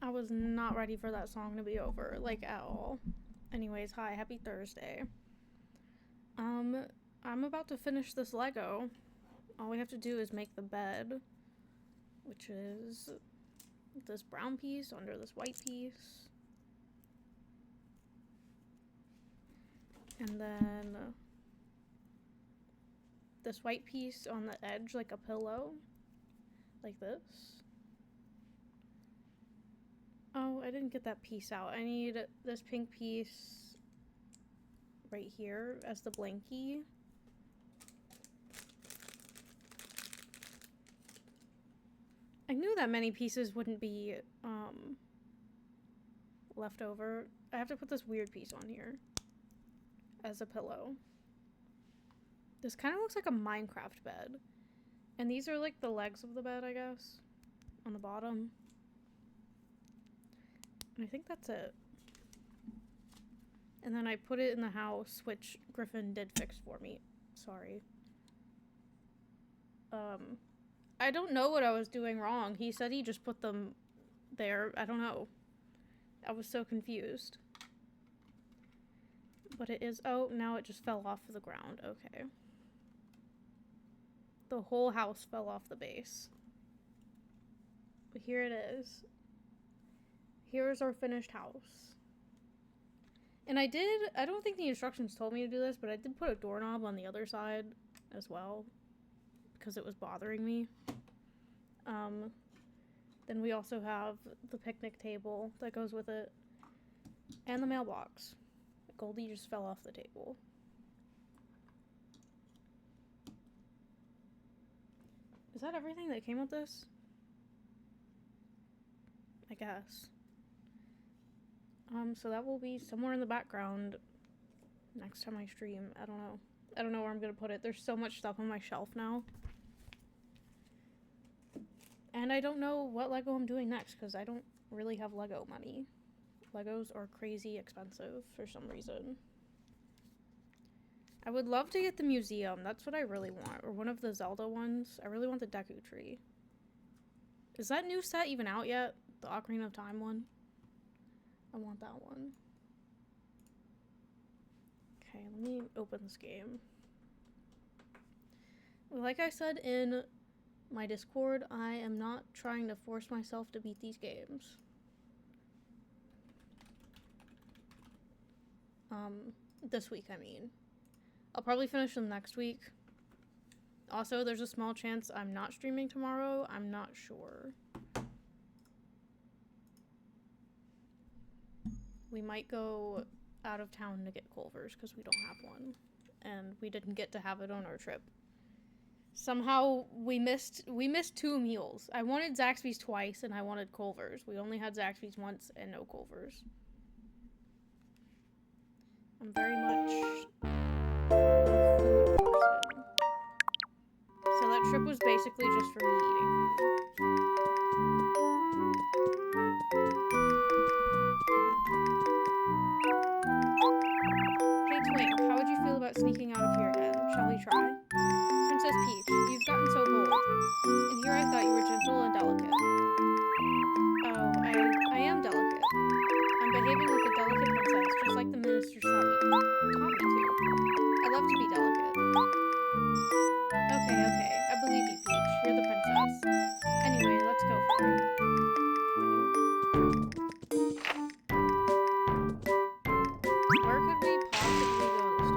I was not ready for that song to be over, like, at all. Anyways, hi, happy Thursday. I'm about to finish this Lego. All we have to do is make the bed, which is this brown piece under this white piece. And then this white piece on the edge, like a pillow, like this. Oh, I didn't get that piece out. I need this pink piece right here as the blankie. I knew that many pieces wouldn't be left over. I have to put this weird piece on here as a pillow. This kind of looks like a Minecraft bed. And these are like the legs of the bed, I guess, on the bottom. And I think that's it. And then I put it in the house, which Griffin did fix for me. Sorry. I don't know what I was doing wrong. He said he just put them there. I don't know. I was so confused. But it is... Oh, now it just fell off the ground. Okay. The whole house fell off the base. But here it is. Here's our finished house. And I don't think the instructions told me to do this, but I did put a doorknob on the other side as well, because it was bothering me. Then we also have the picnic table that goes with it, and the mailbox. Goldie just fell off the table. Is that everything that came with this? I guess. So that will be somewhere in the background next time I stream. I don't know. I don't know where I'm gonna put it. There's so much stuff on my shelf now. And I don't know what Lego I'm doing next, because I don't really have Lego money. Legos are crazy expensive for some reason. I would love to get the museum. That's what I really want. Or one of the Zelda ones. I really want the Deku Tree. Is that new set even out yet? The Ocarina of Time one? I want that one. Okay, let me open this game. Like I said in my Discord, I am not trying to force myself to beat these games. This week, I mean. I'll probably finish them next week. Also, there's a small chance I'm not streaming tomorrow. I'm not sure. We might go out of town to get Culver's because we don't have one. And we didn't get to have it on our trip. Somehow we missed 2 meals. I wanted Zaxby's twice and I wanted Culver's. We only had Zaxby's once and no Culver's. I'm very much a food person. So that trip was basically just for me eating food. Hey Twink, how would you feel about sneaking out of here again? Shall we try? Princess Peach, you've gotten so bold. And here I thought you were gentle and delicate. Oh, I am delicate. I'm behaving like a delicate princess, just like the ministers taught me to. I love to be delicate. Okay, I believe you, Peach. You're the princess. Anyway, let's go for it. Where could we possibly go this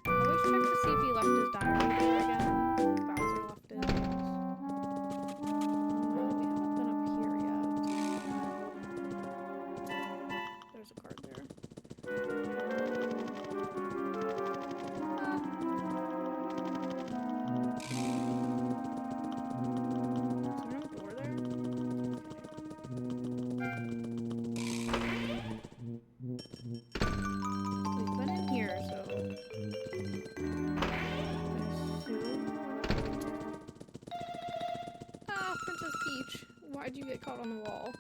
Always check to see if he left his diary there again. Bowser left it. We haven't been up here yet. There's a card there. Is there no door there? We've been in here, so Ah, Princess Peach. Why'd you get caught on the wall?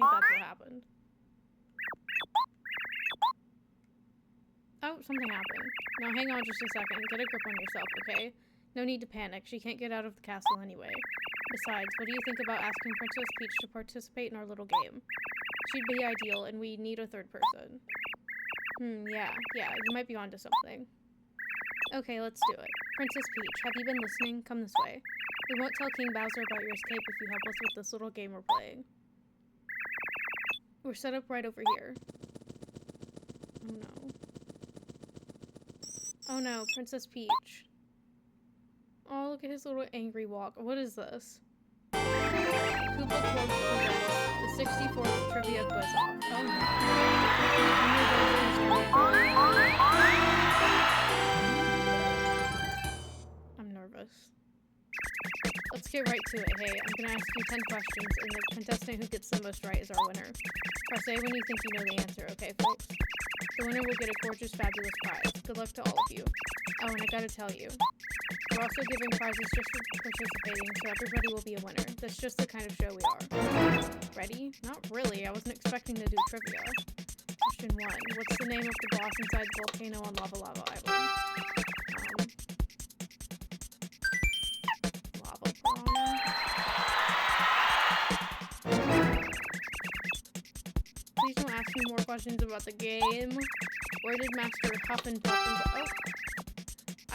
think that's what happened. Oh, something happened. Now hang on just a second. Get a grip on yourself, okay? No need to panic. She can't get out of the castle anyway. Besides, what do you think about asking Princess Peach to participate in our little game? She'd be ideal, and we need a third person. Yeah, you might be onto something. Okay, let's do it. Princess Peach, have you been listening? Come this way. We won't tell King Bowser about your escape if you help us with this little game we're playing. We're set up right over here. Oh no. Oh no, Princess Peach. Oh, look at his little angry walk. What is this? Koopa Cloak presents the 64th Trivia Quiz Off. Oh no. I'm nervous. Let's get right to it. Hey, I'm gonna ask you 10 questions, and the contestant who gets the most right is our winner. Press A when you think you know the answer, okay, folks? The winner will get a gorgeous, fabulous prize. Good luck to all of you. Oh, and I gotta tell you, we're also giving prizes just for participating, so everybody will be a winner. That's just the kind of show we are. Ready? Not really. I wasn't expecting to do trivia. Question 1. What's the name of the boss inside the volcano on Lava Lava Island? Lava Piranha? Please don't ask me more questions about the game. Where did Master Huff and Puff and oh!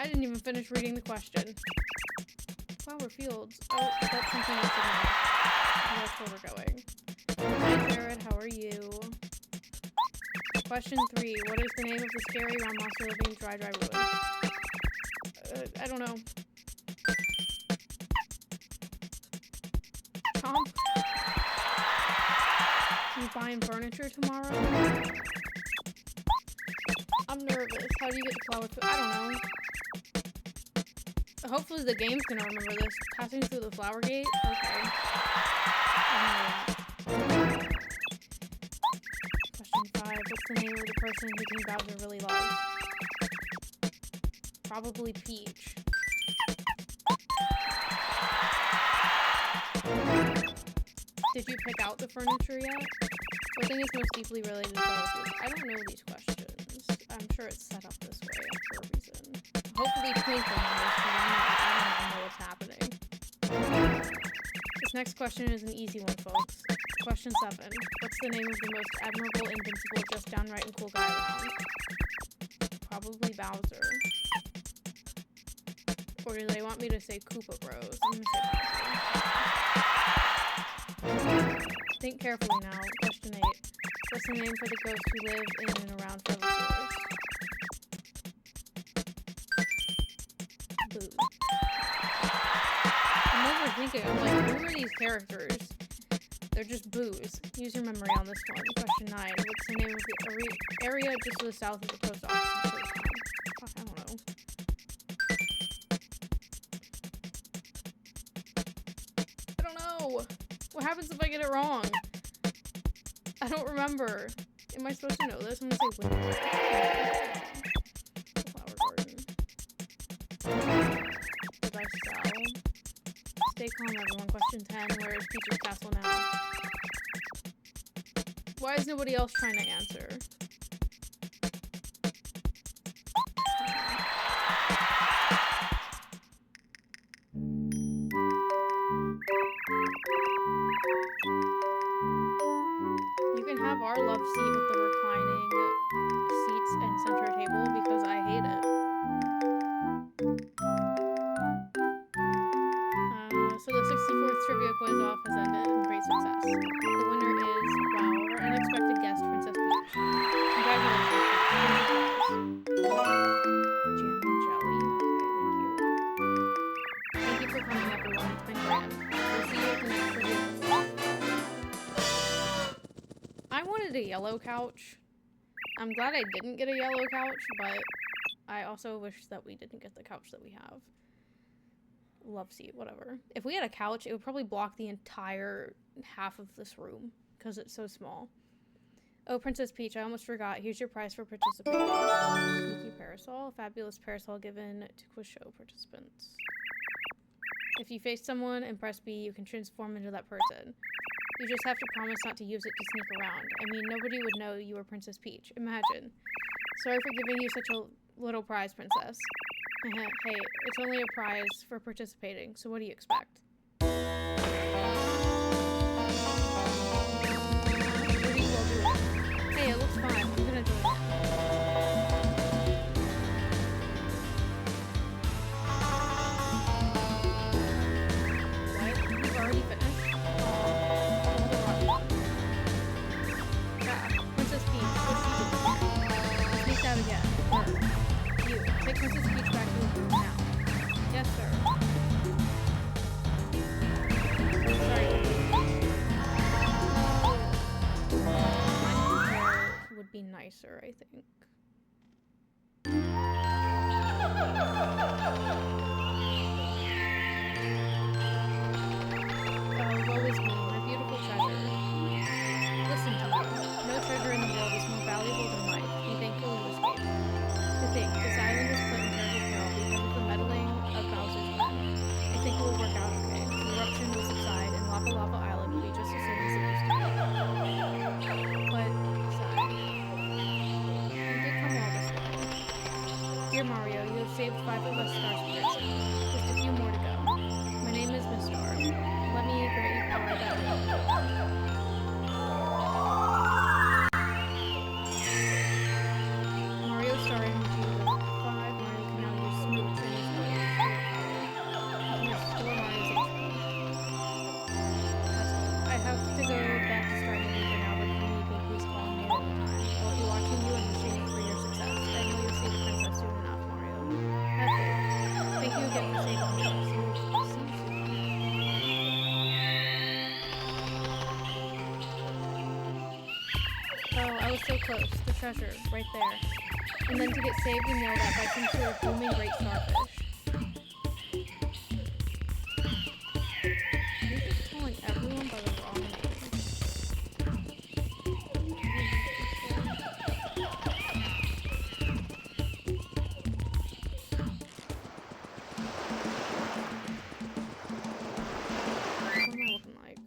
I didn't even finish reading the question. Flower fields. Oh, that's something else in there. That's where we're going. Hi Jared, how are you? Question 3. What is the name of the scary round monster living in Dry Ruin? I don't know. Chomp? You buying furniture tomorrow? I'm nervous. How do you get the flower field? I don't know. Hopefully the game's gonna remember this. Passing through the flower gate? Okay. Question 5. What's the name of the person who King Bowser really loves? Probably Peach. Did you pick out the furniture yet? What thing is most deeply related to flower fields? I don't know these questions. I'm sure it's set up this way for a reason. Hopefully Twinkle knows, because I don't even know what's happening. This next question is an easy one, folks. Question 7. What's the name of the most admirable, invincible, just downright and cool guy around? Probably Bowser. Or do they want me to say Koopa Bros? I'm gonna say Bowser. Think carefully now. Question 8. What's the name for the ghosts who live in and around Feather Forest? Boo. I'm overthinking. I'm like, who are these characters? They're just boos. Use your memory on this one. Question 9. What's the name of the area just to the south of the post office? Fuck, I don't know. I don't know. What happens if I get it wrong? I don't remember. Am I supposed to know this? I'm gonna say winter. Flower garden. Did I sell? Stay calm, everyone. Question 10. Where is Peach's castle now? Why is nobody else trying to answer? You can have our love seat with the reclining seats and center table because I hate it. So the 64th trivia quiz off has ended in great success. The winner is, wow, our unexpected guest, Princess Peach. Congratulations. Jam and jelly. Okay, thank you. Thank you for coming, everyone. It's been grand. We'll see you at the next trivia quiz. I wanted a yellow couch. I'm glad I didn't get a yellow couch, but I also wish that we didn't get the couch that we have. Love seat, whatever. If we had a couch, it would probably block the entire half of this room because it's so small. Oh, Princess Peach, I almost forgot. Here's your prize for participating. Sneaky parasol. Fabulous parasol given to quiz show participants. If you face someone and press B, you can transform into that person. You just have to promise not to use it to sneak around. I mean, nobody would know you were Princess Peach. Imagine. Sorry for giving you such a little prize, Princess. Hey, it's only a prize for participating, so what do you expect? What do you all do? Hey, it looks fun. I'm gonna join it. What? You've already finished? Princess Peach, what's she doing here? Sneaked out again. You, take Princess Peach back to the room now. Yes, sir. Sorry. Would be nicer, I think. Woe is me, my beautiful treasure. Listen to me. No treasure in the world is more valuable than life. Be thankful you escaped. To think, this island was put in terrible peril because of the meddling of Bowser's men. I think it will work out okay. The eruption will subside, and Lava Lava Island will be just the same as it used to be. But, sigh. You did come all this way. Dear Mario, you have saved 5 of us Star Spirits. Just a few more to go. My name is Miss Star. Let me grant you power that Mario Star Energy with 5. Mario can now use Smooch and his abilities for your power. You can restore Mario's HP. That's all. I have to go back to Star Energy for now, but if you need me, please call me at any time. I'll be watching you and wishing for your success. I know you'll see the princess soon enough, Mario. Have faith. Thank you again for saving me. See you soon. Oh, I was so close. The treasure, right there. And then to get saved and yelled at by some sort of booming great starfish. You're just calling everyone by the wrong name. What am I looking like?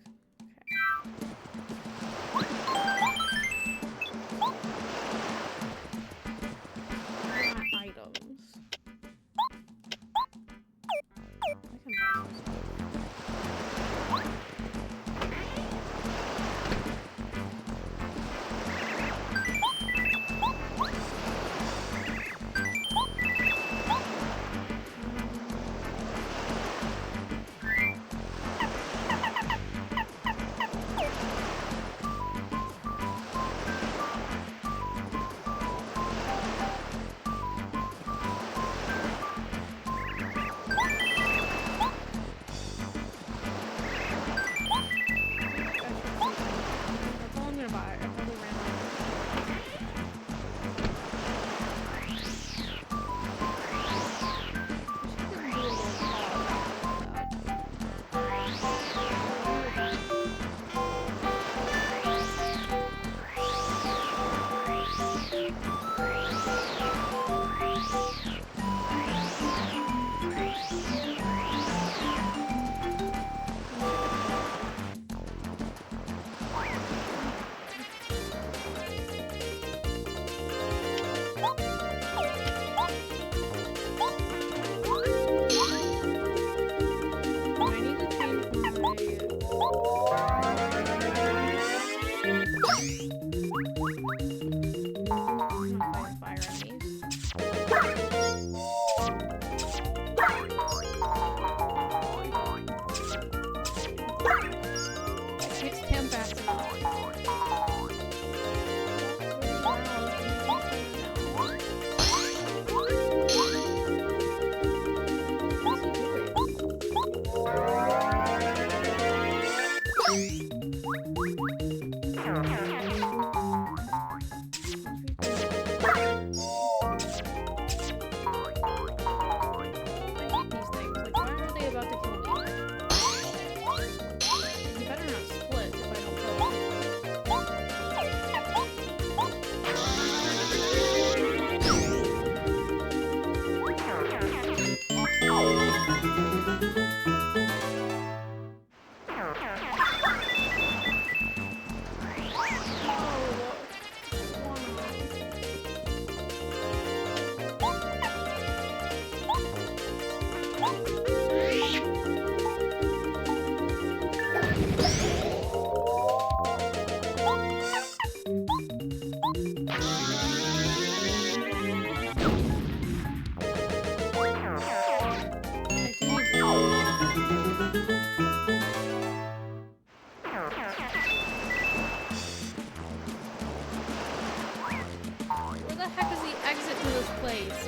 My items. I can buy some stuff. That's all I'm gonna buy. I probably ran out. place.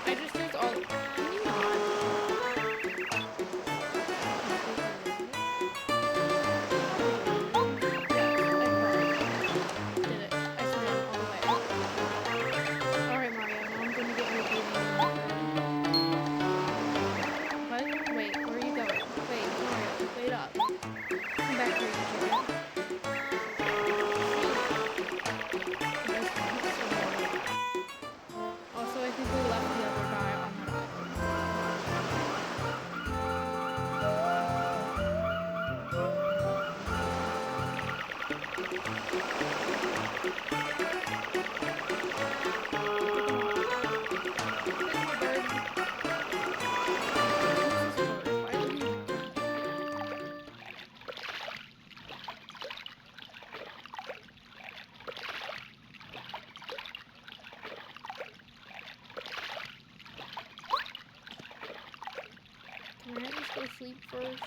I just used all. Can you not? Also, I think we left the other guy on that island. Can I just go sleep first?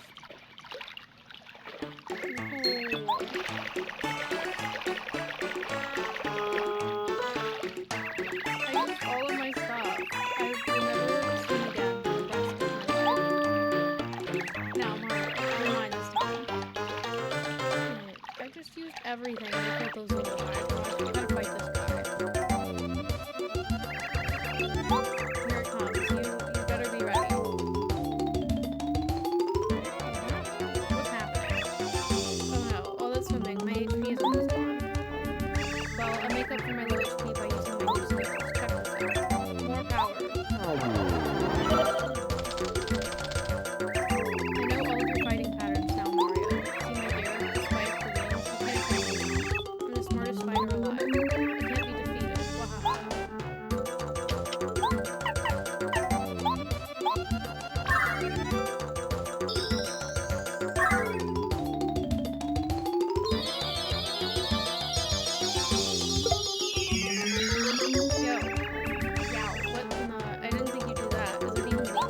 I used all of my stuff. I will never swim again for the rest of my life. Now, Mario, you're mine this time. Dang it. I just used everything to kill those little guys. I gotta fight this guy. Here it comes. You better be ready. What's happening? Oh no, all that swimming. My HP is almost gone. Well, I make up for my low HP by using my new skills. Check this out. More power. I know all of your fighting patterns now, Mario. See my gear? Despite the wings, you can't fight me. I'm the smartest fighter alive. I can't be defeated. Wahaha. Yo. Yow. What in the... I didn't think you'd do that. Is it even legal?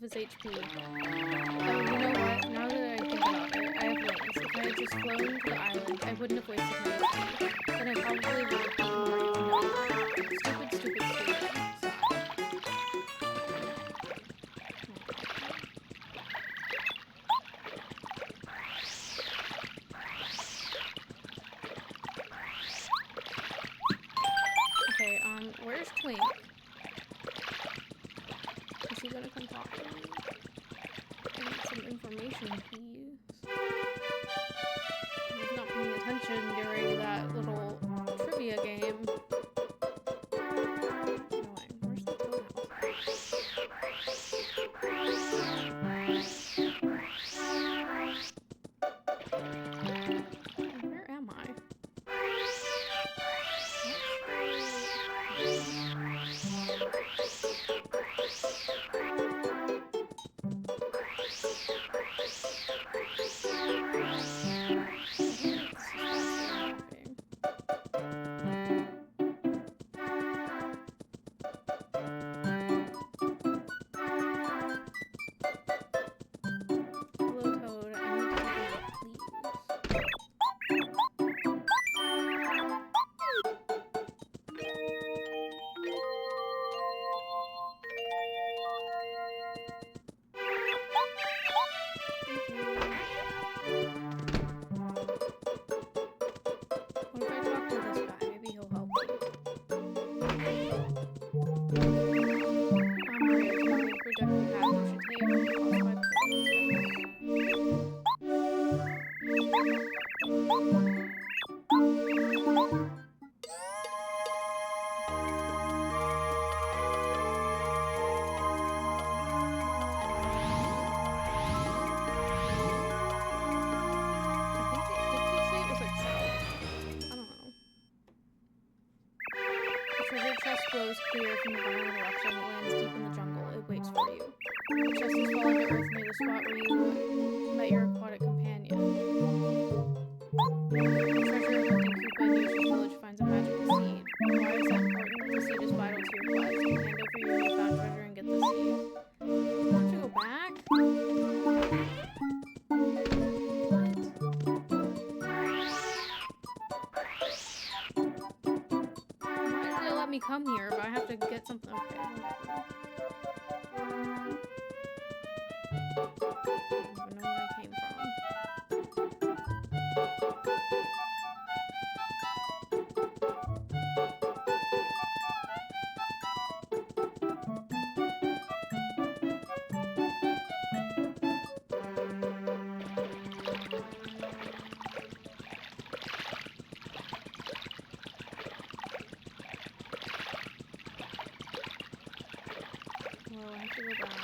His HP. You know what? Now that I think about it, I have wings. if I had just flown to the island, I wouldn't have wasted my XP. Then I probably would have beaten Mario and Yoshi. Stupid, stupid, stupid. Sigh. Okay, where's Twink? Is he gonna come talk to me? I need some information, please. I was not paying attention during that little trivia game. Annoying. Where's the toad house? Where am I? Hello, Toad. I need to take a nap, please. What if I talk to this guy? Maybe he'll help me. Mario, to make projected path, you should take plus 5 Flows clear from the violent eruption. It lands deep in the jungle. It waits for you. The chest is fallen to earth near the spot where you met your aquatic companion. The treasure hunting Koopa in Yoshi's village finds a magical seed. Why is that important? The seed is vital to your quest. Hand over your newfound treasure and get the seed. Do I have to go back? Let me come here, but I have to get something. Okay, whatever. I don't even know where I came from. Well, I have to go back.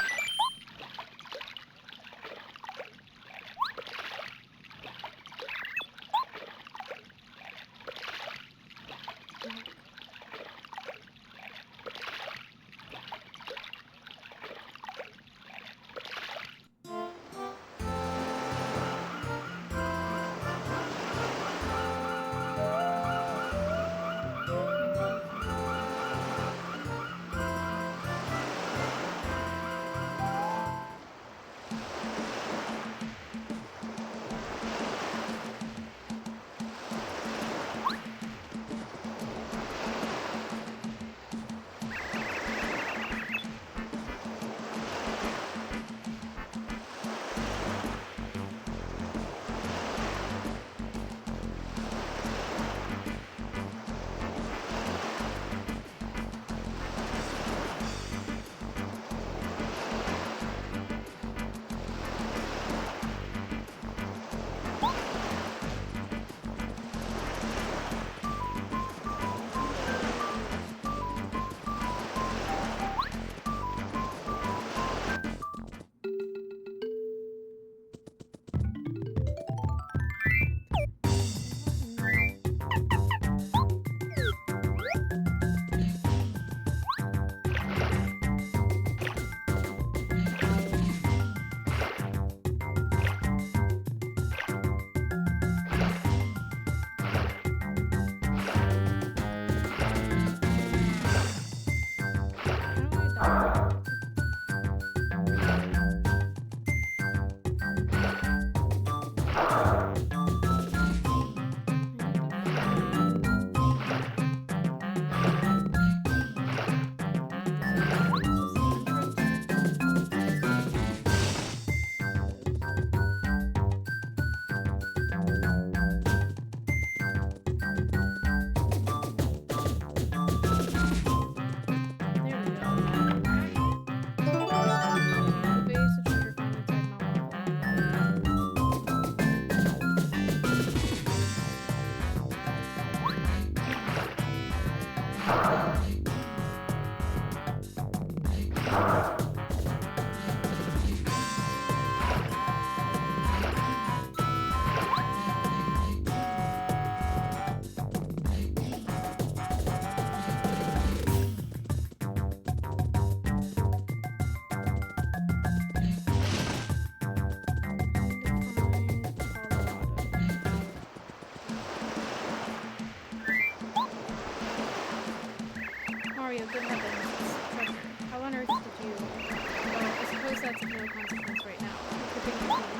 the consequence right now. You're giving it to me.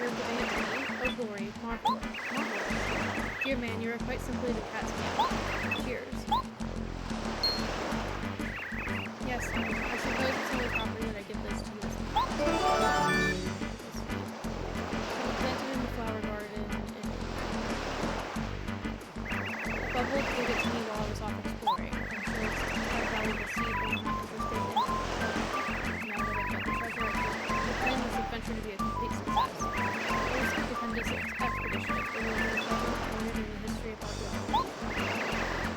You're giving it to me? Oh, glory. Marvelous. Marvelous. Dear man, you are quite simply the cat's meow. Cheers. Yes, I suppose it's only proper that I give this to you as a gift. Planted in the flower garden in Bubble gave it to me while I was off exploring. I'm sure it's quite valuable seed, but I'm not interested in it. Now that I've got the treasure, I plan this adventure to be a complete success. It was a stupendous expedition. It will be a treasure recorded in the history of archaeology.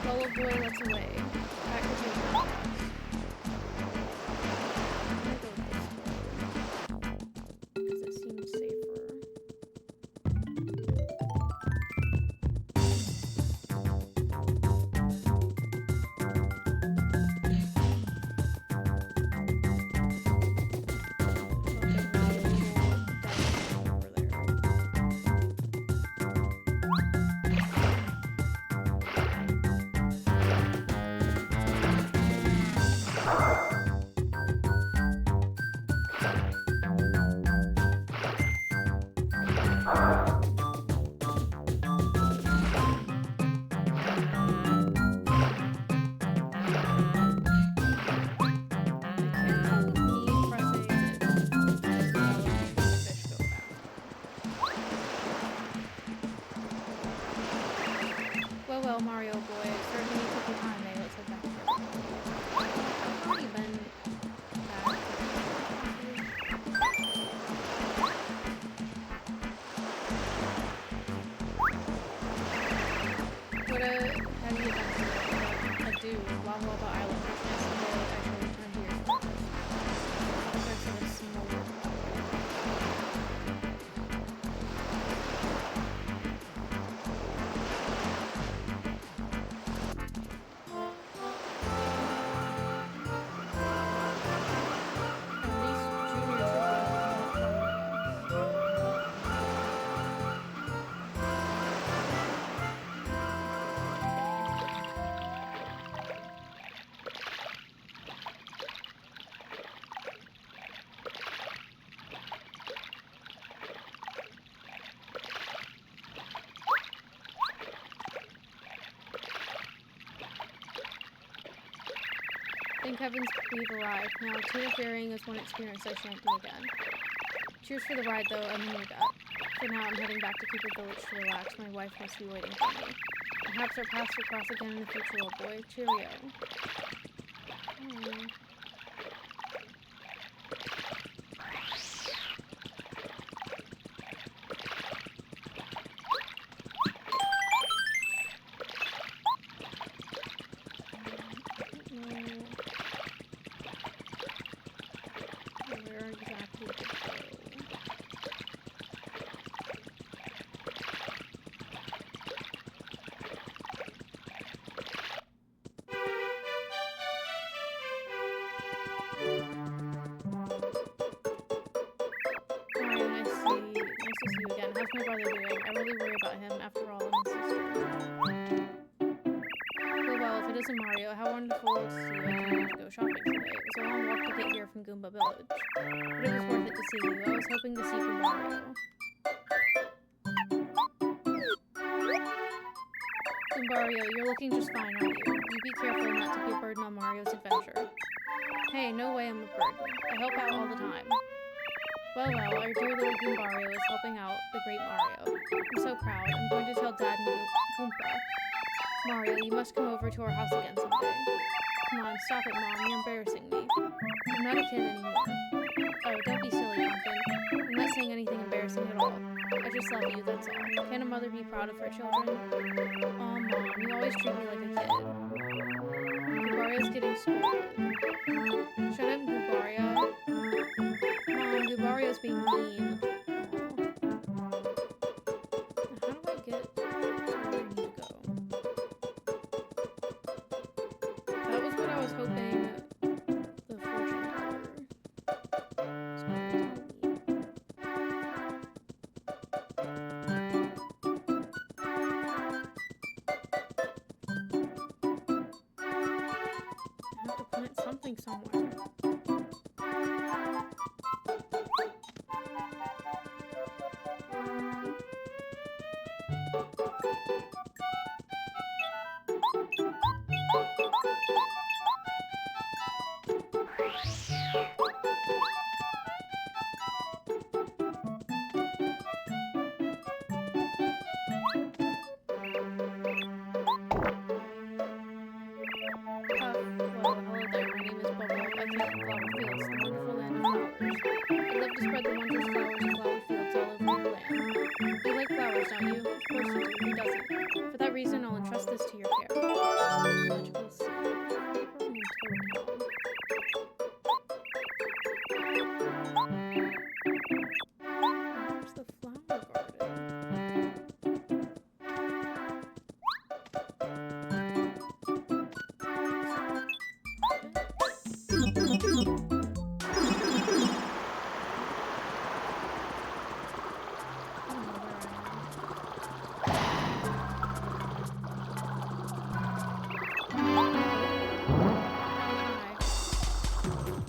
Bubble boy, let's away. Back to the house. Because it seems safer. Well, Mario boy, it certainly took your time, eh? Let's head back to your I've already been back. What how do you adventure? Adieu, Lava Lava Island, which means someday I shall return to your shores. There's sort of small work about it. Thank heavens we've arrived. Now, tuna ferrying is one experience I shan't do again. Cheers for the ride, though, I mean your debt. For now, I'm heading back to Cooper Village to relax. My wife must be waiting for me. Perhaps our paths will cross again in the future, old boy. Cheerio. Where exactly to go? Mario, nice to see you again. How's my brother doing? I really worry about him. After all, I'm his sister. Well, if it isn't Mario, how wonderful to see you. I came to go shopping today. It was a long walk to get here from Goomba Village. But it was worth it to see you. I was hoping to see Goombario. Goombario, you're looking just fine, aren't you? You be careful not to be a burden on Mario's adventure. Hey, no way I'm a burden. I help out all the time. Well, our dear little Goombario is helping out the great Mario. I'm so proud. I'm going to tell Dad and Goomba. Mario, you must come over to our house again someday. Come on, stop it, Mom. You're embarrassing me. I'm not a kid anymore. Oh, don't be silly, Pumpkin. I'm not saying anything embarrassing at all. I just love you, that's all. Can't a mother be proud of her children? Aw, Mom, you always treat me like a kid. Goobario's getting scolded. Shut up, Goobario. Mom, Goobario's being mean. How do I get to where I need to go? That was what I was hoping the fortune teller was going to tell me. I have to plant something somewhere. Well, hello there. My name is Bubble. I came from Flower Fields, the wonderful land of flowers. I'd love to spread the wondrous flowers of flower fields all over your land. You like flowers, don't you? Of course you do. Who doesn't? For that reason, I'll entrust this to your care. Magical seed. Growing in Toad Town. Where's the flower garden?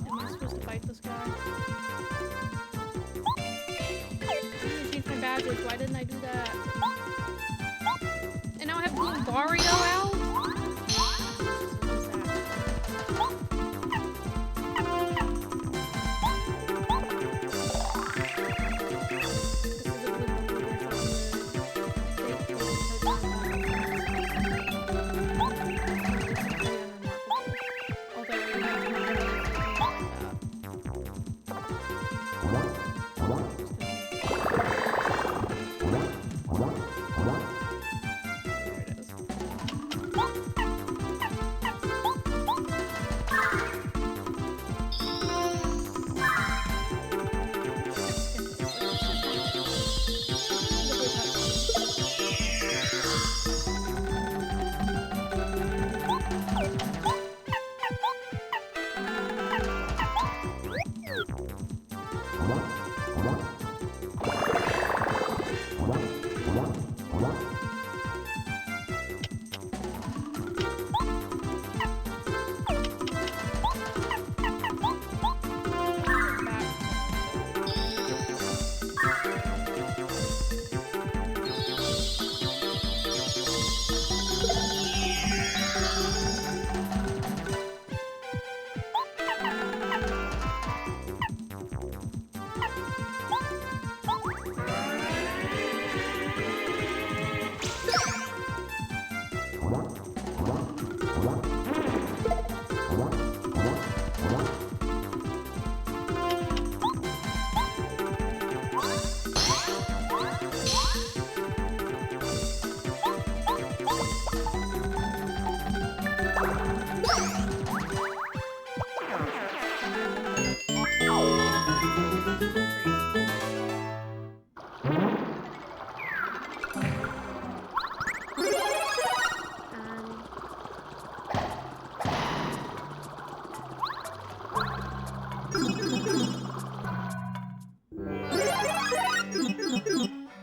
Am I supposed to fight this guy? I changed my badges. Why didn't I do that? And now I have to move Mario out?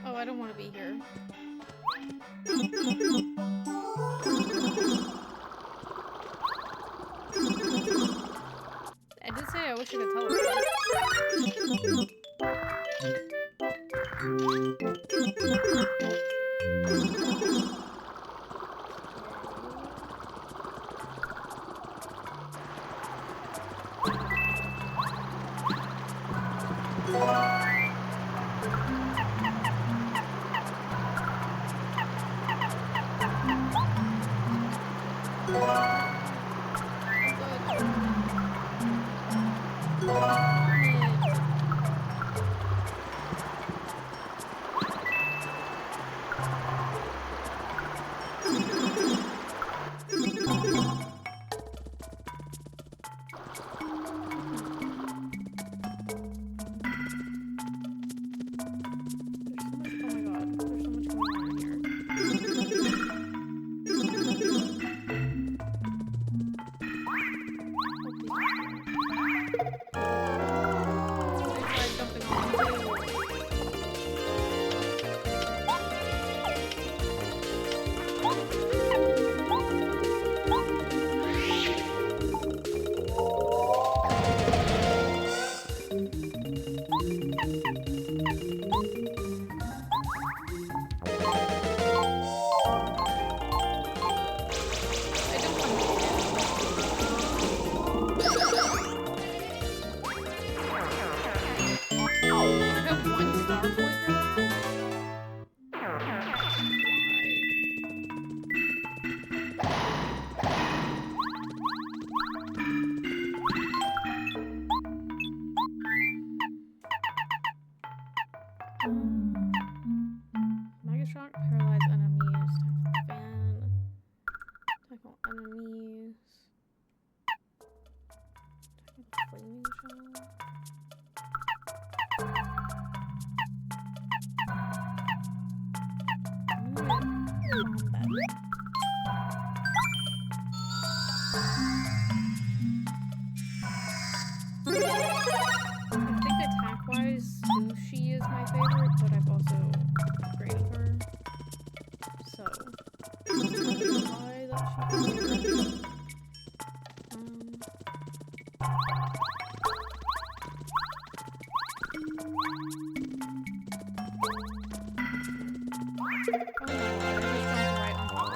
Oh, I don't want to be here. I did say I wish I could teleport. Megatron paralyze enemies. Fan. Tackle enemies. Tackle flaming shell. Combat. I think attack-wise, Sushi is my favorite, but I've also upgraded her. So, why that she can do that. Oh, I just jumped right on the wall.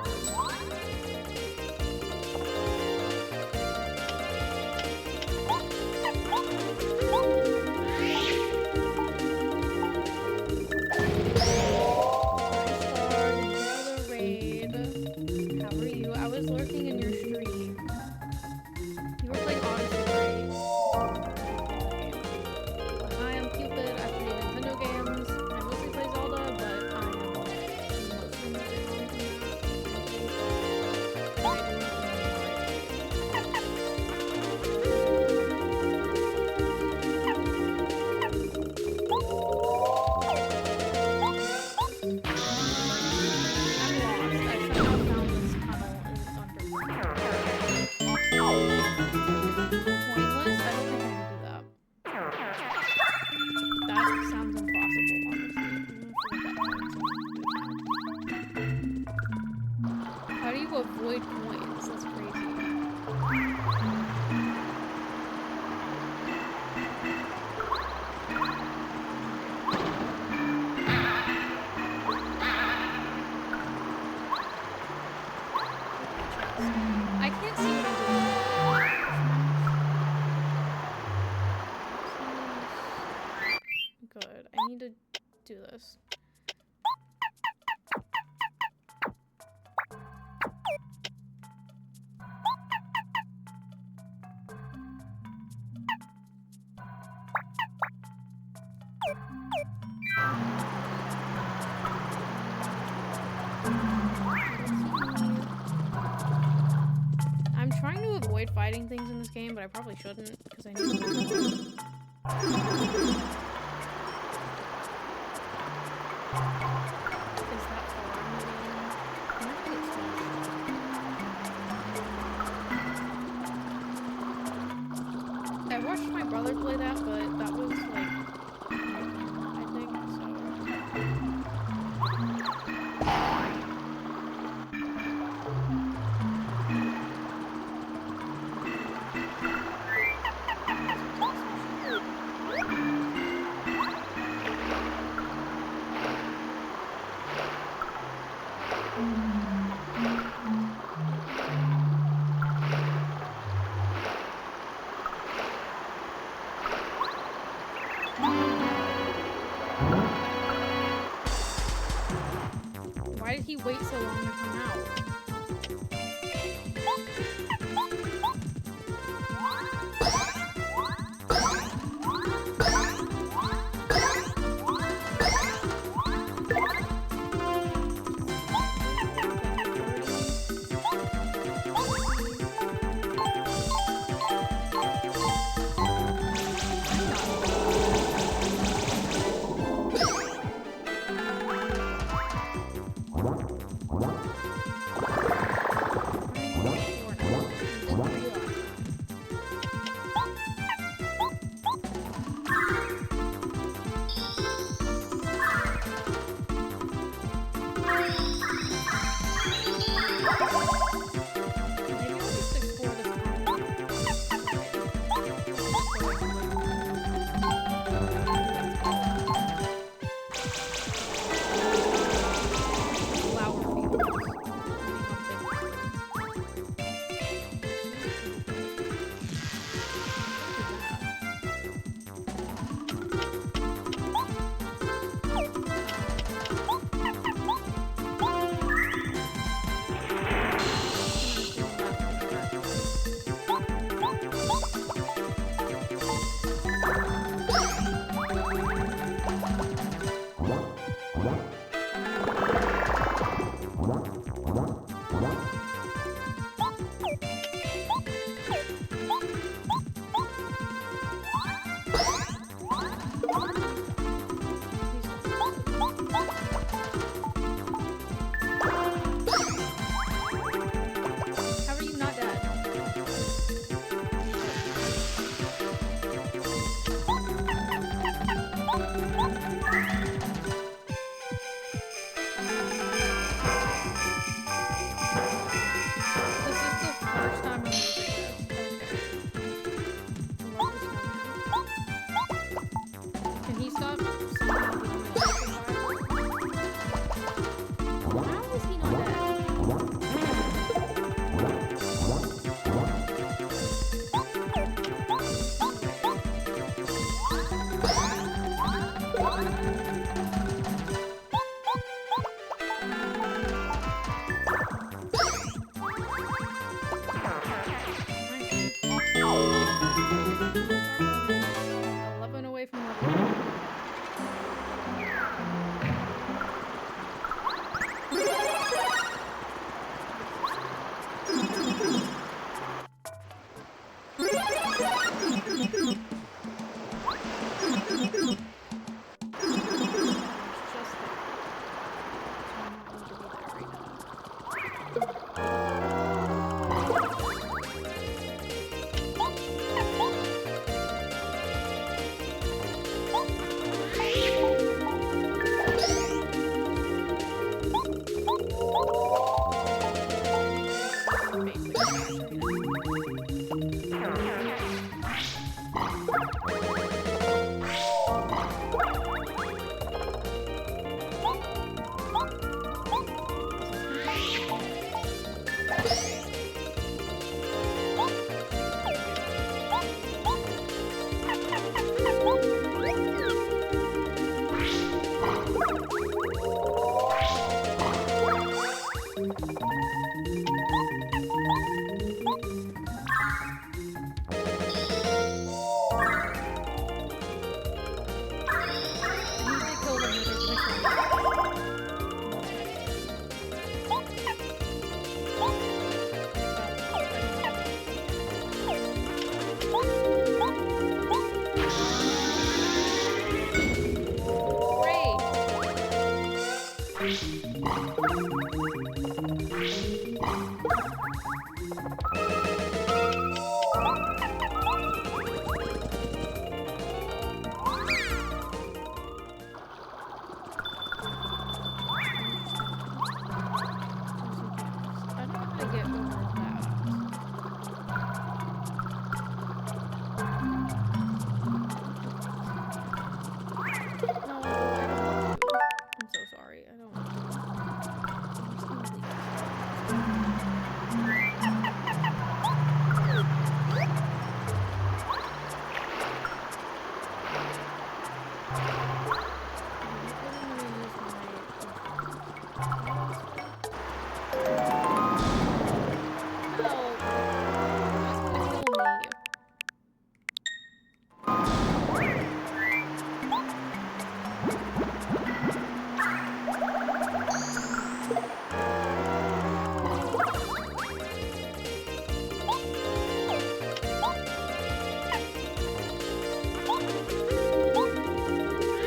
I was lurking in your stream. You were playing Odyssey, right? Hi, I'm Cupid. I play Nintendo games. I mostly play Zelda, but I'm mostly moving on from avoid coins. That's crazy. I can't see what I'm doing. Good. I need to do this. I'm trying to avoid fighting things in this game, but I probably shouldn't, because I need to move on. Is that far in the game? Might be too much. I watched my brother play that, but that was like I think so. Why did he wait so long to come out? Help! That's gonna kill me.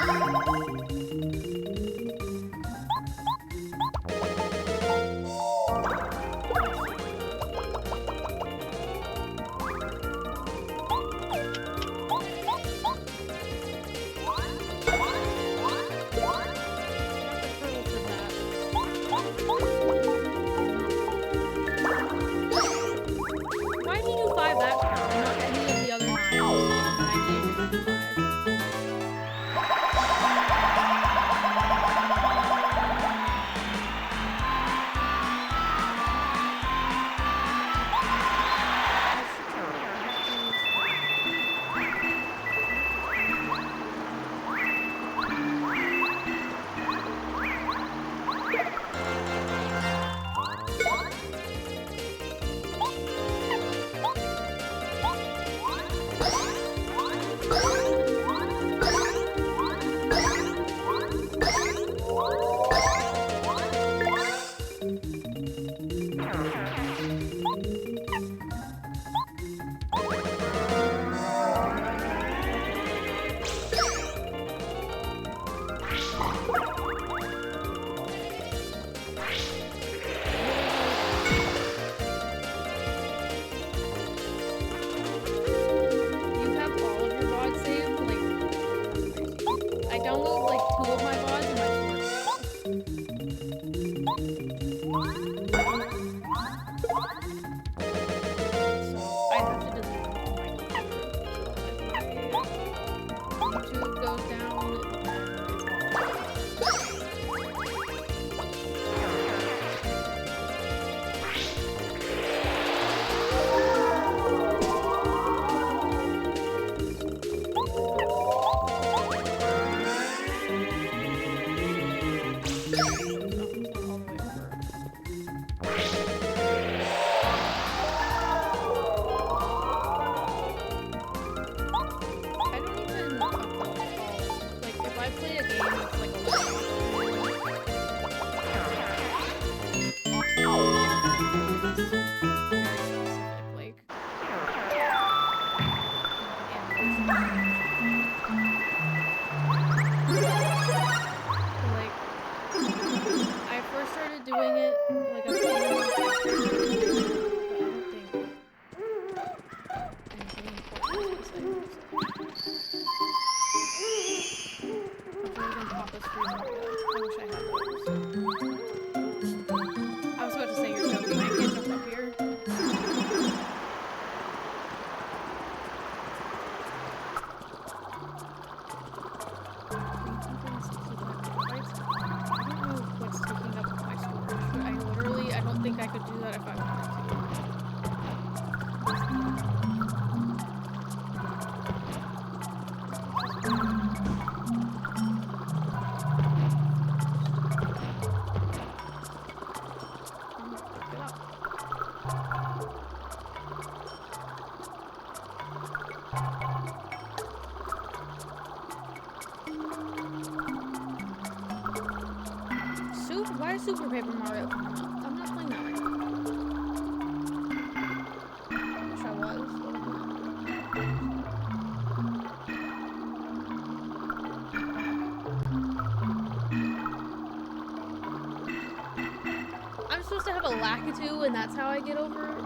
Why did you 5 that turn and not any of the other 9s? And I gave you 5. You have all of your VODs saved? Like, I download like 2 of my VODs and my so I have to delete them from my computer. So if my YouTube goes down, then it's all. I don't even upload all. Like, if I play a game that's like a very specific, like, I first started doing it like a few months after, but I don't think anything important is to say. Hopefully we can pop a screen video. I wish I had those. I was about to say you're joking. I can't jump up here. I don't know what's taking up my storage, but I don't think I could do that if I wanted to. Look it up. Why is Super Paper Mario coming up? I'm not playing that right now. Wish I was. I'm supposed to have a Lakitu, and that's how I get over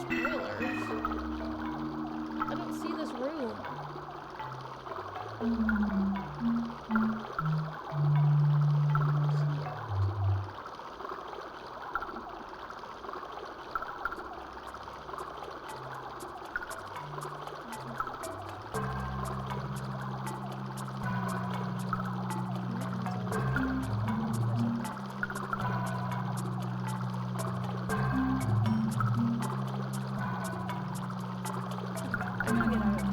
spoilers. I don't see this room. I gotta get out of this.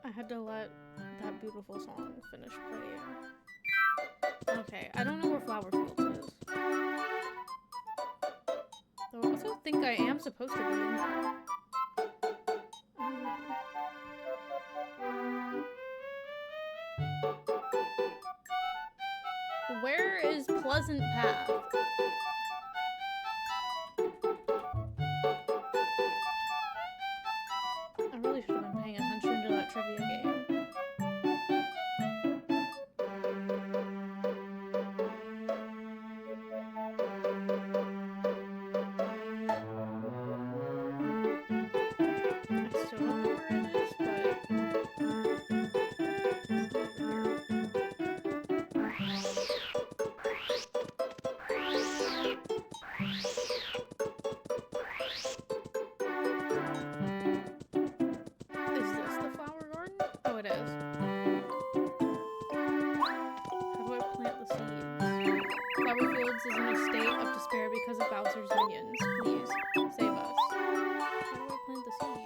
I had to let that beautiful song finish playing. Okay, I don't know where Flower Fields is. Though I also think I am supposed to be in there. Where is Pleasant Path? I really should have been paying attention to that trivia game. I still don't know where it is, but is this the flower garden? Oh, it is. How do I plant the seeds? Flower Fields is in a state of despair because of Bowser's minions. Please, save us. How do I plant the seed?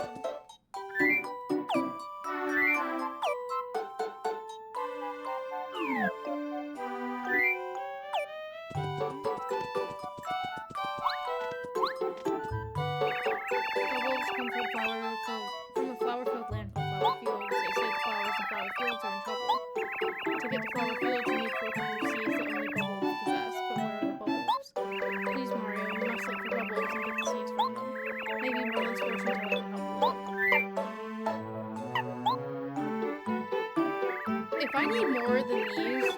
Bubbles come from a flower-filled land called Flower Fields. They say the flowers and flower fields are in trouble. To get the flower fields, you need 4 kinds of seeds that only Bubbles possess. But where are the Bubbles? Please, Mario, you must look for Bubbles and get the seeds from them. Maybe Merlin's fortune teller can help you look. If I need more than these,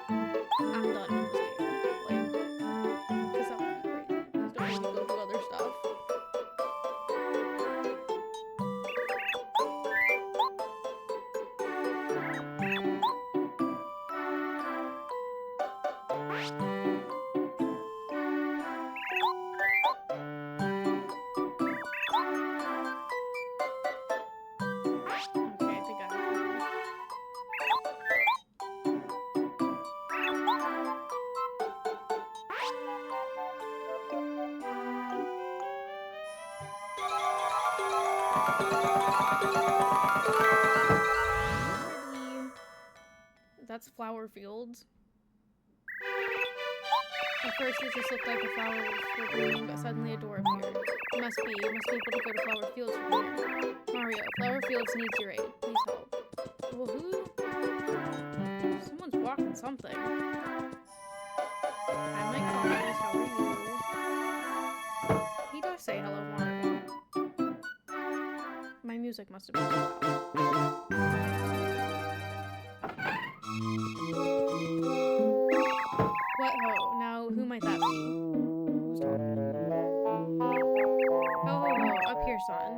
I'm done with this game. Like, because that would be crazy. Please don't want to go do other stuff. Okay, I think I have one. Ready. That's Flower Fields. At first it just looked like the flowers were blooming, but suddenly a door appeared. You must be able to go to Flower Fields from here. Mario, Flower Fields needs your aid. Please help. Well, who? Someone's walking something. Hi, my cars. How are you? He does say hello, Mario. My music must have been too loud. What ho? Now, who might that be? Who's talking? Ho ho ho, up here, son.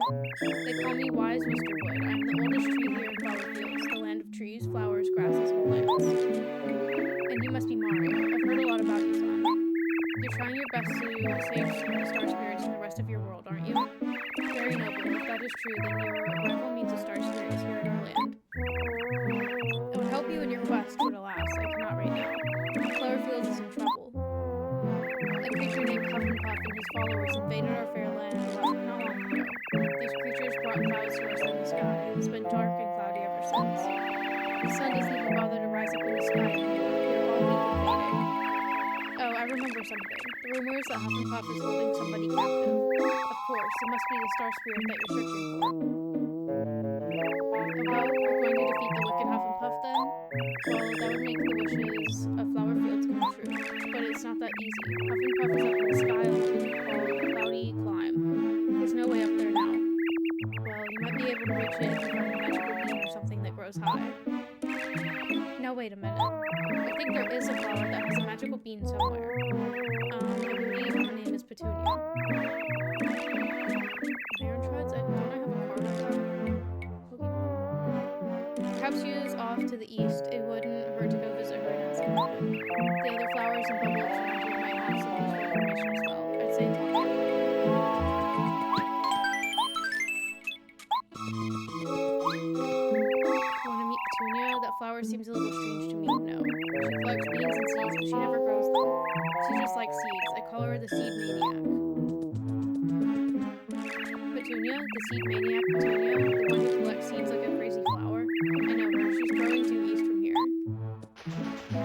They call me Wise Mr. Wood. I am the oldest tree here in Flower Fields, the land of trees, flowers, grasses, and plants. And you must be Mario. I've heard a lot about you, son. You're trying your best to save the star spirits from the rest of your world, aren't you? Very noble. If that is true, then your arrival means a star spirit is here in our land. It would help you in your quest, but alas, I cannot right now. Flower Fields is in trouble. A creature named Huff and Puff and his followers invaded our fair land not long ago. These creatures brought clouds to us in the sky. It has been dark and cloudy ever since. The sun doesn't even bother to rise up in the sky anymore. We're all weak and fading. Oh, I remember something. The rumors that Huff and Puff is holding somebody captive. Of course, it must be the star spirit that you're searching for. Oh, well, we're going to defeat the wicked Huff and Puff then? Well, that would make the wishes of Flower Fields come true. But it's not that easy. Huff and Puff is up in the sky on what we call a cloudy climb. There's no way up there now. Well, you might be able to reach it if you find a magical bean or something that grows high. Now wait a minute. I think there is a flower that has a magical bean somewhere. I believe her name is Petunia. Baron Treads? Don't I have a card of that? Pokemon? Perhaps she is off to the east. It wouldn't hurt to go visit her and ask about it. The other flowers and bubbles around here might have some useful information as well. I'd say talk to her. Want to meet Petunia? That flower seems a little strange to me. No. She collects beans and seeds, but she never grows them. She just likes seeds. I call her the seed maniac. Petunia? The seed maniac Petunia? The one who collects seeds like a crazy flower? I Bri,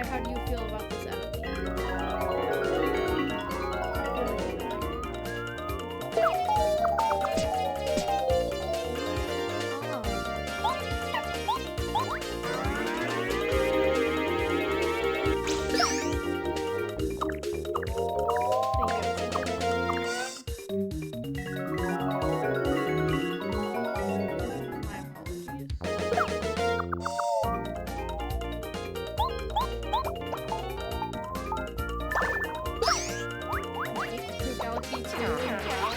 how do you feel about this enemy? Galaxy 2 as well.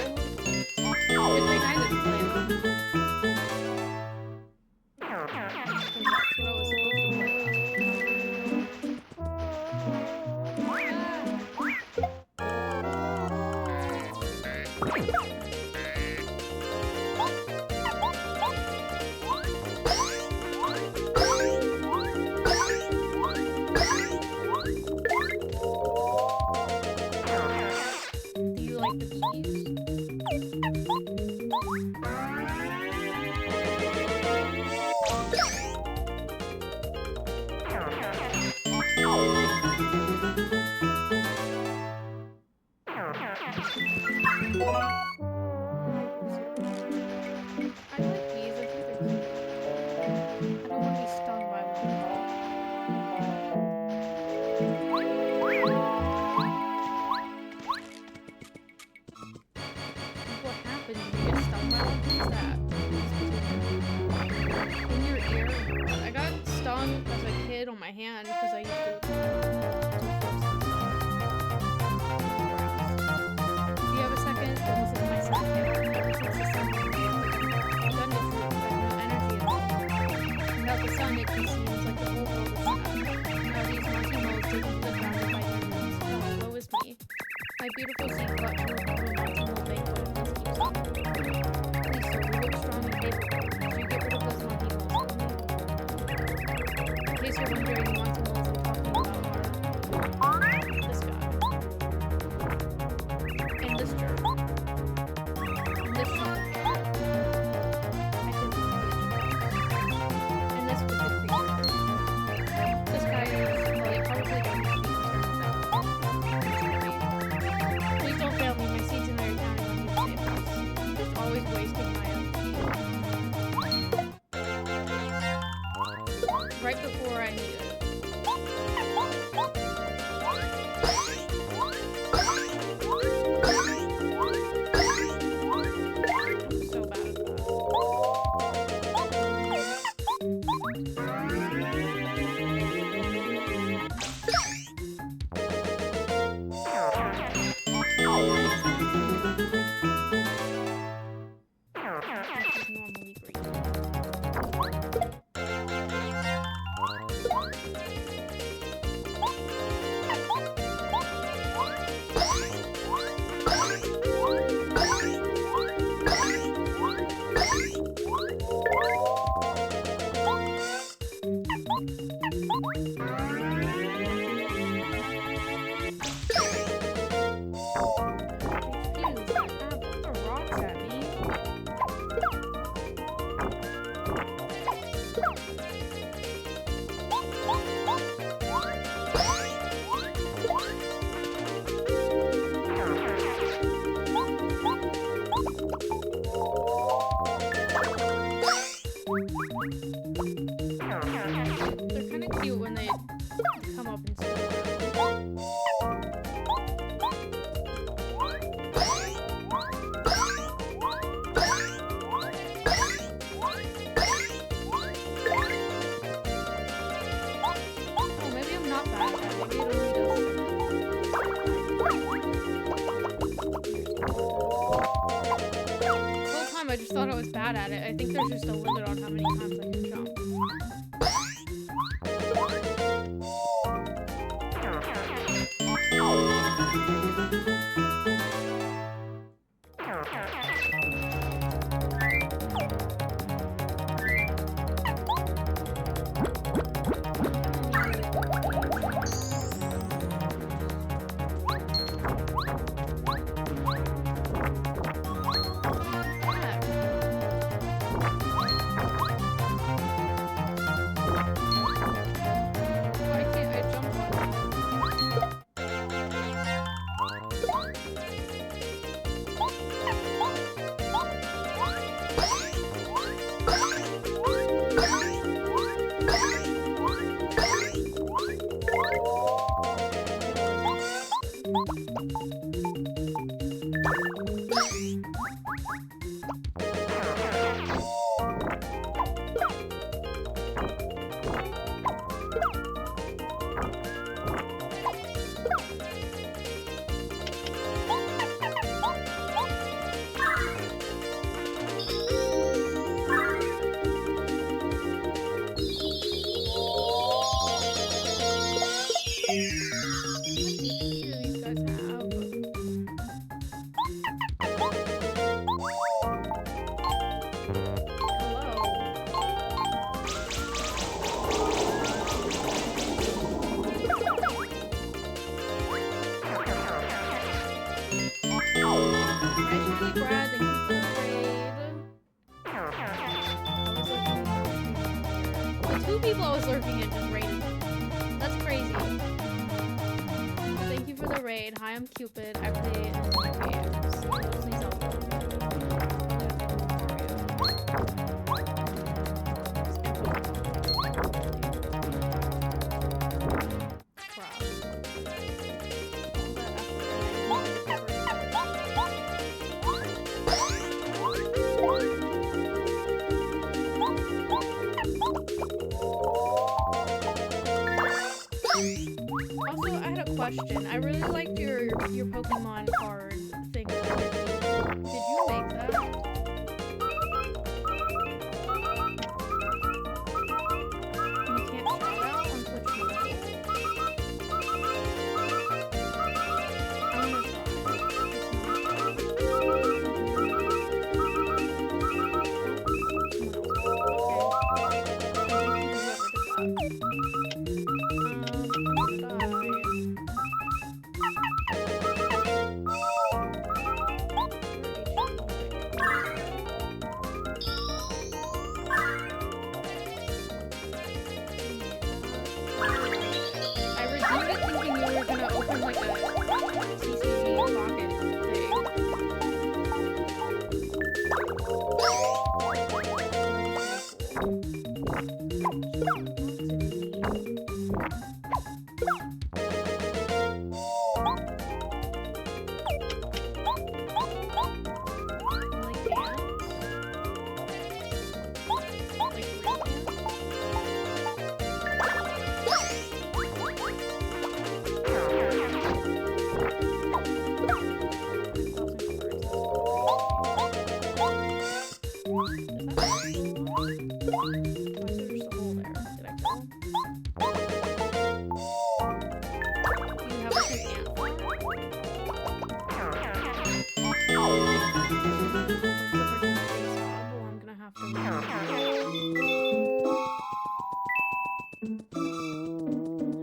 It's like kind of planned. That's what I was supposed to Do you like the bees? I like bees. I think they're cute. I don't want to be stung by one. What happened? Did you get stung by one? What's that? In your ear? I got stung as a kid on my hand because I used to. Do you have a second? Listen to my second. Ever since the sun came, I've done the truth. I have no energy at all. Without the sun, it seems like the whole world is stuck. Now these monkey moles take me to the ground by humans. Oh, woe is me. My beautiful seed collection will become a monkey mole banquet if this keeps up. Please, sir, we look strong and capable. So you get rid of those monkey moles for me. In case you're wondering, the monkey moles I'm talking about are this guy. And this jerk. And this shark. I can see and this wicked creature. This guy is, well, he probably doesn't have me turns out. Please don't fail me. My seeds and I are counting on you to save us. I'm just always wasting my energy. Right before I need it. I'm so bad at that. This is normally green. They're kind of cute when they come up and sit around. Oh, maybe I'm not bad at that. Maybe it only does. The whole time I just thought I was bad at it. I think there's just a limit on how many times I can jump. Oh, Why can't I jump on it? These guys have. Hello. Actually, Brad, thank you for the raid. The two people I was lurking in just raided me. That's crazy. Thank you for the raid. Hi, I'm Cupid. I play games. Mostly Zelda. Crap. All that effort and I didn't get the Also, I had a question. I really liked your Pokemon card thing. Did you make that? You can't try it out on Twitch Mobile. I'm gonna I reviewed it thinking you were gonna open like a TCG pocket Like dance? Like real dance?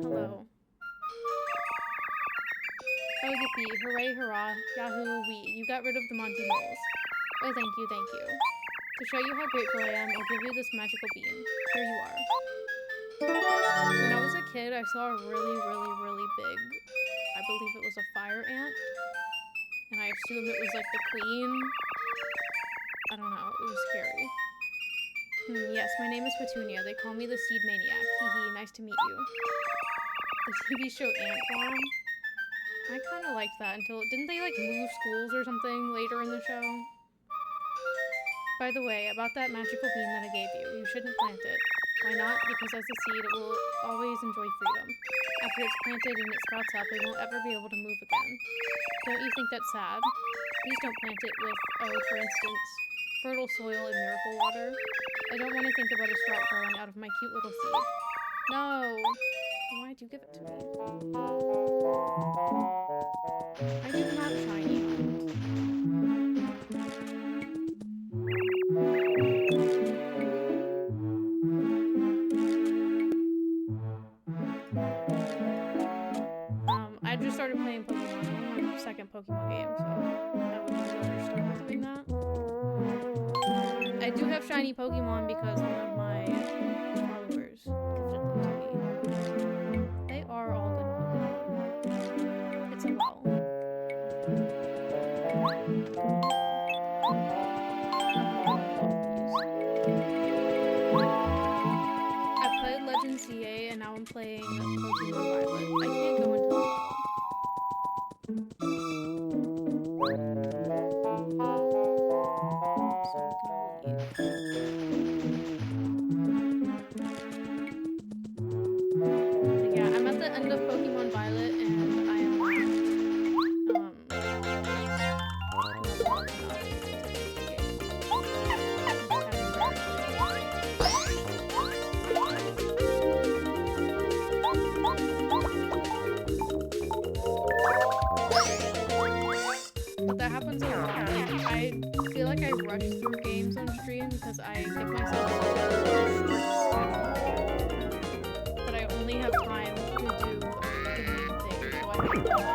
Hello. Oh, yippee. Hooray, hurrah. Yahoo, wee. You got rid of the Monty moles. Oh, thank you, thank you. To show you how grateful I am, I'll give you this magical bean. Here you are. When I was a kid, I saw a really big, I believe it was a fire ant. And I assumed it was like the queen. I don't know, it was scary. Yes, my name is Petunia. They call me the Seed Maniac. Hee nice to meet you. The TV show Ant Farm? I kind of liked that until... Didn't they, like, move schools or something later in the show? By the way, about that magical bean that I gave you, you shouldn't plant it. Why not? Because as a seed, it will always enjoy freedom. After it's planted and it sprouts up, it won't ever be able to move again. Don't you think that's sad? Please don't plant it with, oh, for instance, fertile soil and miracle water. I don't want to think about a sprout growing out of my cute little seed. No! Why'd you give it to me? just started playing Pokemon. I'm on my second Pokemon game, so I would never start doing that. I do have shiny Pokemon because one of my followers gifted them to me. They are all good Pokemon. It's a well. I played Legend CA and now I'm playing Pokemon Violet. I can't go into the well. So I'm gonna leave. But yeah, I'm at the end of Pokemon Violet and I am but that happens a lot. I feel like I rush through games on stream because I give myself a strict schedule that I only have time to do the main thing, so I hate that.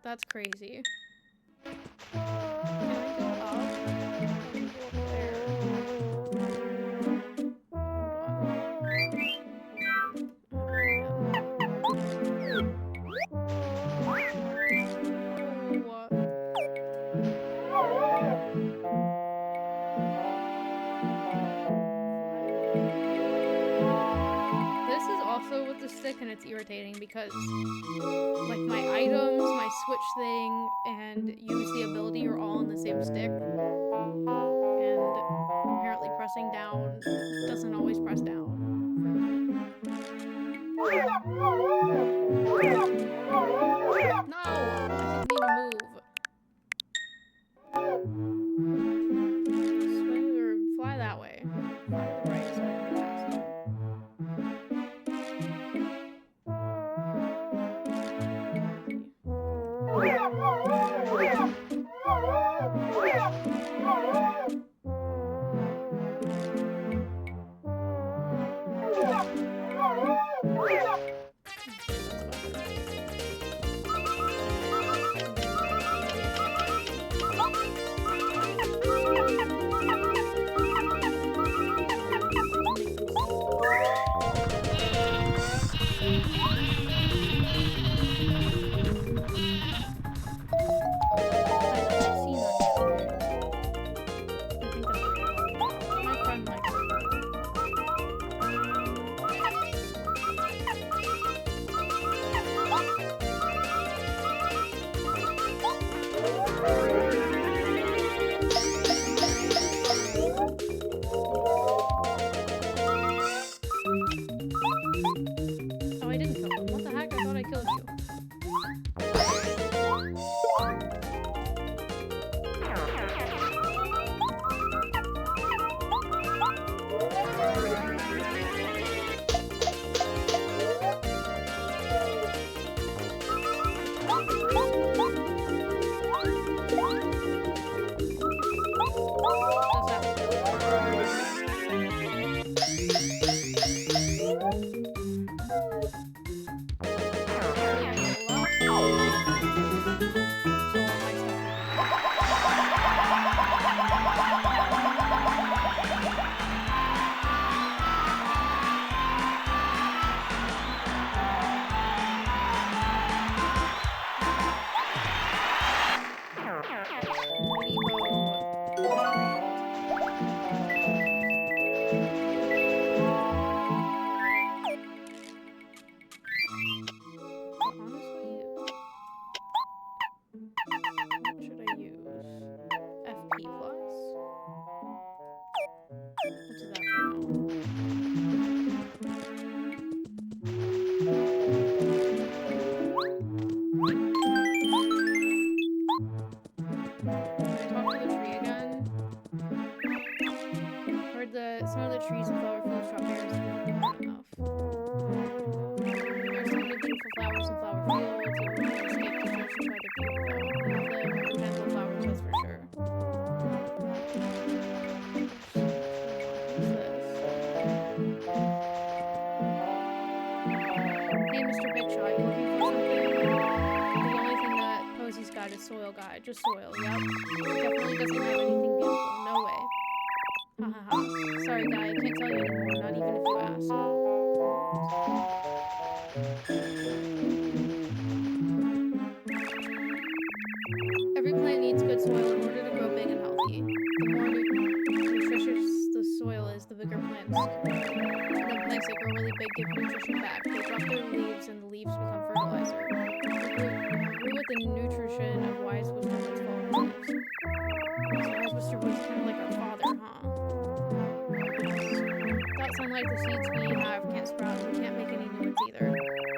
That's crazy. Can I go up? Let me go up there. This is also with the stick and it's irritating because like my items, my switch thing, and use the ability are all on the same stick. And apparently pressing down doesn't always press down. No! I didn't mean to move. Swing or fly that way. Right, so I can go faster. Hey, Mr. Big Shot, you looking for something? The only thing that Posey's got is soil guide. Just soil, yep. Definitely doesn't have anything beautiful. No way. Ha ha ha. Sorry, guy, I can't tell you anymore, not even if you ask. Every plant needs good soil in order to grow big and healthy. The more nutritious the soil is, the bigger plants. And then plants that grow really big give nutrition back. They drop their leaves and the leaves become fertilizer. Agree with the nutrition of Wise Whisper Woods fall leaves. So Wise Whisper Woods is kind of like our father, huh? Without sunlight, the seeds we have can't sprout and we can't make any new ones either.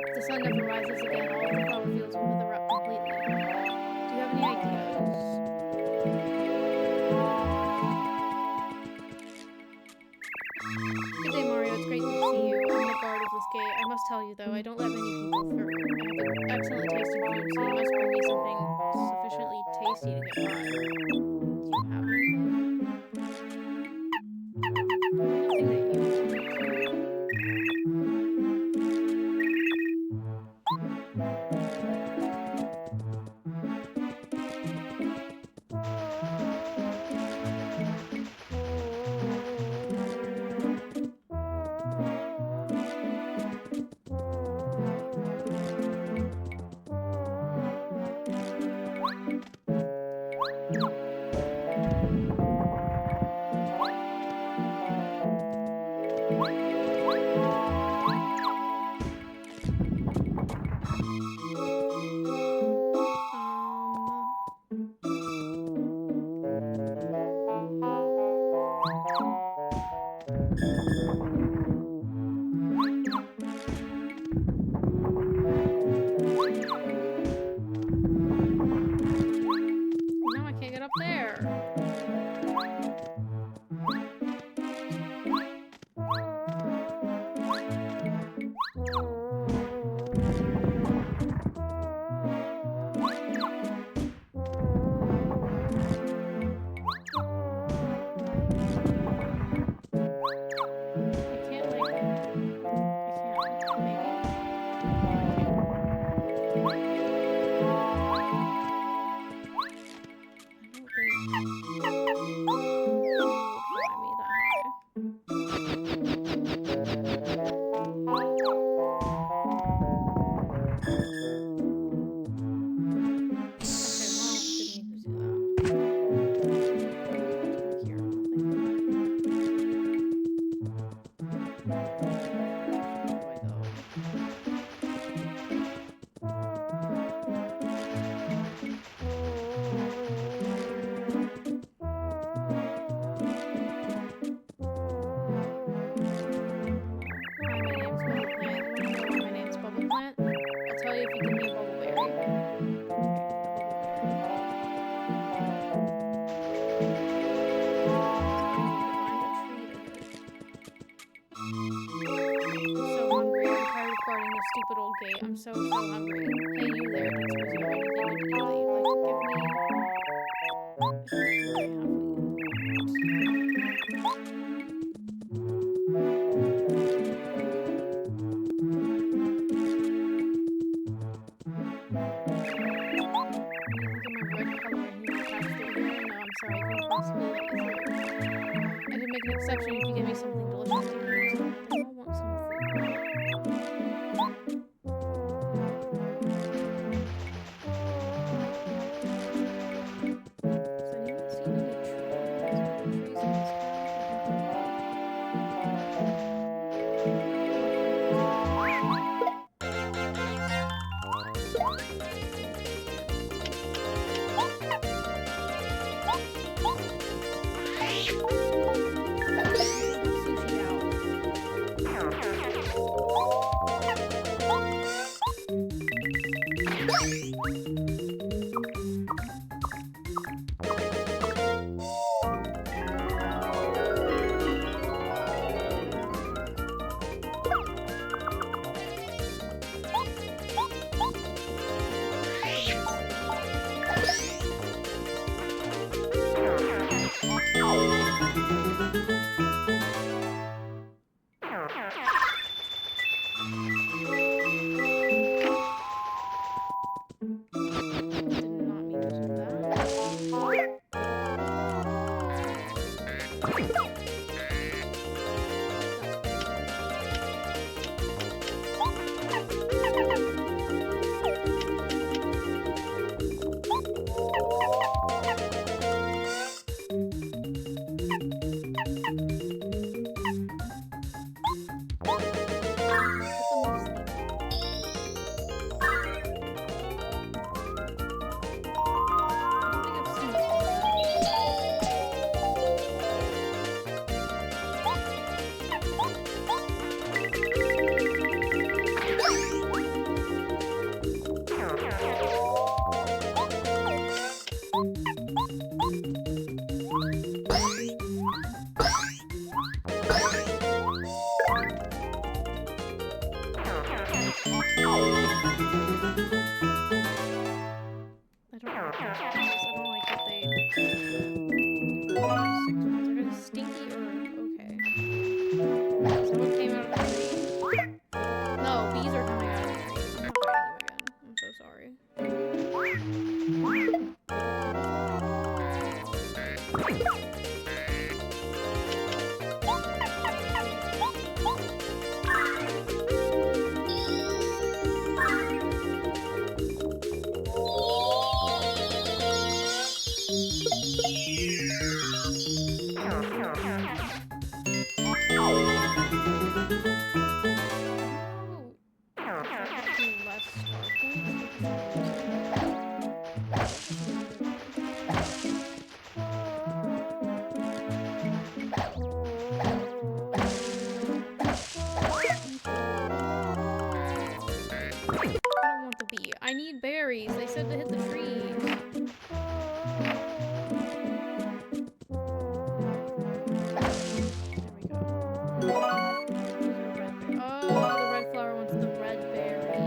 If the sun never rises again, all of the flower fields will wither up completely. Do you have any ideas? Good day, Mario. It's great to see you. I'm the guard of this gate. I must tell you, though, I don't let many people through. I have an excellent taste in food, so you must bring me something sufficiently tasty to get by. Do you have anything? Nothing that you Now I can't get up there. Stupid old gate. I'm so hungry. Hey, you there. That's was you. Anything to eat that you'd like to give me? I could make an exception if you give me something delicious to eat. I don't want some food. I don't like those ones. I don't like that they... 6 points. They're gonna stinky herb. Okay. Someone came out of the tree. No, bees are coming out of the tree. I'm not fighting you again. I'm so sorry. I need berries. They said to hit the trees. There we go. Oh, the red flower wants the red berry.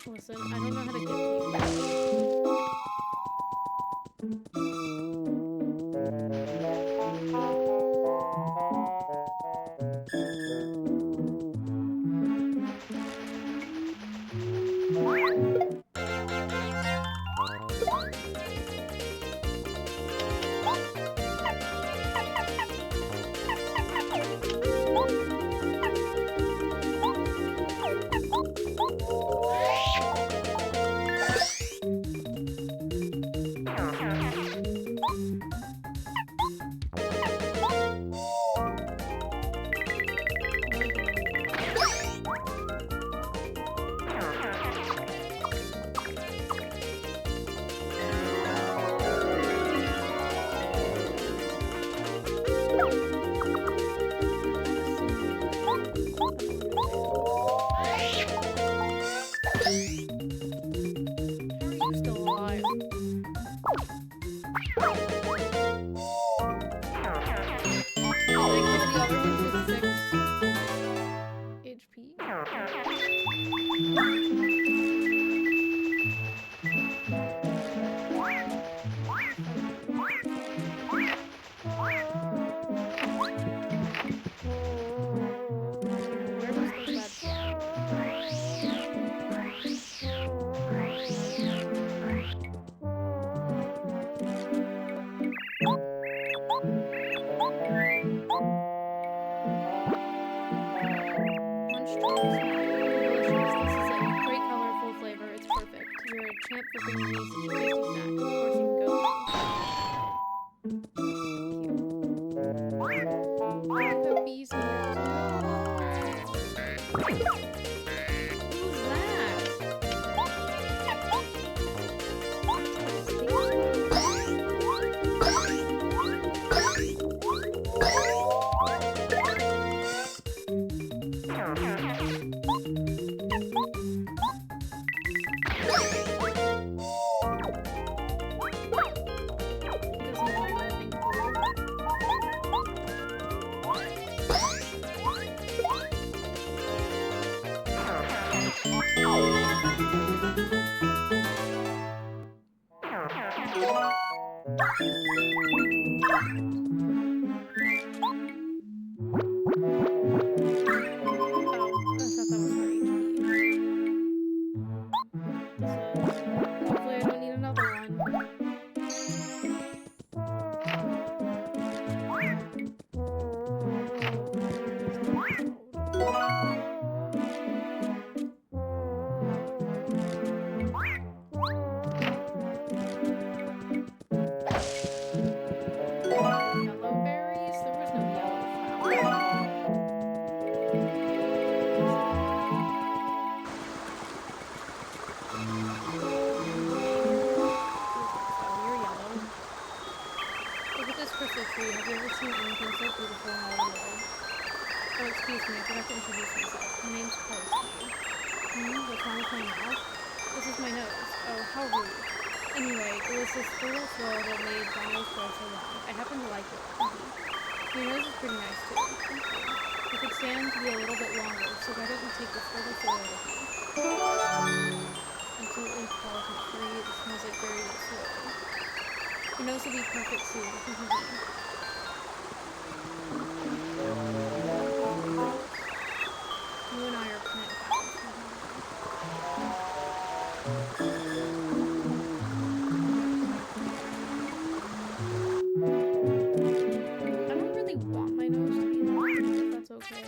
Listen, I don't know how to get to champ for bringing me such a tasty snack. Of course you can go. Cute. I have bees in here too. Who's What's wrong with my mouth? This is my nose. Oh, how rude. Anyway, it was this fertile soil that made Donald's grow so long. I happen to like it. Your nose is pretty nice too. Thank you. You could stand to be a little bit longer, so why don't you take this fertile soil with you? Absolutely pollutant-free. It smells like very good soil. Your nose will be perfect soon. You and I are plant pals. I don't really want my nose to be long, if that's okay.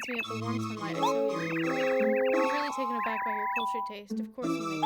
Me of the warm sunlight I saw here. I was really taken aback by your cultured taste. Of course you may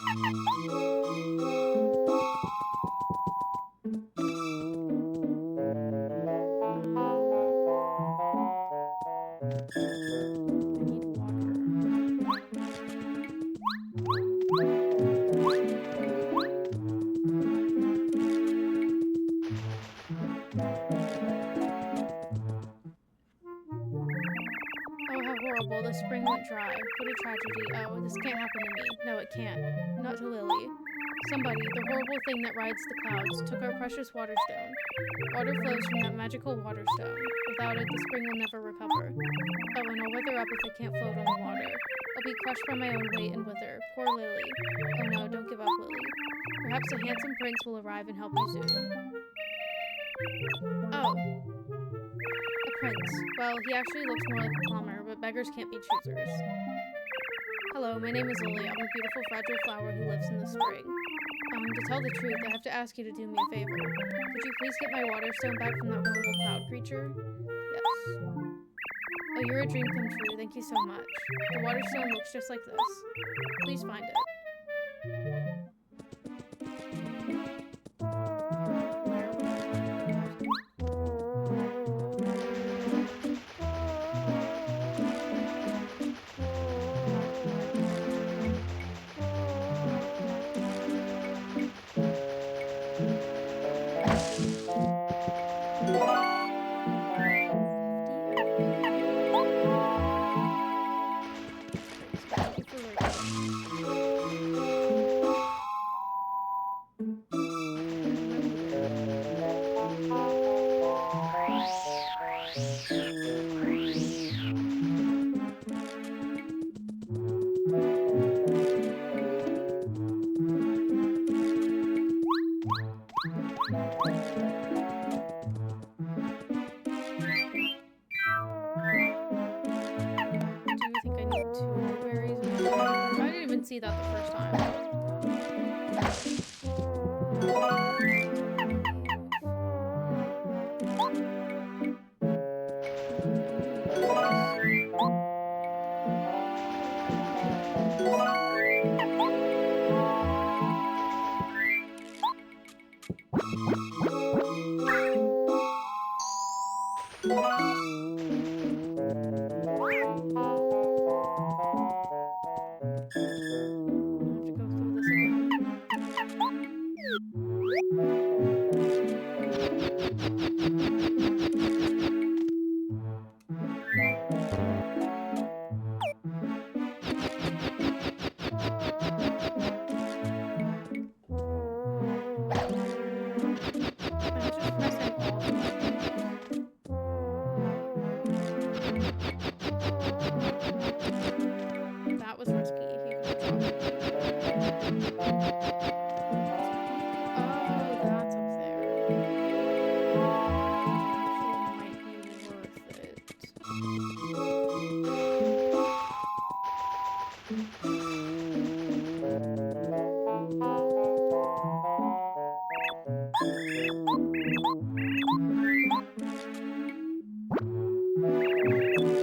I need water. Oh, how horrible. The spring went dry. What a tragedy. Oh, this can't happen to me. No, it can't. Not to Lily. Somebody, the horrible thing that rides the clouds, took our precious water stone. Water flows from that magical water stone. Without it, the spring will never recover. Oh, and I'll wither up if I can't float on the water. I'll be crushed by my own weight and wither. Poor Lily. Oh no, don't give up, Lily. Perhaps a handsome prince will arrive and help you soon. Oh. A prince. Well, he actually looks more like a plumber, but beggars can't be choosers. Hello, my name is Lily. I'm a beautiful, fragile flower who lives in the spring. To tell the truth, I have to ask you to do me a favor. Could you please get my water stone back from that horrible cloud creature? Yes. Oh, you're a dream come true. Thank you so much. The water stone looks just like this. Please find it. See that the first time.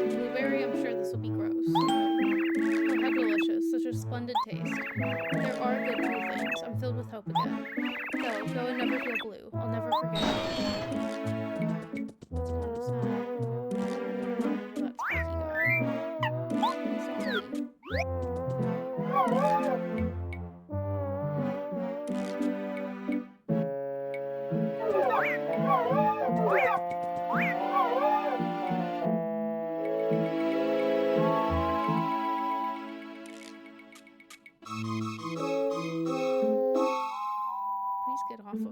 Blueberry, I'm sure this will be gross. Oh, how delicious. Such a splendid taste. There are good blue things. I'm filled with hope again. Go and never feel blue. I'll never forget it. That's kind of sad. That spiky guy. Please get off of me.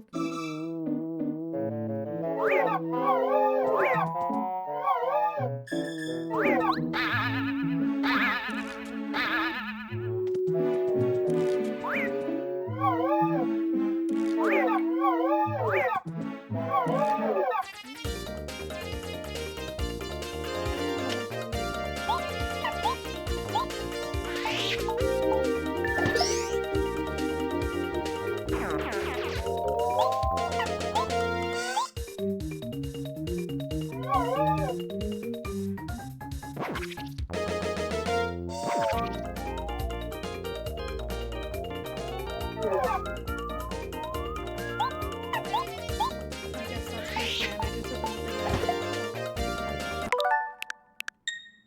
guess that's my plan. I just opened the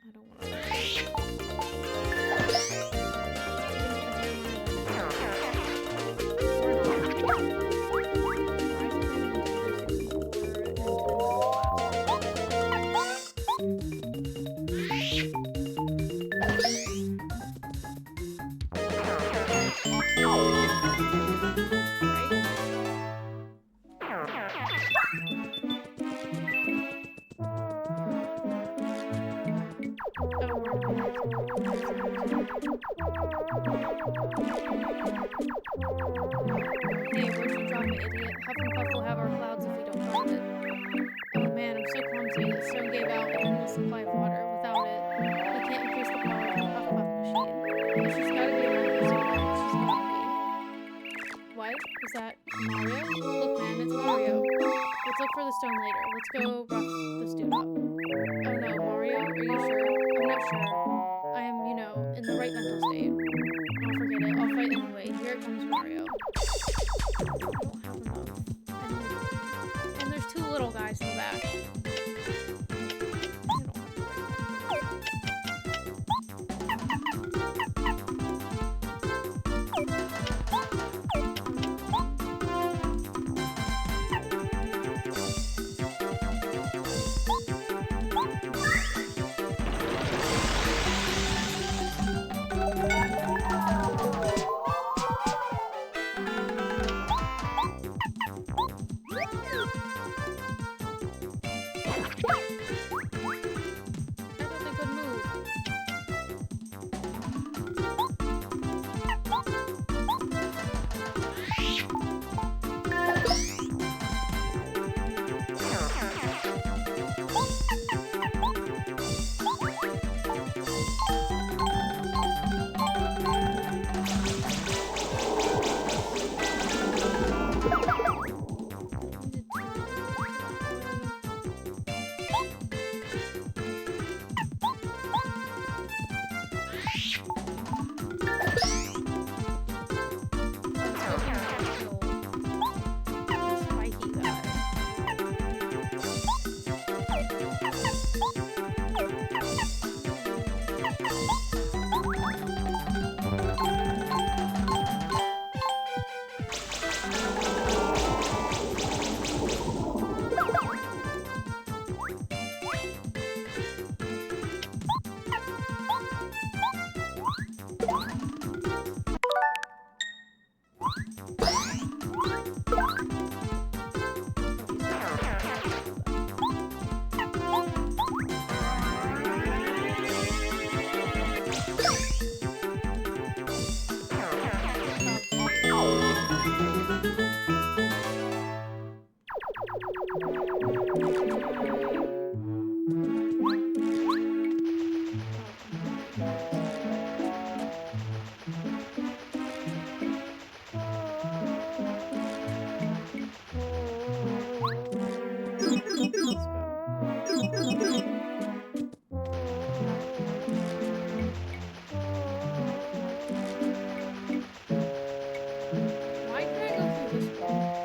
I don't want to. Hey, where'd you drop it, idiot? Hufflepuff will have our clouds if we don't drop it. Oh man, I'm so clumsy. The stone gave out an endless supply of water. Without it, we can't increase the power of the Hufflepuff machine. But she's gotta be around here somewhere. She's gotta be. What? Is that Mario? Look, man, it's Mario. Let's look for the stone later. Let's go rough this dude up. Oh no, Mario? Are you sure? I'm not sure. I am, you know, in the right mental state. Oh, forget it. I'll fight anyway. Here comes Mario. I don't have enough. And there's two little guys in the back. I don't have to Why can I go through this wall?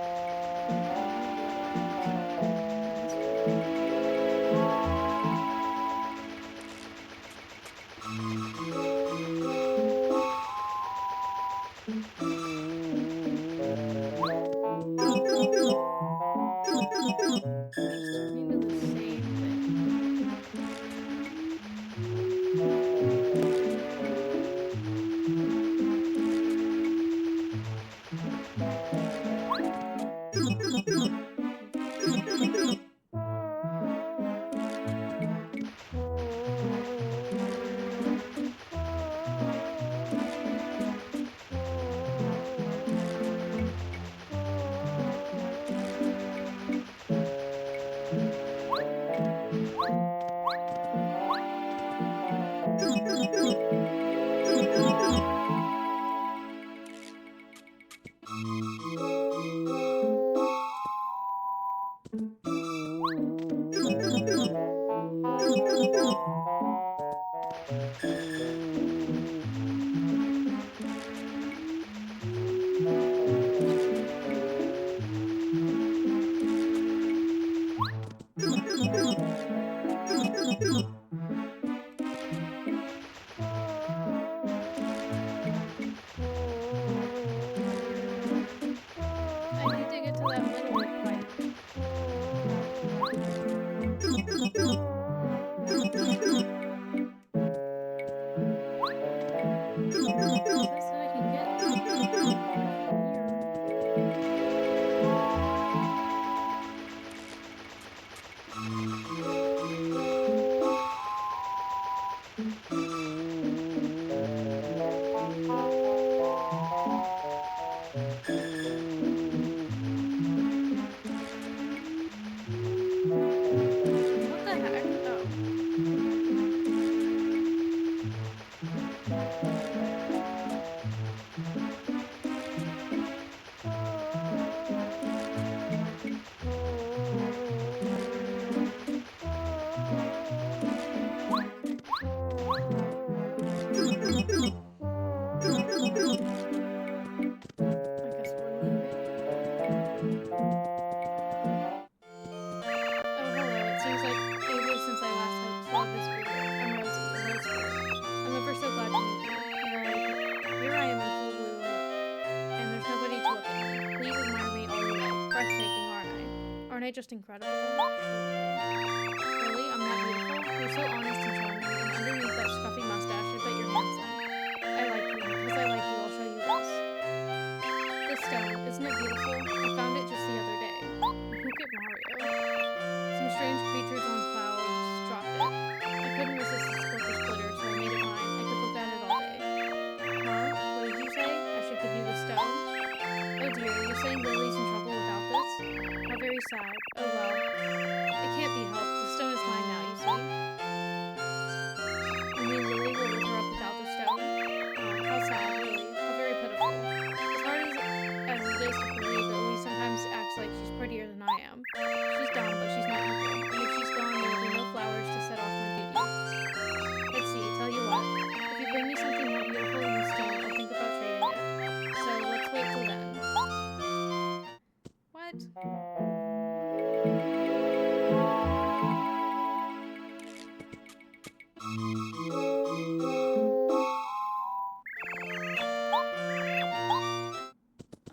Aren't I just incredible? Really? I'm not beautiful? You're so honest and charming, and underneath that scruffy mustache, I bet you're handsome. I like you. Because I like you, I'll show you this. This stone, isn't it beautiful? I found it just the other day. Look at Mario. Some strange creatures on clouds dropped it. I couldn't resist its gorgeous glitter, so I made it mine. I could look at it all day. Huh? What did you say? I should give you the stone? Oh dear, you're saying Lily's in trouble without this? How very sad. Oh well. It can't be helped. The stone is mine now, you see. You mean Lily will live her up without the stone? Oh, how sad, really. How very pitiful. As hard as it is to believe that Lily sometimes acts like she's prettier than I am. She's dumb, but she's not evil. And if she's gone, there will be no flowers to set off my beauty. Let's see, tell you what. If you bring me something more beautiful than the stone, I'll think about trading it. So let's wait till then. What?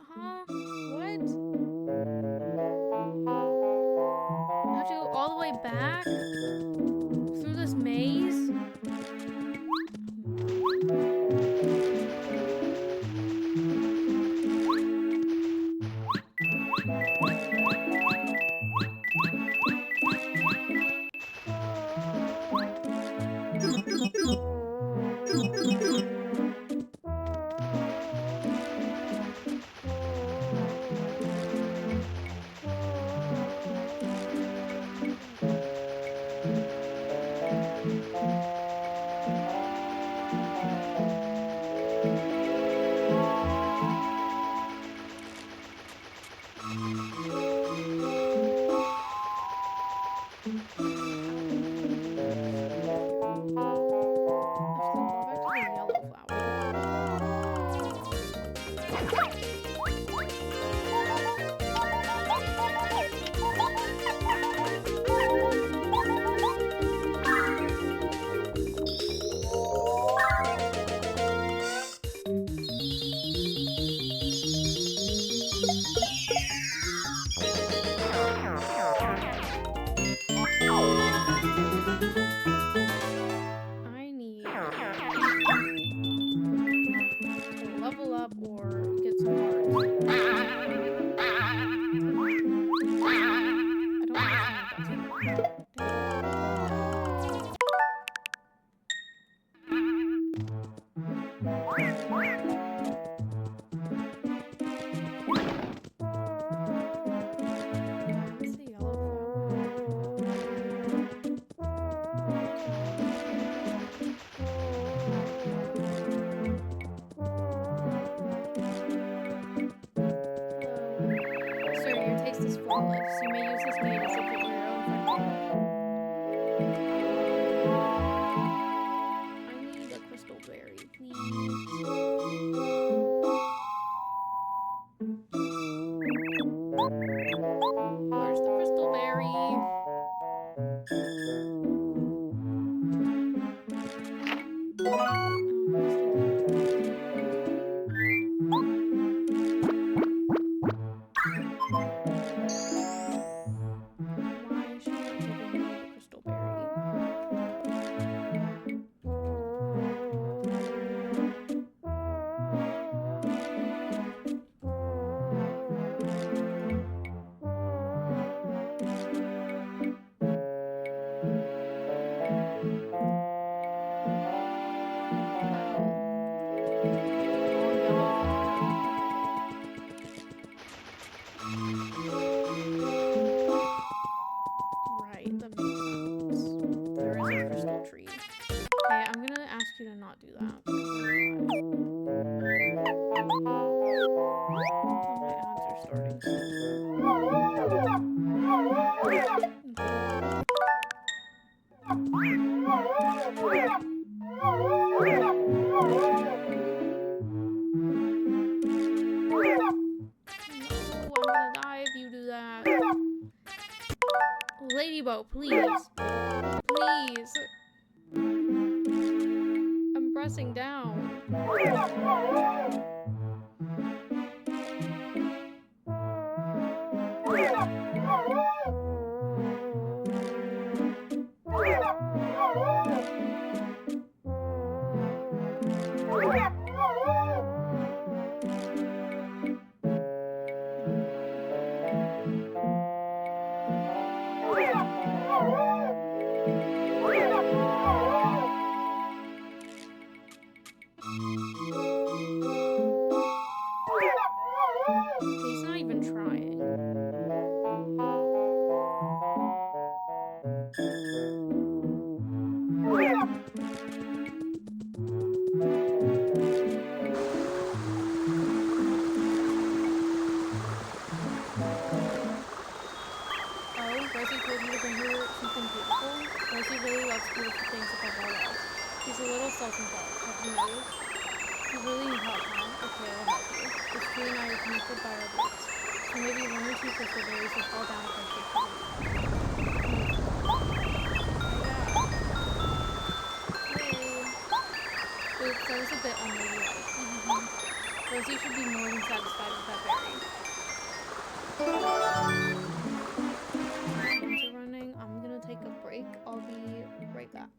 Huh? What? I have to go all the way back? Through this maze? I need to level up or get some parts. I don't understand what that's for. What's the yellow Sir, your taste is flawless. You may use this gate as if it were your own front door. I need a crystal berry, please. Where's the crystal berry? Why is she not giving me the crystal berry? Right, that makes sense. There is a crystal tree. Okay, I'm gonna ask you to not do that. Oh, my ads are starting No, I'm gonna die if you do that. Ladybug, please. Please. I'm pressing down. connected by our roots. So maybe 1 or 2 crystal berries will fall down if I shake the root. Yay! Oops, that was a bit unladylike. Rosie should be more than satisfied with that berry. My hands are running. I'm gonna take a break. I'll be right back.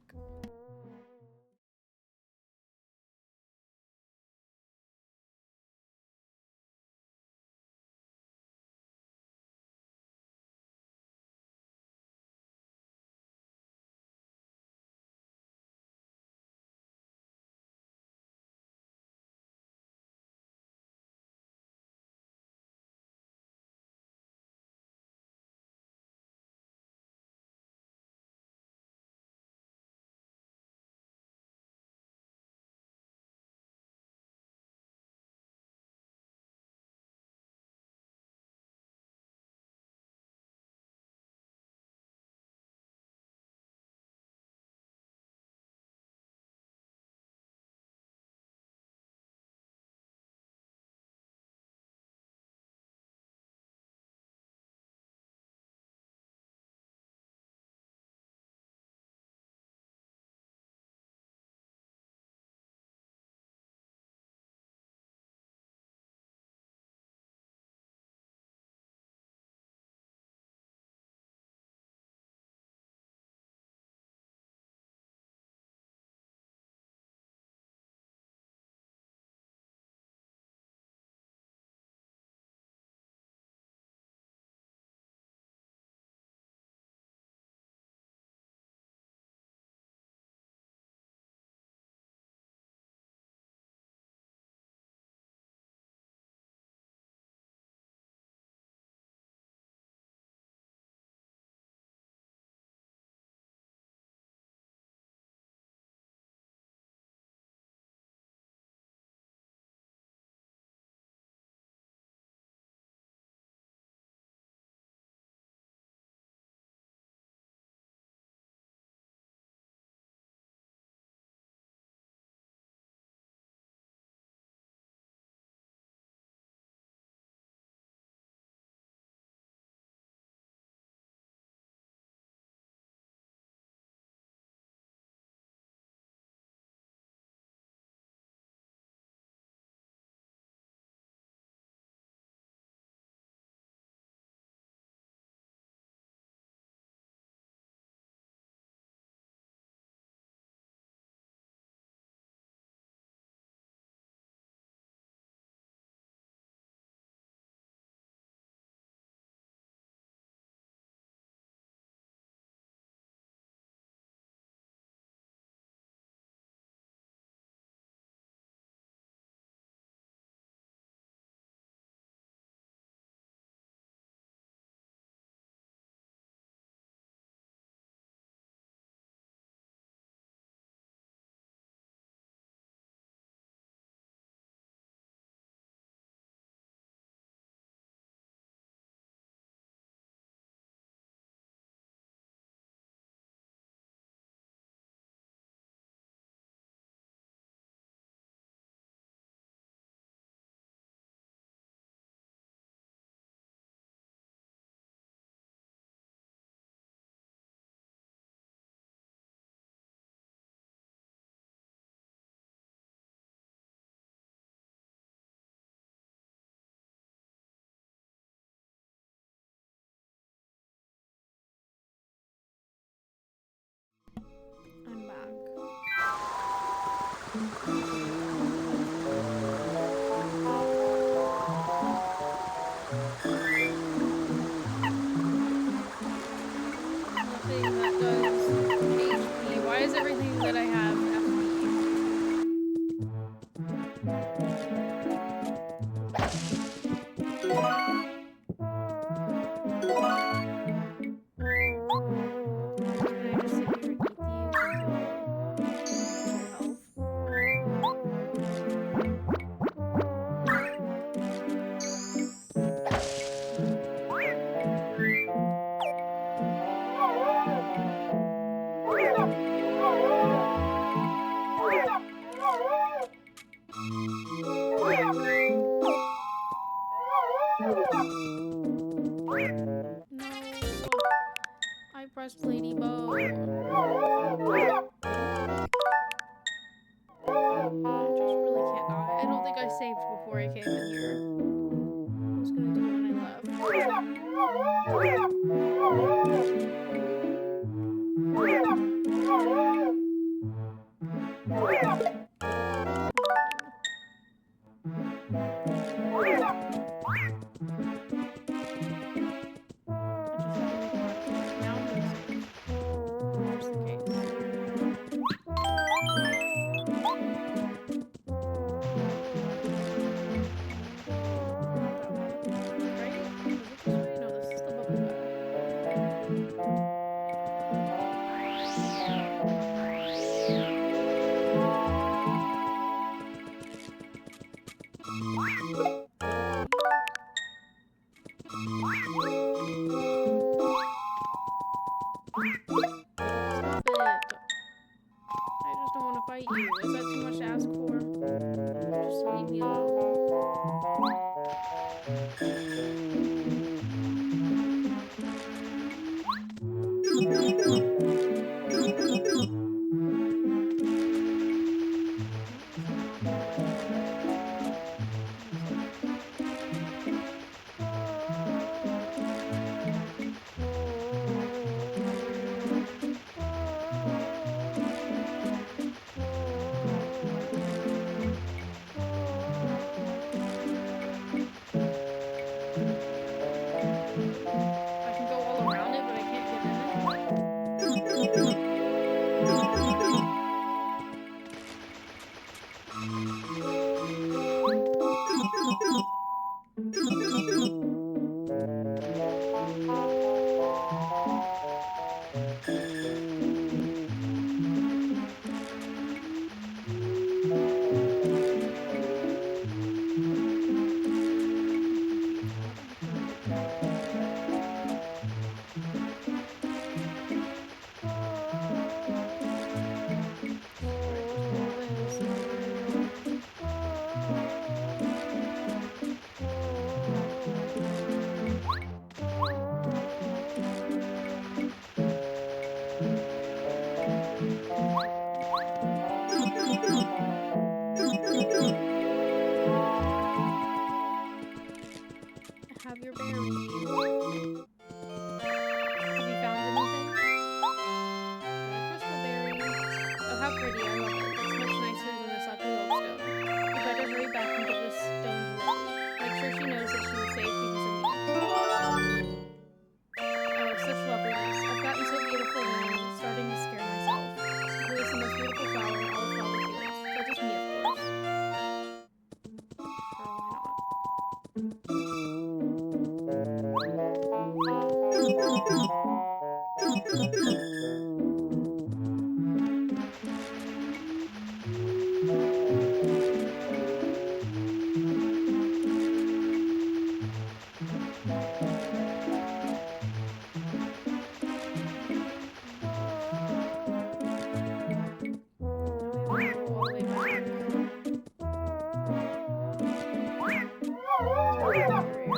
No. I pressed Ladybug. I just really can't die. I don't think I saved before I came in here. I was gonna do it when I fight you. Is that too much to ask for? Just leave me alone. I can go all around it, but I can't get in it. Have your berry. Have you found anything? Crystal berry. Oh, how pretty. I love it. That's much nicer than this ugly old stone. We better hurry back and give this stone to Lily. Make sure she knows that she was safe because of me. Oh, such loveliness. I've gotten so beautiful now, I'm starting to scare myself. Lily is the most beautiful flower in all of flower fields. That's just me, of course. Why not?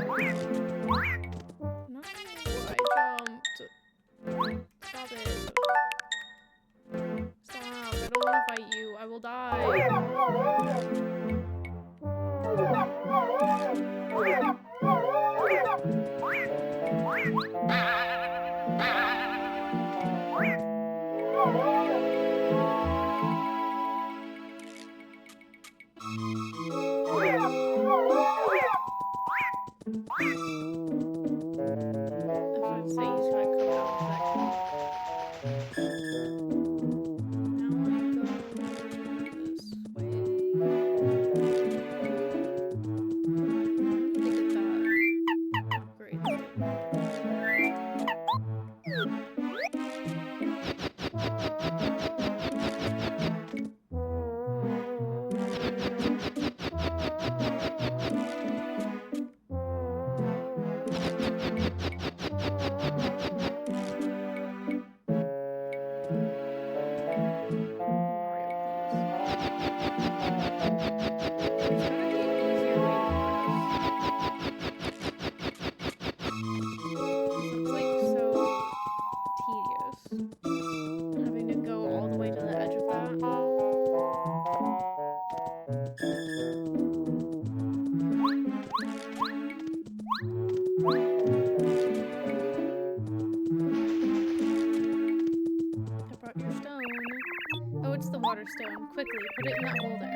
water stone. Quickly, put it in that hole there.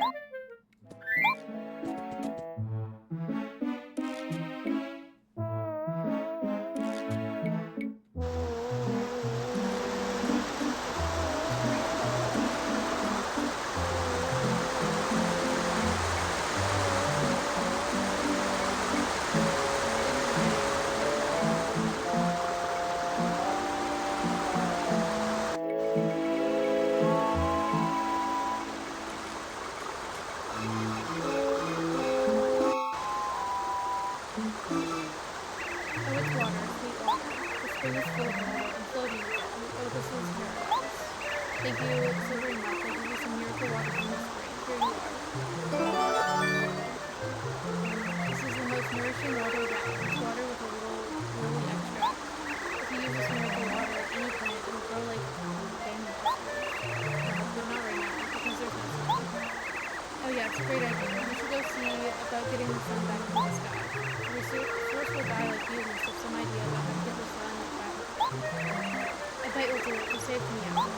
Oh, it's water, sweet water. The spring is full of water and floating again. Oh, this is paradise. Thank you so very much. I'll give you some miracle water from the spring. Here you are. This is the most nourishing water around. It's water with a little lily extract. If you use this miracle water, any plant, it will grow like bamboo mushrooms. No, but not right now, because there's no sun. Oh yeah, it's a great idea. We should go see about getting the sun back into the sky. First will die like you must have some idea about how to get the sun back up. I bet you'll do it. You saved me out.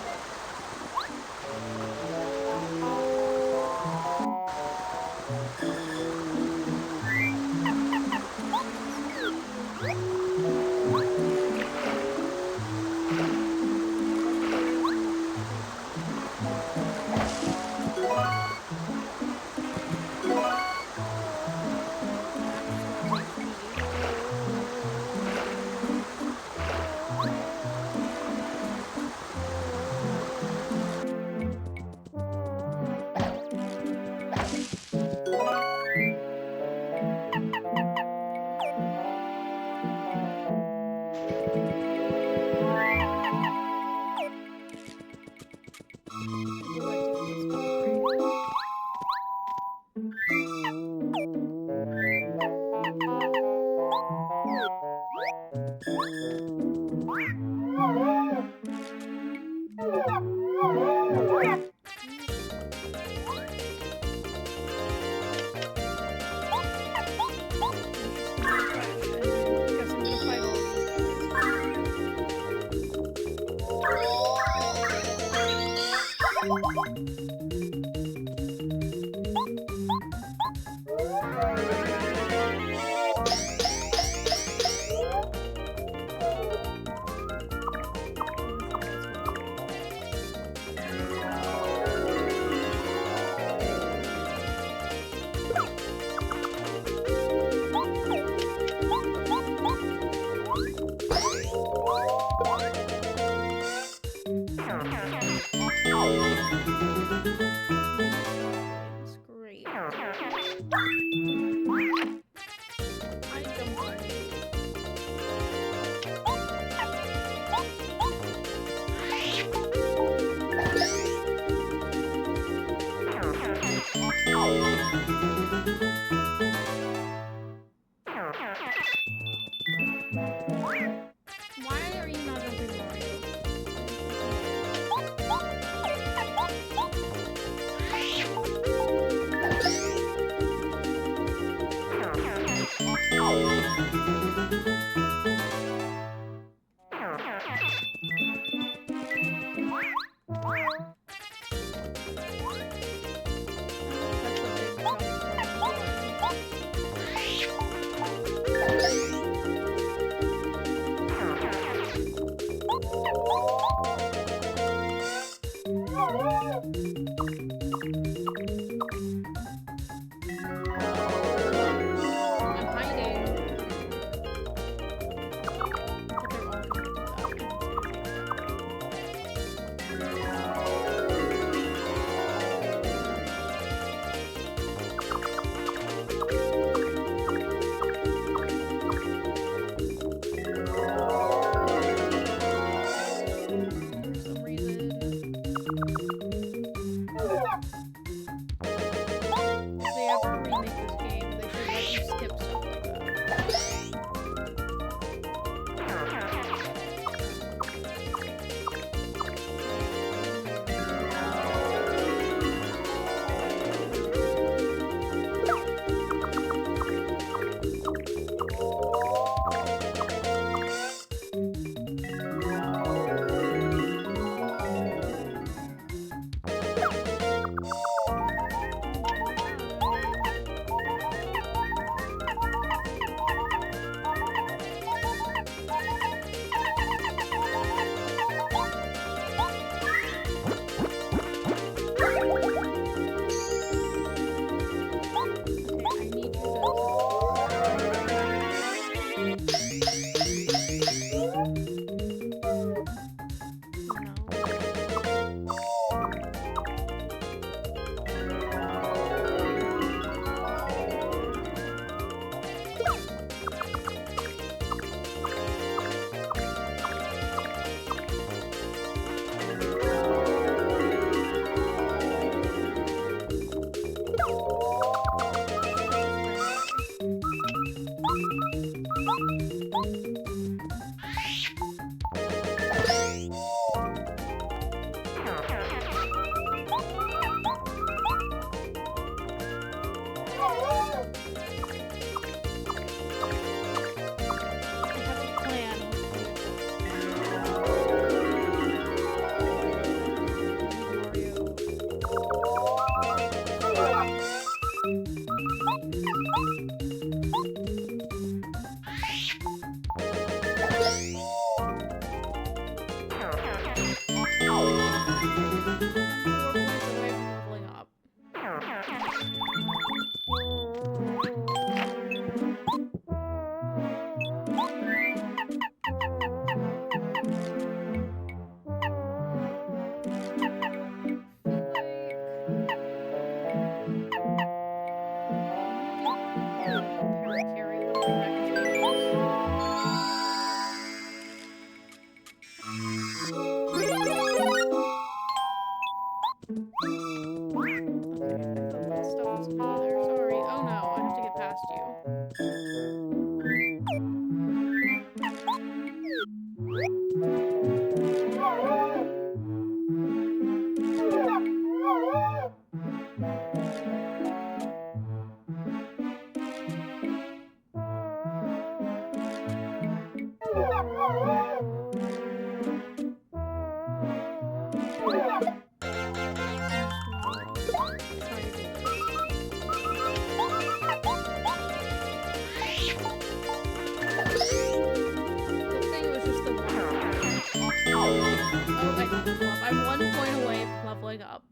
I'm 1 point away from leveling up.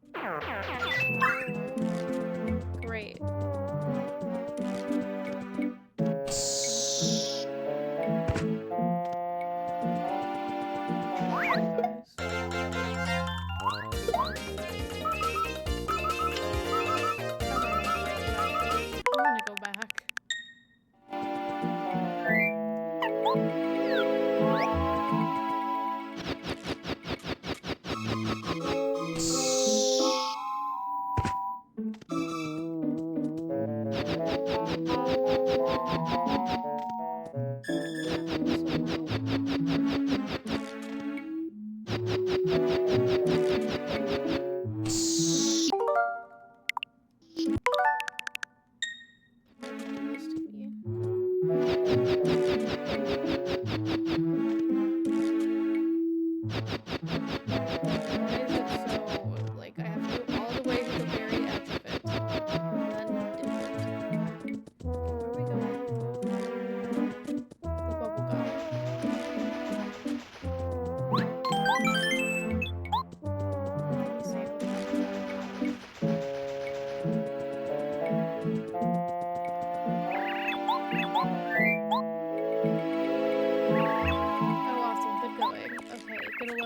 Great. I'm gonna go back.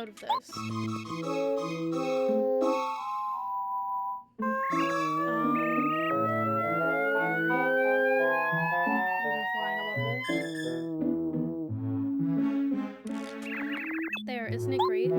Of this. There, isn't it great?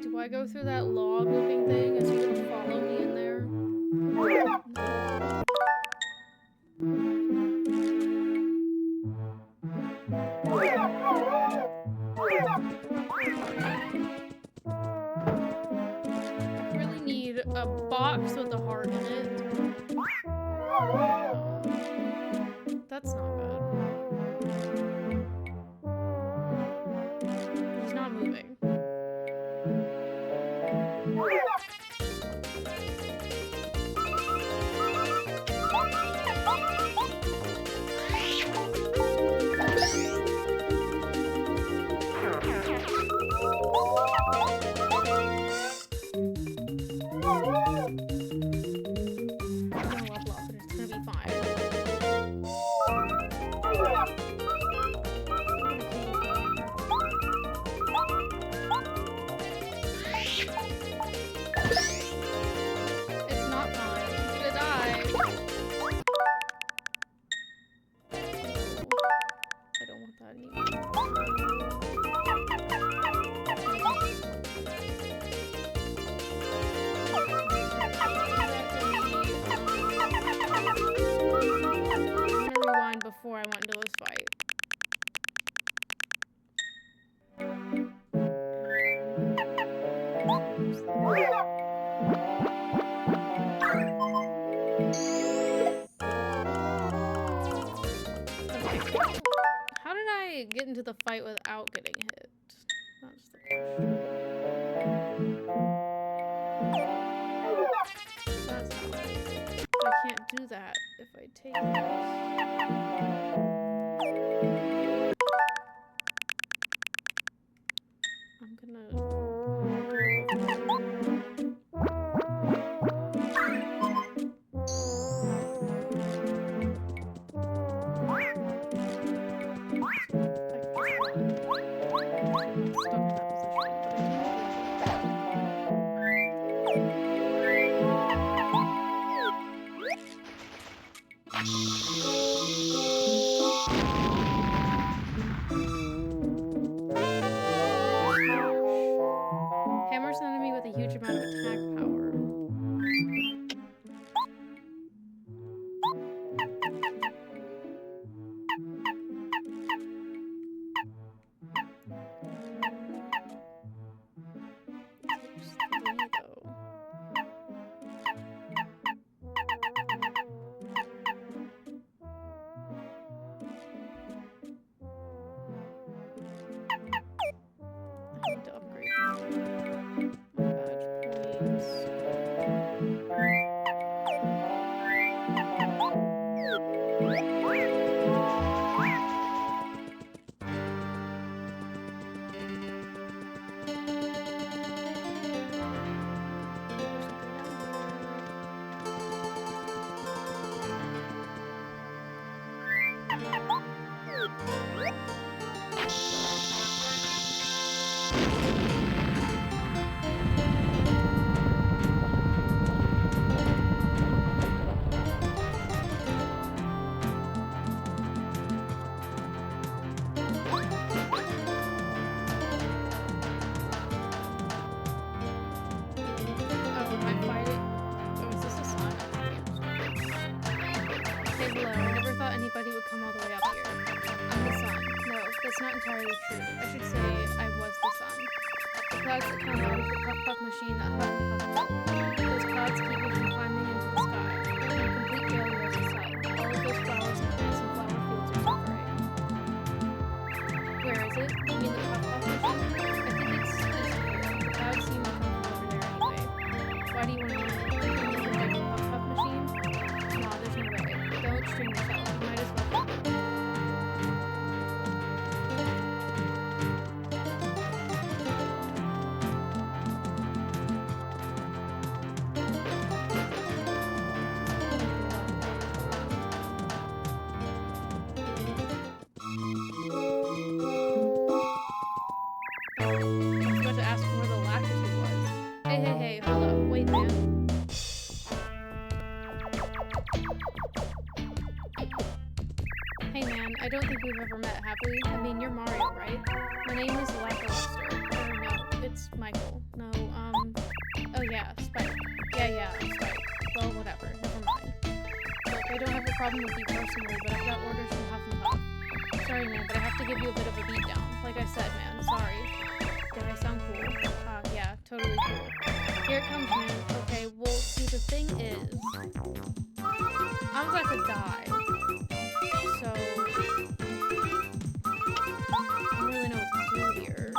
Do I go through that log looking thing? Is he gonna follow me in there? I really need a box with a heart in it. That's not good. He's not moving. Before I went into this fight. How did I get into the fight without getting hit? That's the question. take this. I'm gonna do Hammer's an enemy with a huge amount of attack power. Takes 3 though. I need to upgrade my badge points. There's something down Oh, am I fighting? Oh, is this a sign? Okay, hello. I never thought anybody would come all the way up here. I'm the sun. No, that's not entirely true. I should say I was the sun. The clouds that come out of the puff-puff machine that huff and puff up. Those clouds keep me from climbing into the sky. I'm a complete failure as a sight. All of those flowers and plants and flower fields are suffering. Where is it? You mean the puff-puff machine? I think it's here. The clouds seem to come from over there anyway. Why do you want to know? You mean like the puff-puff machine? Aw, there's no way. Don't string yourself. You might as well go. I was about to ask where the latitude was. Hey, hold up. Wait, man. Hey, man, I don't think we've ever met, have we? I mean, you're Mario, right? My name is Lackluster. Or no, it's Michael. No, oh yeah, Spike. Yeah, I'm Spike. Well, whatever. Never mind. Look, I don't have a problem with you personally, but I've got orders from Huff and Puff. Sorry, man, but I have to give you a bit of a beatdown. Like I said, man, sorry. Did I sound cool? Yeah, totally cool. Here it comes, man. Okay, well, see, the thing is, I'm about to die. So, I don't really know what to do here.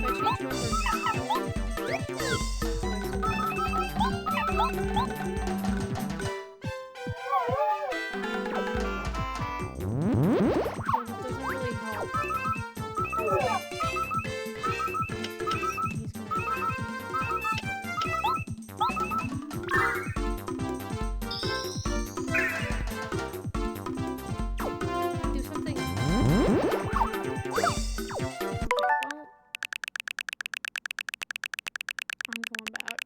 If I change That doesn't really help. He's gonna do something. Well, I'm going back.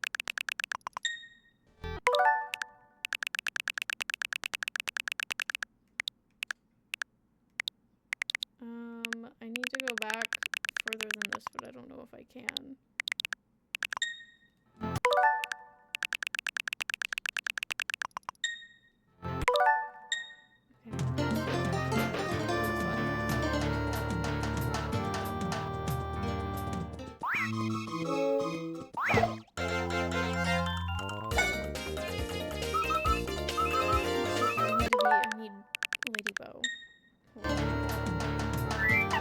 I need to go back further than this, but I don't know if I can. I need Lady Bow. Hold on.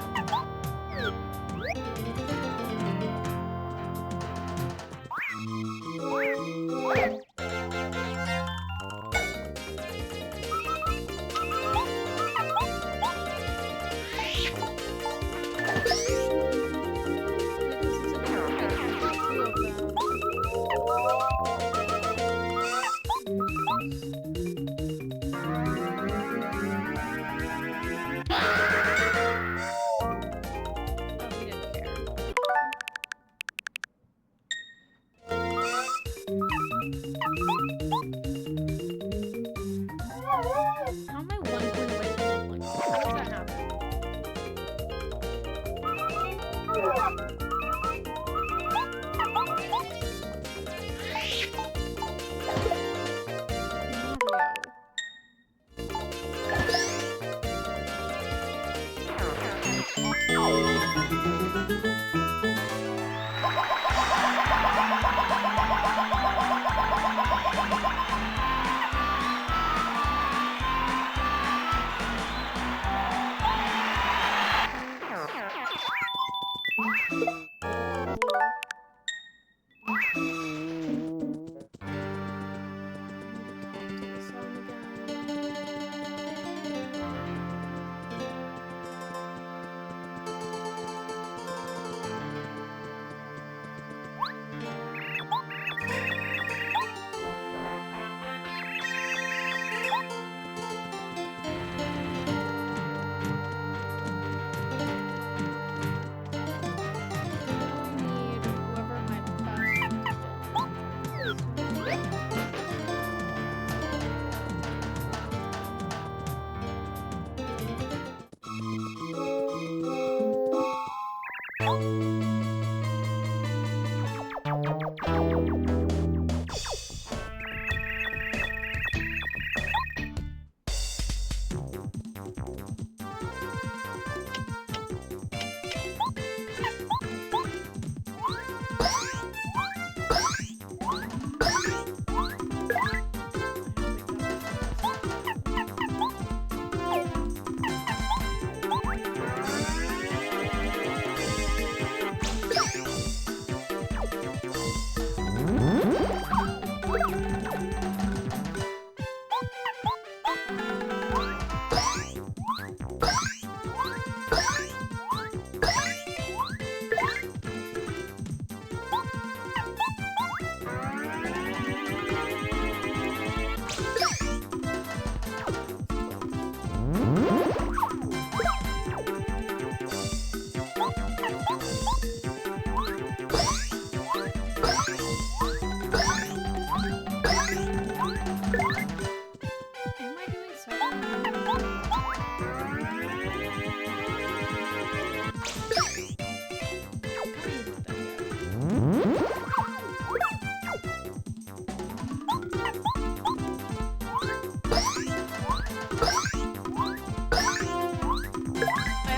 I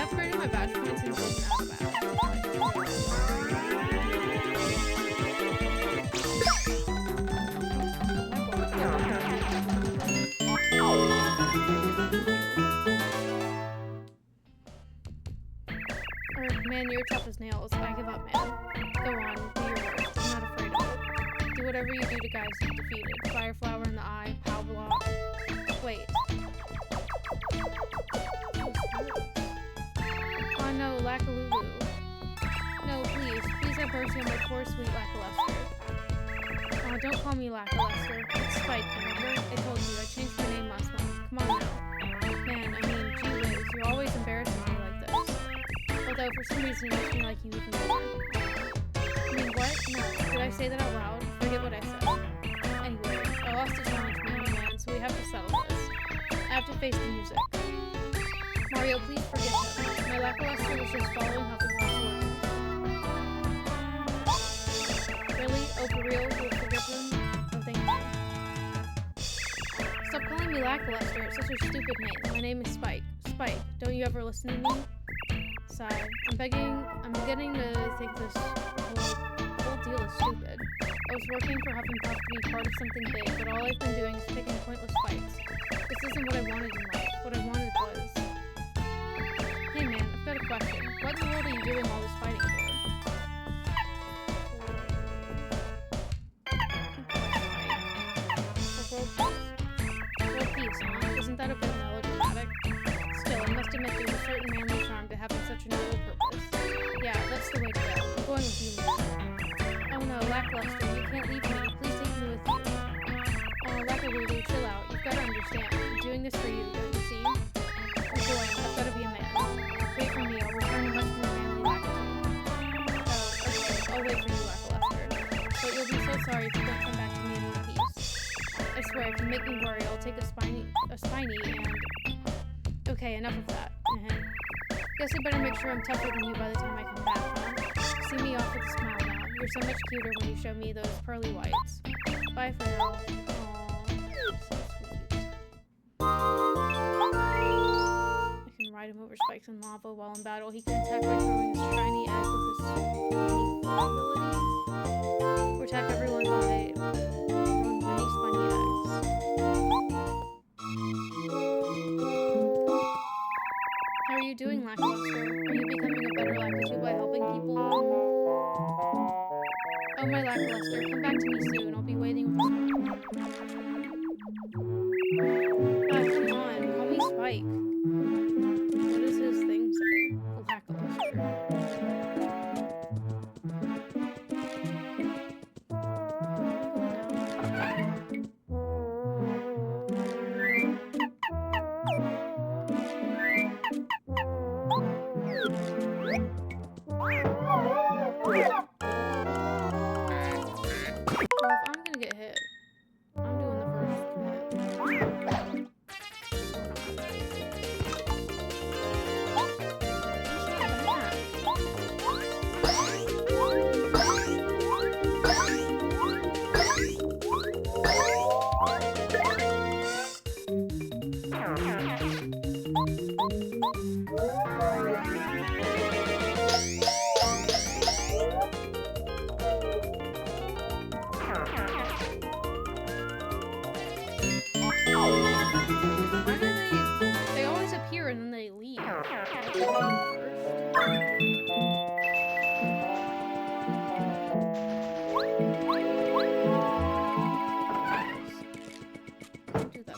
upgraded my badge points and didn't out of Man, you're tough as nails. I give up, man. Go on, do your worst. I'm not afraid of it. Do whatever you do to guys you've defeated. Fire flower in the eye, pow block. Wait. Oh no, Lackalulu. No, please have mercy on my poor sweet Lackluster. Oh, don't call me Lackluster. It's Spike, remember? I told you, I changed my name last month. Come on now. Man, I mean, gee whiz, you're always embarrassing me like this. Although, for some reason, it makes me like you even more. I mean, what? No. Did I say that out loud? Forget what I said. Anyway, I lost a challenge, man, so we have to settle this. I have to face the music. Mario, please forgive him. My Lackluster was just following Hufflepuff's orders. Really? Oh, for real? You'll forgive him? Oh, thank you. Stop calling me Lackluster. It's such a stupid name. My name is Spike. Spike, don't you ever listen to me? Sigh. I'm beginning to think this whole deal is stupid. I was working for Hufflepuff to be part of something big, but all I've been doing is picking pointless fights. This isn't what I wanted in life. What I wanted was... Hey man, I've got a question. What in the world are you doing all this fighting for? World peace, huh? Isn't that a bit melodramatic? Still, I must admit there's a certain manly charm to having such a noble purpose. Yeah, that's the way to go. I'm going with you, man. Oh no, Lackluster, you can't leave me. Please take me with you. Oh, Lackalulu, chill out. You've got to understand. I'm doing this for you, don't you see? Oh boy, I've got to be a man. Wait for me, I'll return a much more manly Lackluster. Oh, okay, I'll wait for you, Lackluster. But you'll be so sorry if you don't come back to me in one piece. I swear, if you make me worry, I'll take a spiny and... Okay, enough of that. Guess I better make sure I'm tougher than you by the time I come back, huh? See me off with a smile now. You're so much cuter when you show me those pearly whites. Bye for now. Aww, so sweet. I can ride him over spikes and lava while in battle. He can attack by throwing his shiny egg with his spiny ability. Or attack everyone by throwing many spiny eggs. How are you doing, Lackluster? Are you becoming a better Lackluster by helping people? Oh, my Lackluster, come back to me soon. I'll be waiting with a smile. Come on, call me Spike. What does his thing say? Lackluster. They always appear and then they leave. Do that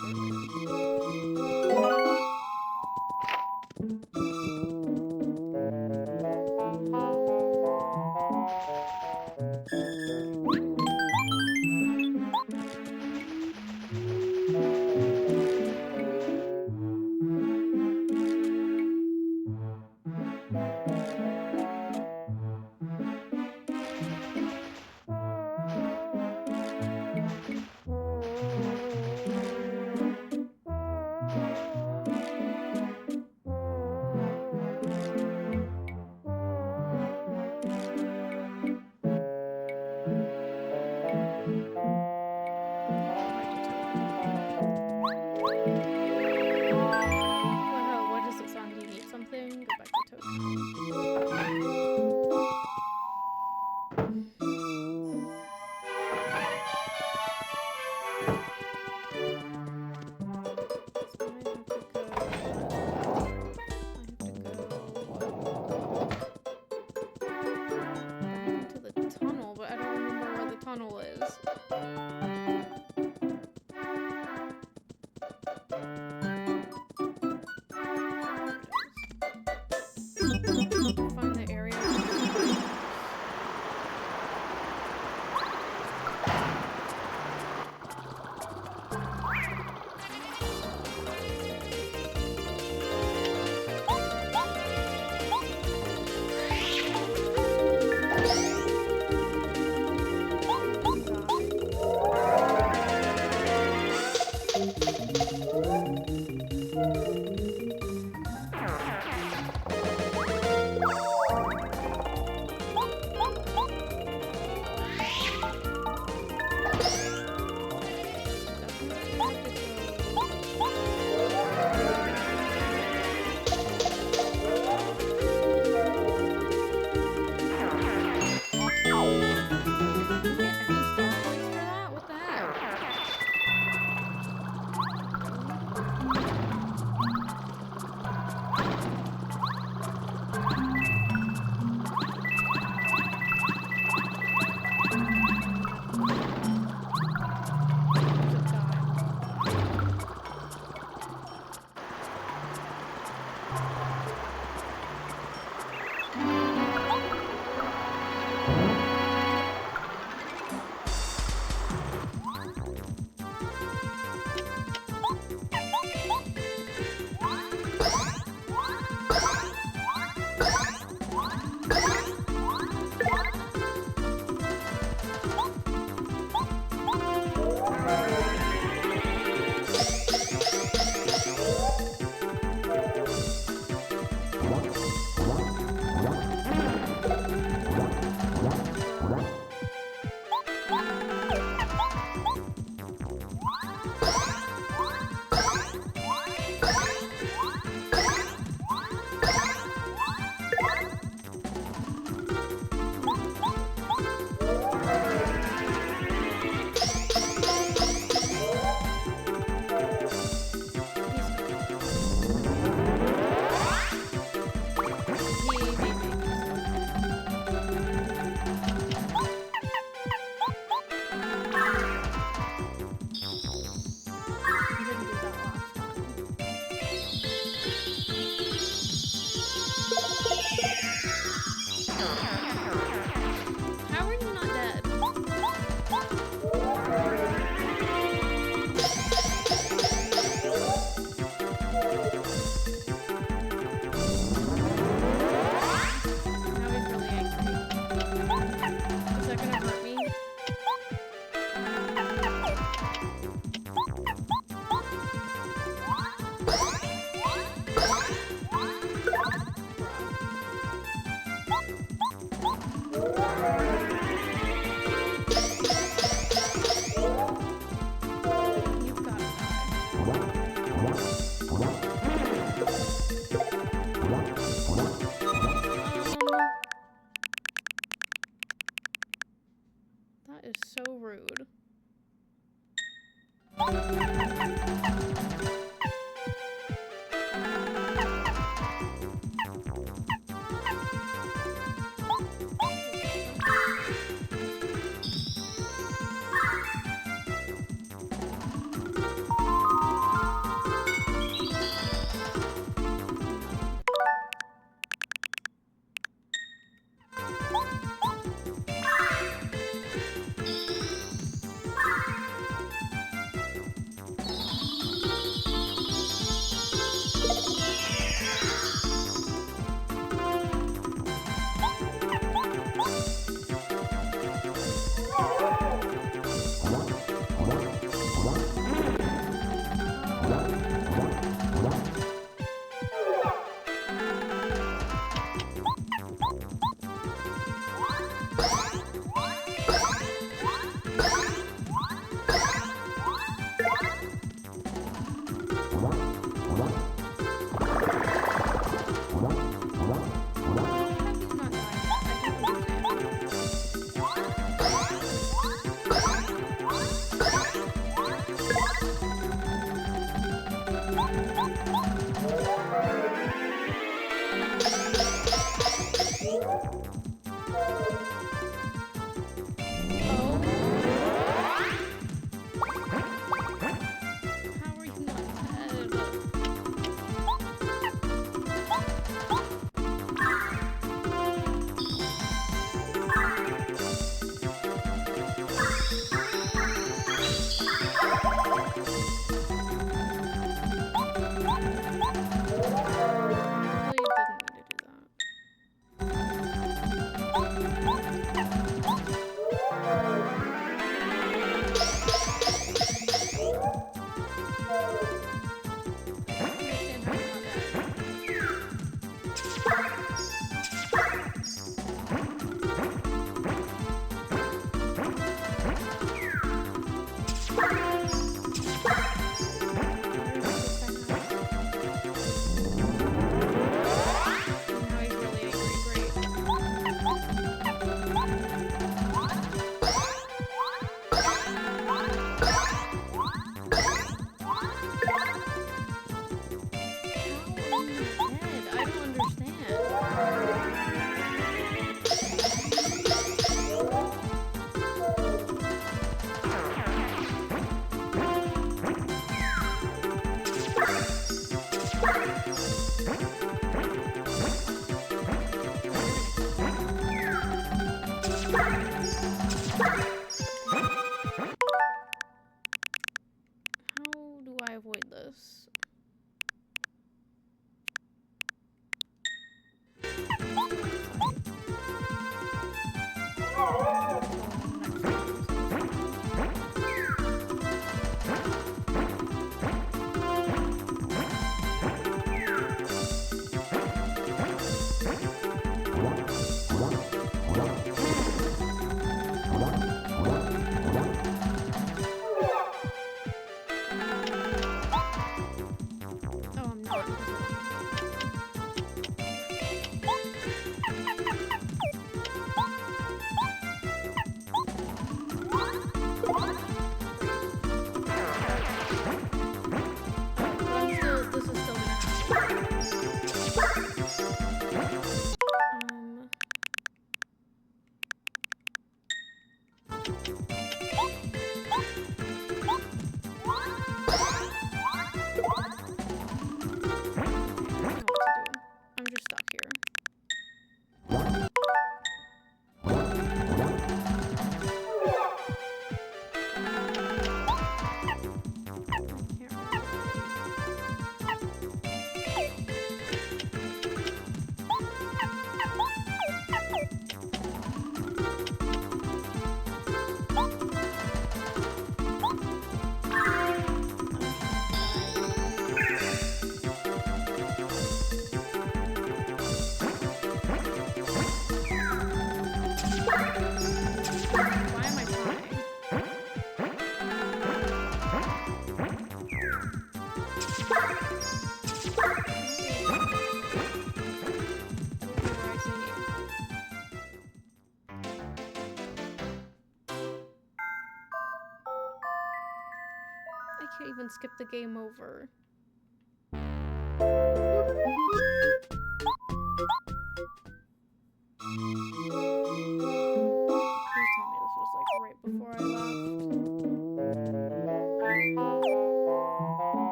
How are you not dead? Now he's really angry. Is that gonna hurt me? You've got to that is so rude. How do I avoid this? Oh, I'm not. This is still gonna happen. I don't know what to do. I'm just stuck here. Why am I trying? I can't even skip the game over. Please tell me this was like right before I left.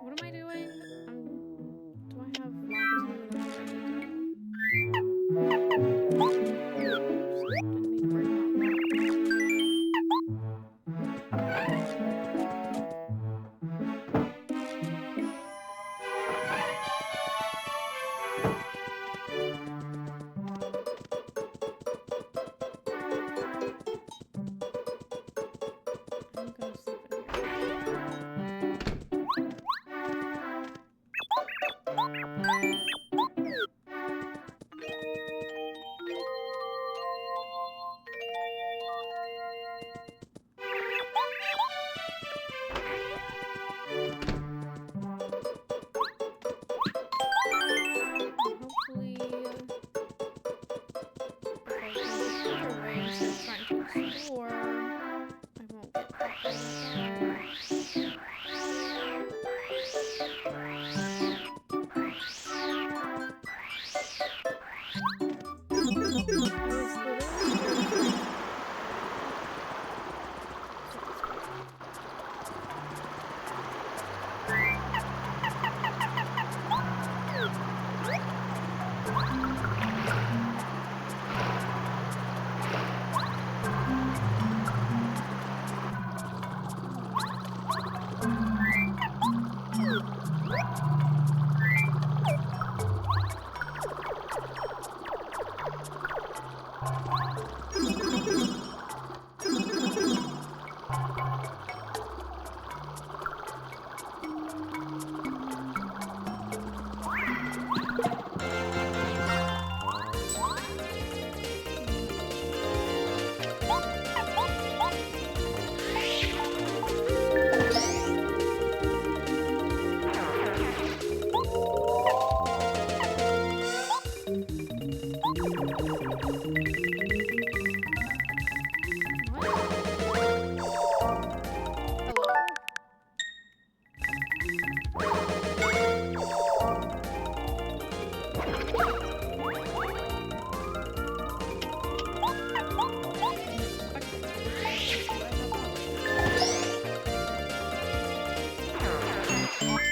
What am I doing? Do I have longitude? That's what I need to know. Oops, didn't mean to bring I'm gonna sleep in Hopefully, if I find other ways of trying to explore, I won't get caught by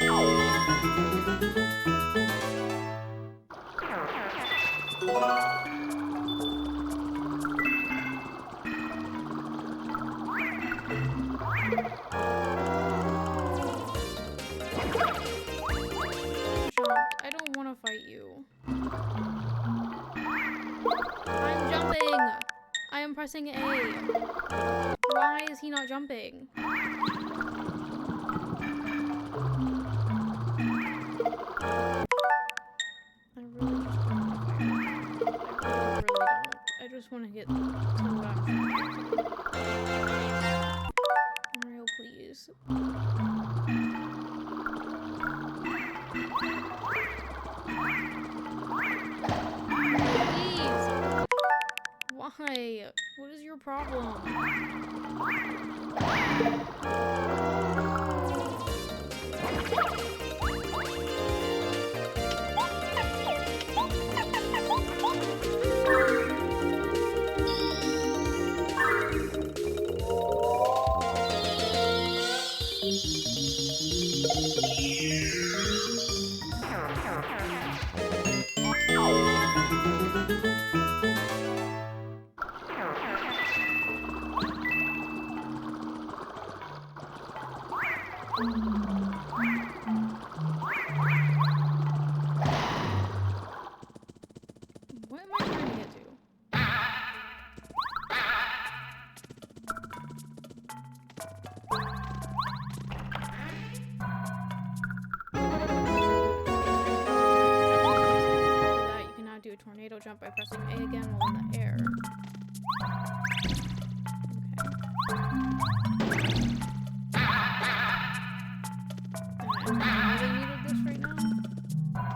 Hello? Jump. I don't want to fight you. I'm jumping. I am pressing A. Why is he not jumping? I really just don't want to fight him. I really don't. I just want to get to what I'm trying to do. Mario, please. Please! Why? What is your problem? What am I trying to get to? That you can now do a tornado jump by pressing A again while in the air. Okay. I really needed this right now. I can't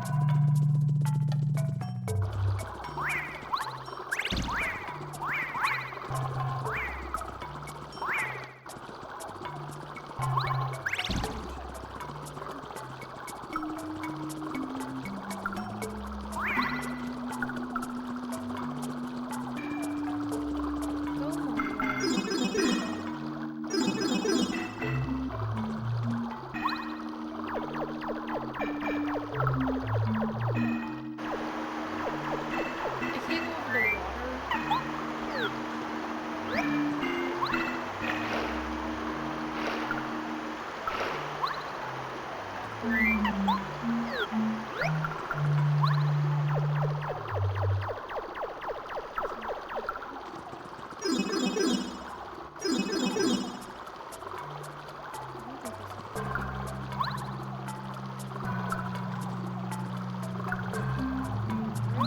go over the water.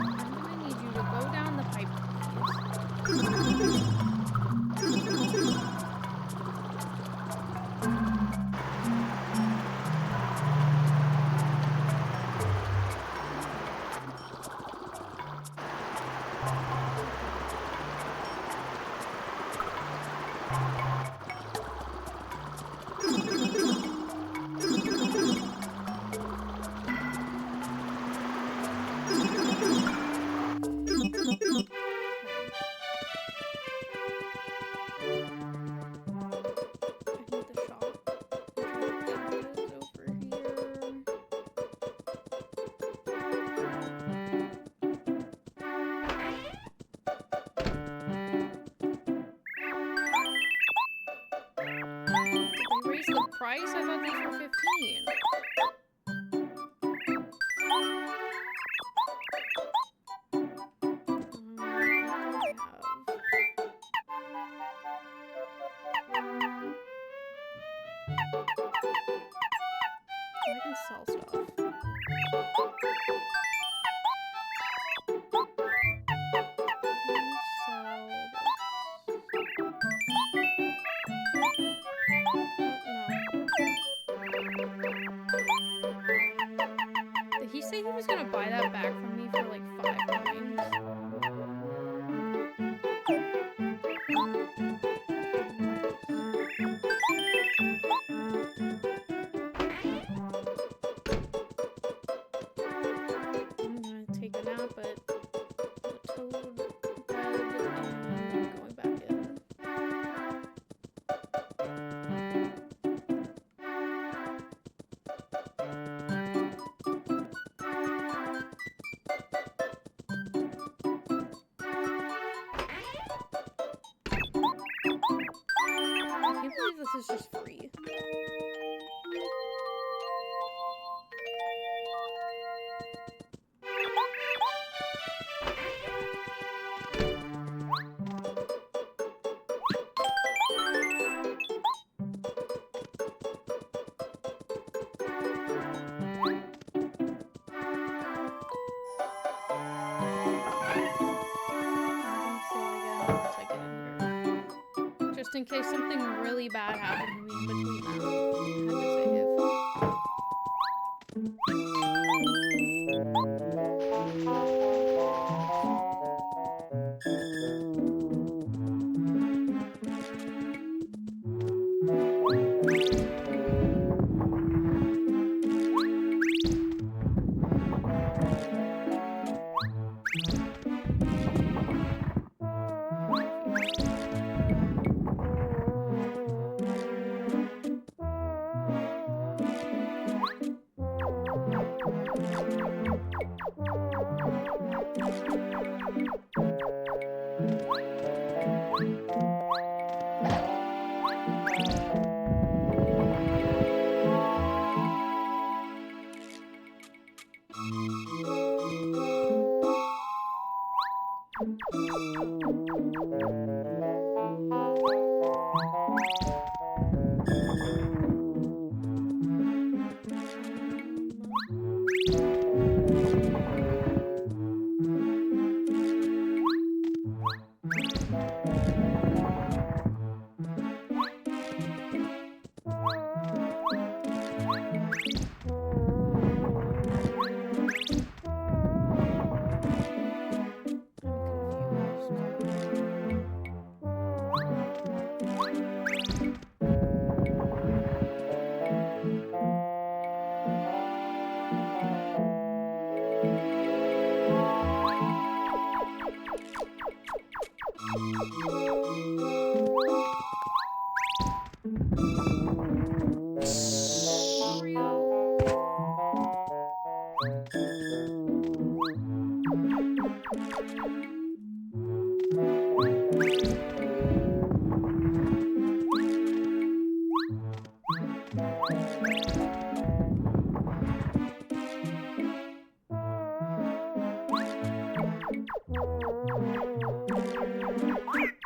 I'm gonna need you to go down the pipe, please. I need the shop. Which is over here. Did they raise the price? I thought these were 15. I can sell stuff. Did he say he was gonna buy that back from me for like 5 coins? I'm gonna take a nap at the Toad bed and going back in. Just in case something really bad happened to me in between them.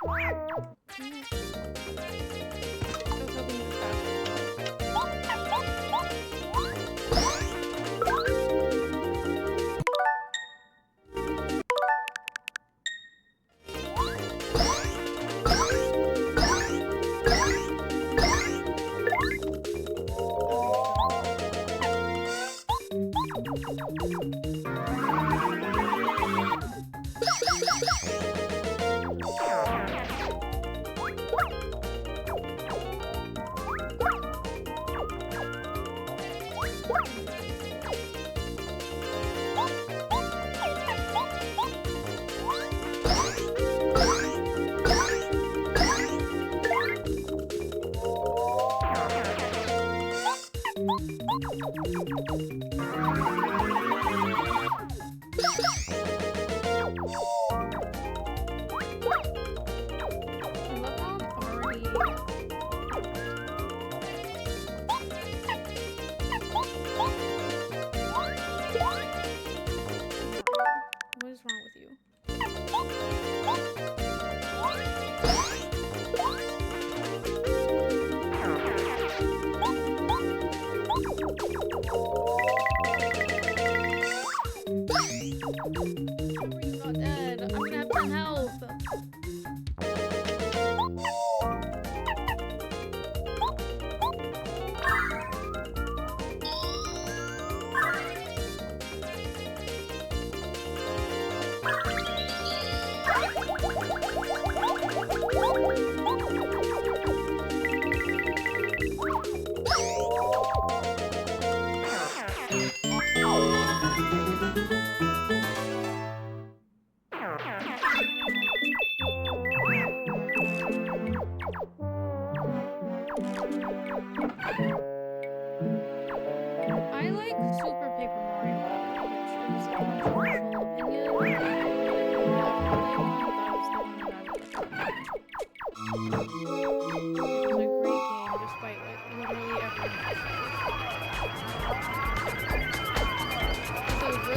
I had to save. I like Super Paper Mario better, which is a controversial opinion. But if you never played one, that was the one that I would recommend. It was a great game despite like literally everything else. It's a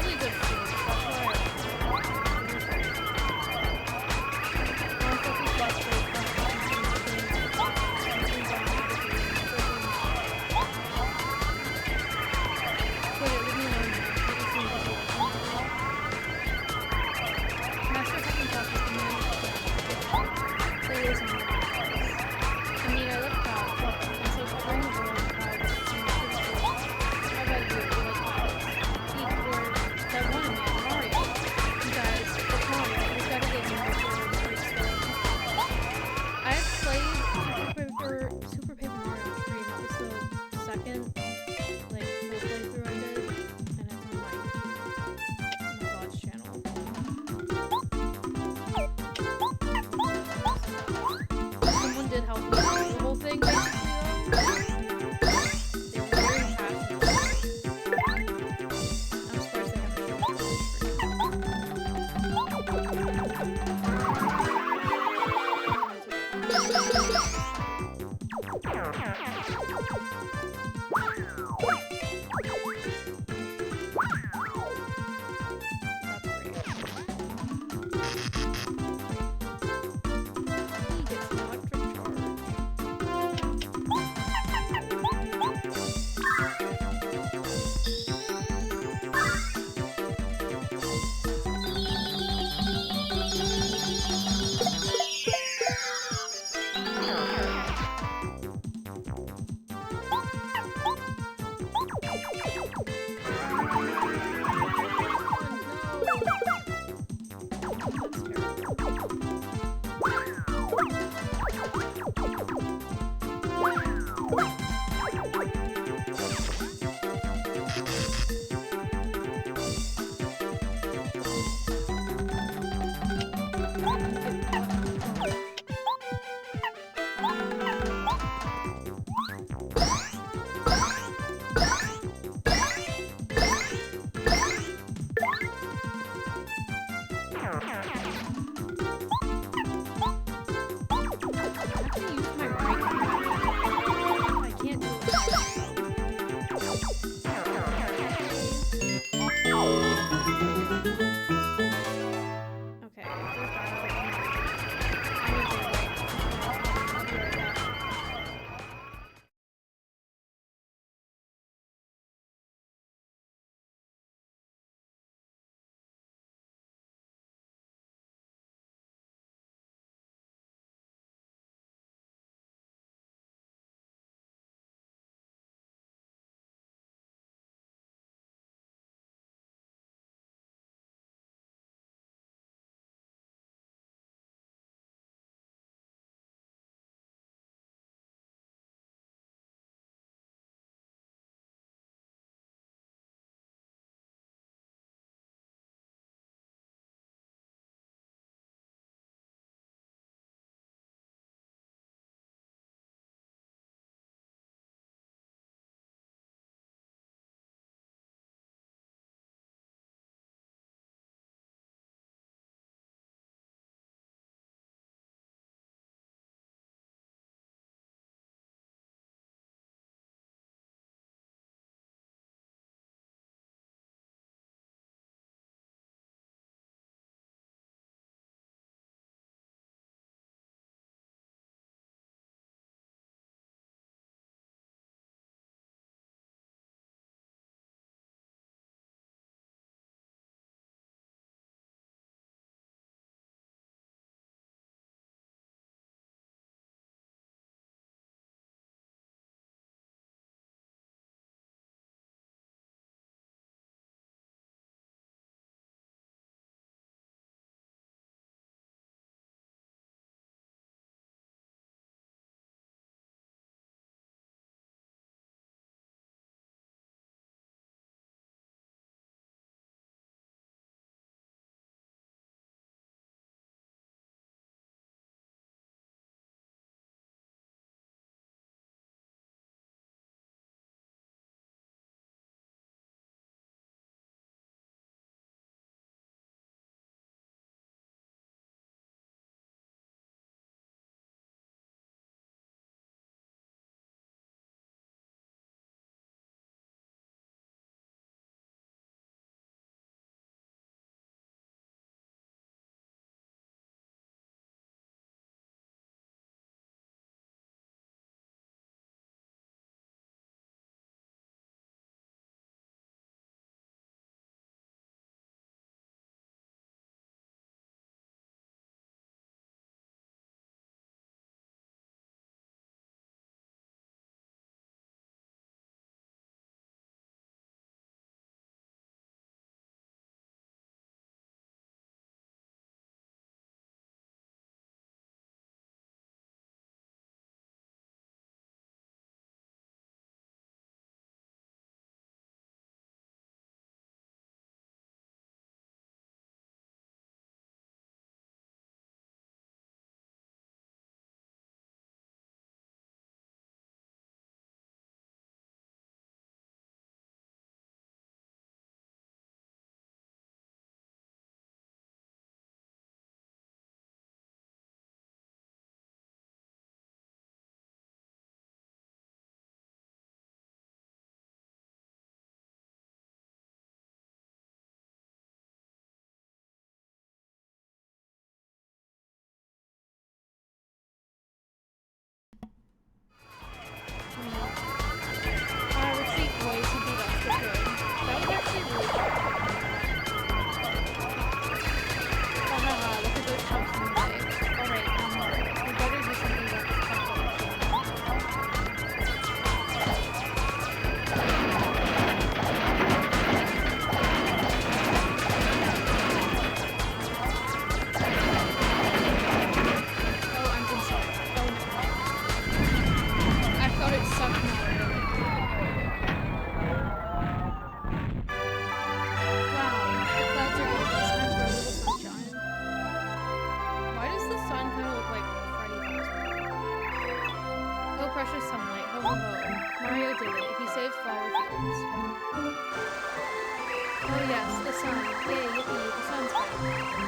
yes, the sun. Yay, yippee, the sun's back.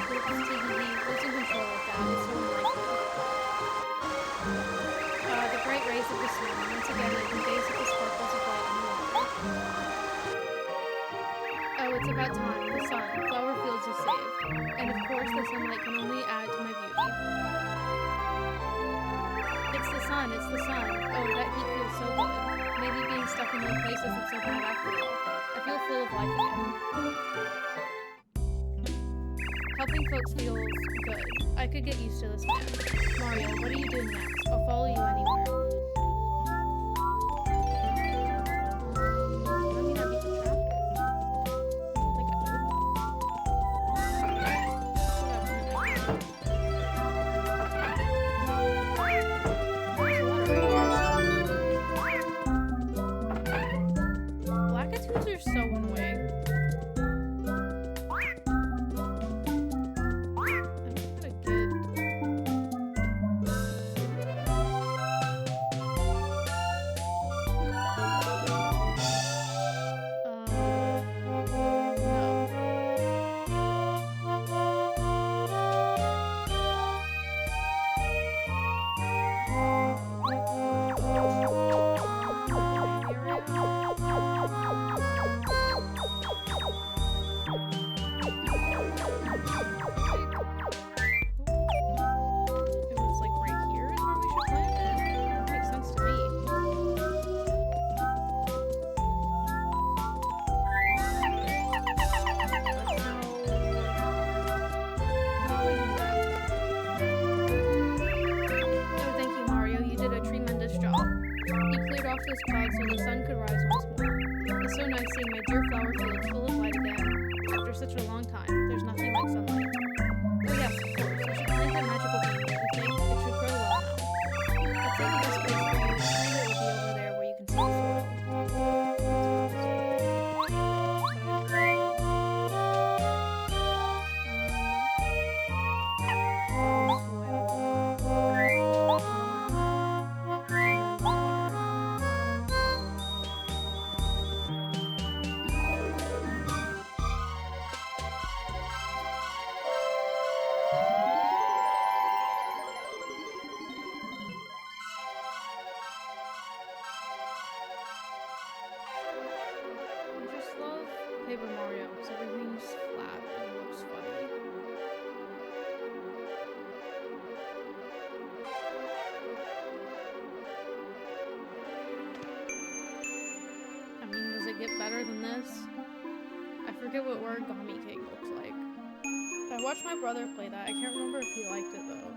Oops, TBD, losing control of that is so unlikely. The bright rays of the sun, once again you can gaze at the sparkles of light on the water. Oh, it's about time. The sun. Flower Fields is saved. And of course, the sunlight can only add to my beauty. It's the sun. It's the sun. Oh, that heat feels so good. Maybe being stuck in one place isn't so bad after all. I feel full of life again. Helping folks feels good. I could get used to this man. Mario, what are you doing next? I'll follow you anywhere. I mean, I beat the chapter. I don't think I did. Blackatoos are so annoying. This cloud so the sun could rise once more. It's so nice seeing my dear flower fields full of light again. After such a long time, there's nothing like sunlight. Oh yes, of course, you should plant that magical plant, don't you think? It should grow well now. I'd say the best place for you to plant it would be over there where you can see the soil. Paper Mario, because everything's flat and it looks funny. I mean, does it get better than this? I forget what Origami King looks like. I watched my brother play that. I can't remember if he liked it though.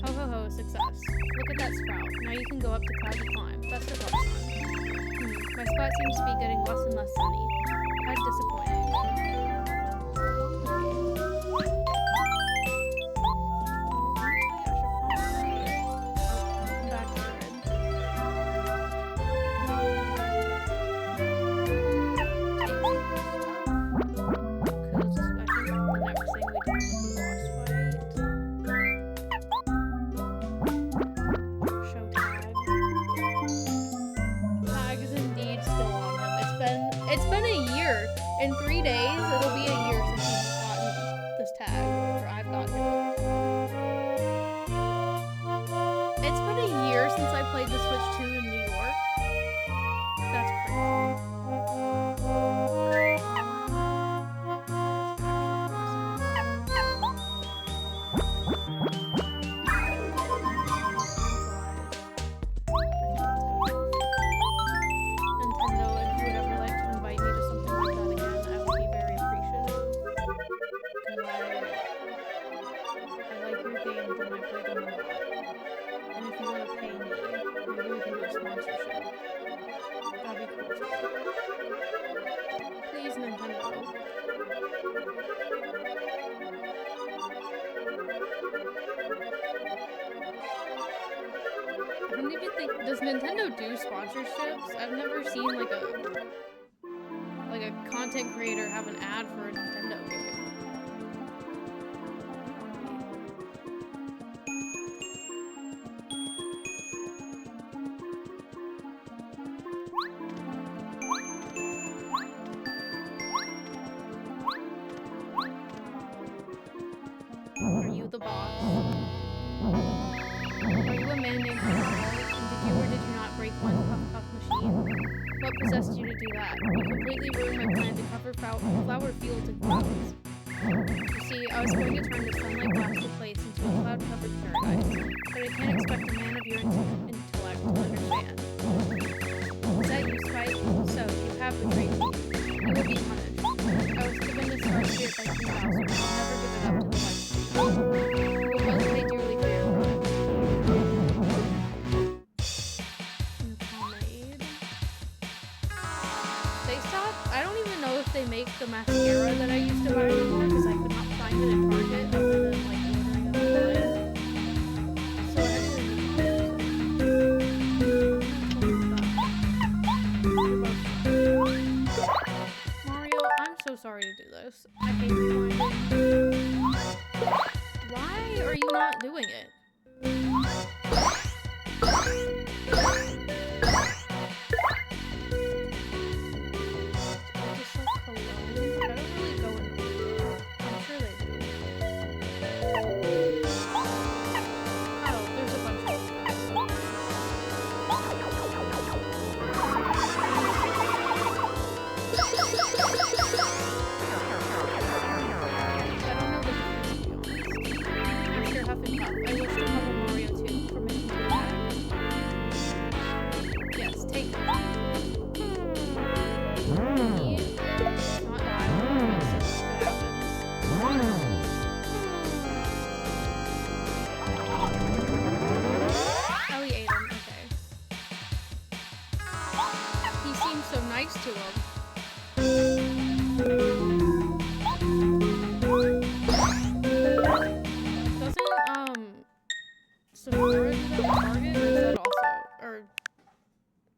Ho ho ho, success. Look at that sprout. Now you can go up to cloud to climb. Best of luck, son. My spot seems to be getting less and less sunny. How disappointing. Come back here, Red. Because I think the next thing we do is the boss fight. It's been a year. In 3 days, it'll be a year since he's gotten this tag, or I've gotten it. It's been a year since I played the Switch 2 in New York. That's crazy. Does Nintendo do sponsorships? I've never seen like a content creator have an ad for a Nintendo game. boss. Are you a man named Carl? And did you or did you not break one puff machine? What possessed you to do that? You completely ruined my plan to cover flower fields in clouds. You see, I was going to turn the sunlight-blasted place into a cloud-covered paradise, but I can't expect a man of your intellect to understand. Is that you, Spike? So, you have betrayed me. You will be punished. I was given this star spirit by King Bowser, and I'll never give it up to the White Queen. You will both pay dearly for your crime. Pomade. They stopped. I don't even know if they make the mascara that I used to buy anymore because I could not find it in Target other than like ordering it online. So I had to Mario, I'm so sorry to do this. I hate rewinding. Why are you not doing it?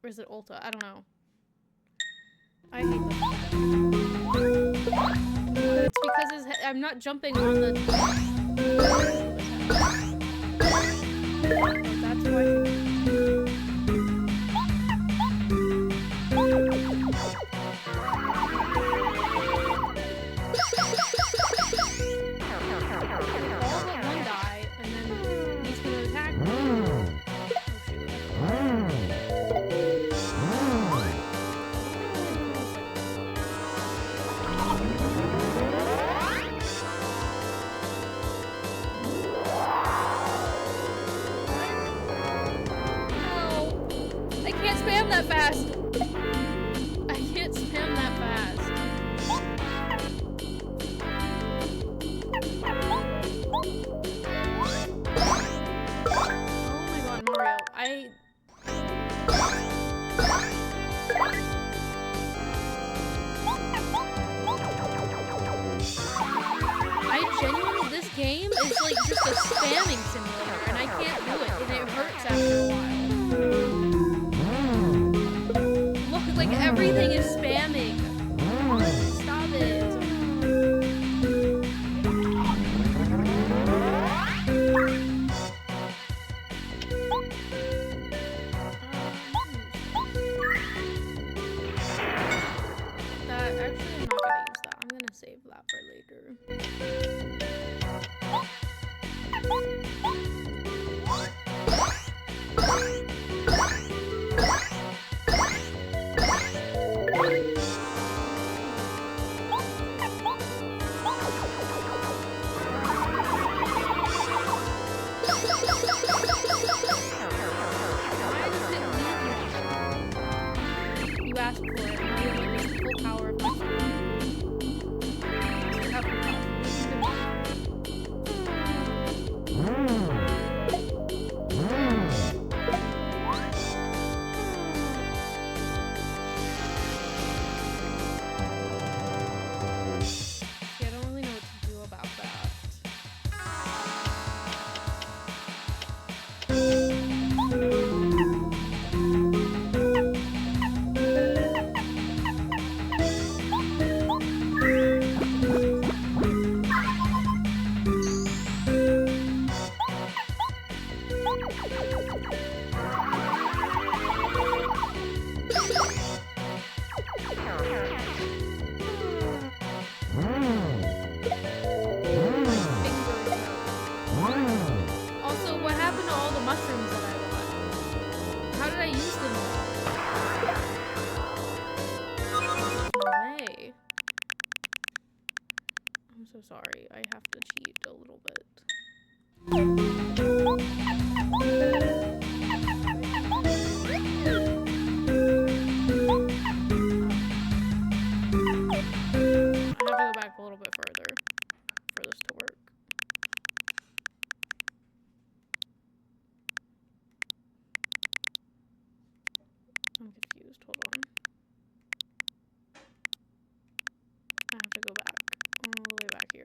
Or is it Ulta? I don't know. I hate this. It's because I'm not jumping on the... That's why... One die, and then he's gonna attack me. That fast. I can't spam that fast. Oh my god, Mario. I genuinely, this game is like just a spamming simulator and I can't do it and it hurts after a while. Like everything is spamming. Stop it. Actually, I'm not gonna use that. I'm gonna save that for later. sorry. I have to cheat a little bit. I have to go back a little bit further for this to work. I'm confused. Hold on. I have to go back all the way back here.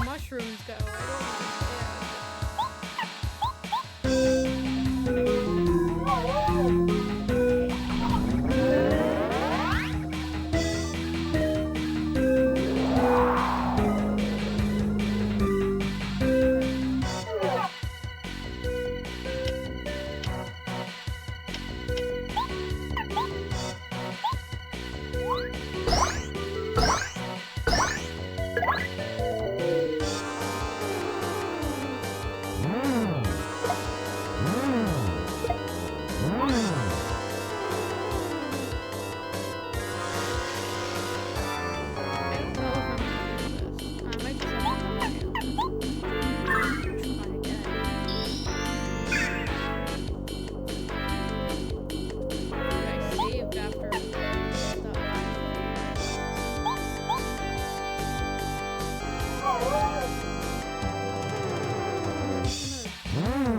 Mushrooms go.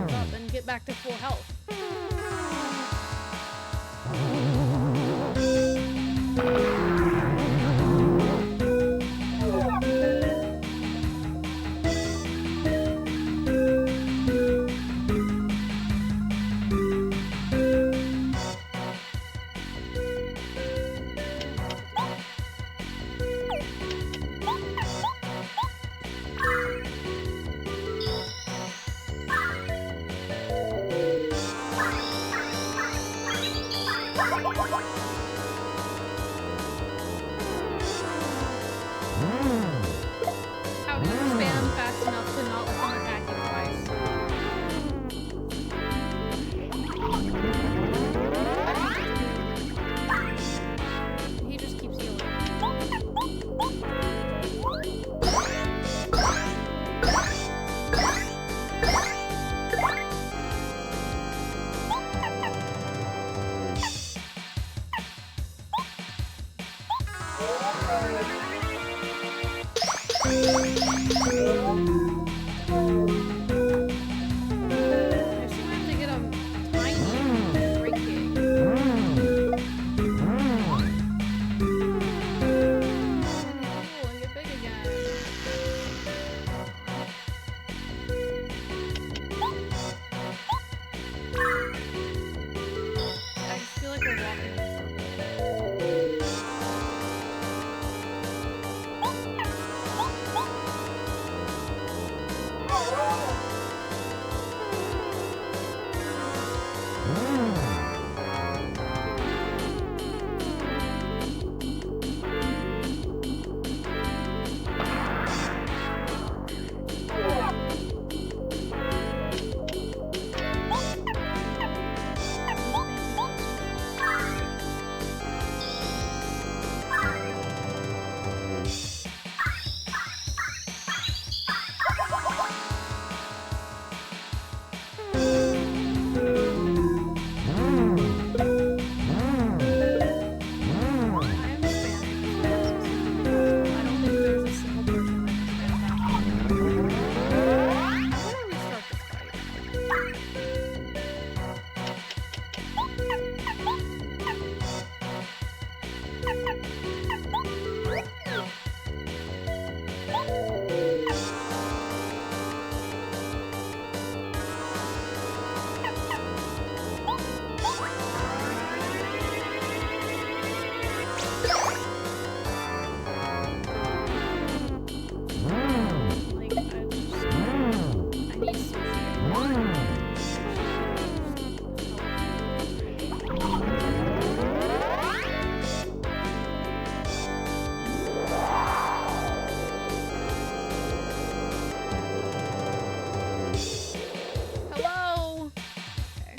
I don't back to full health. Hello. Okay.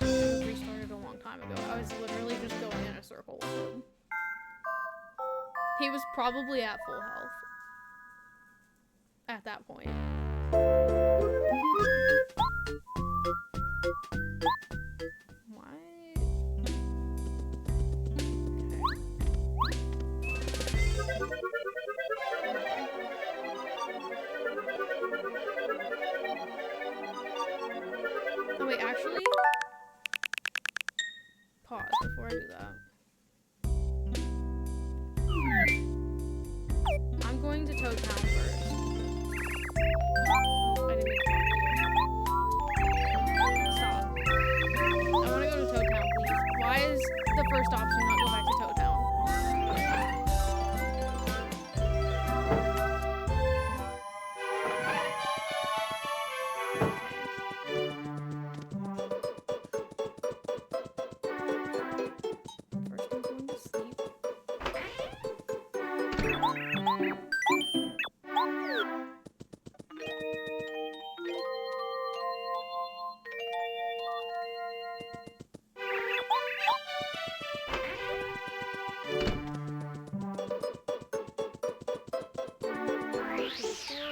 I restarted a long time ago. I was literally just going in a circle with him. He was probably at full health at that point. Oh wait, actually, pause before I do that. I'm going to Toad Town first. Oh, I didn't mean to. Stop. I want to go to Toad Town, please. Why is the first option not go back to Toad Town? First I'm going to sleep.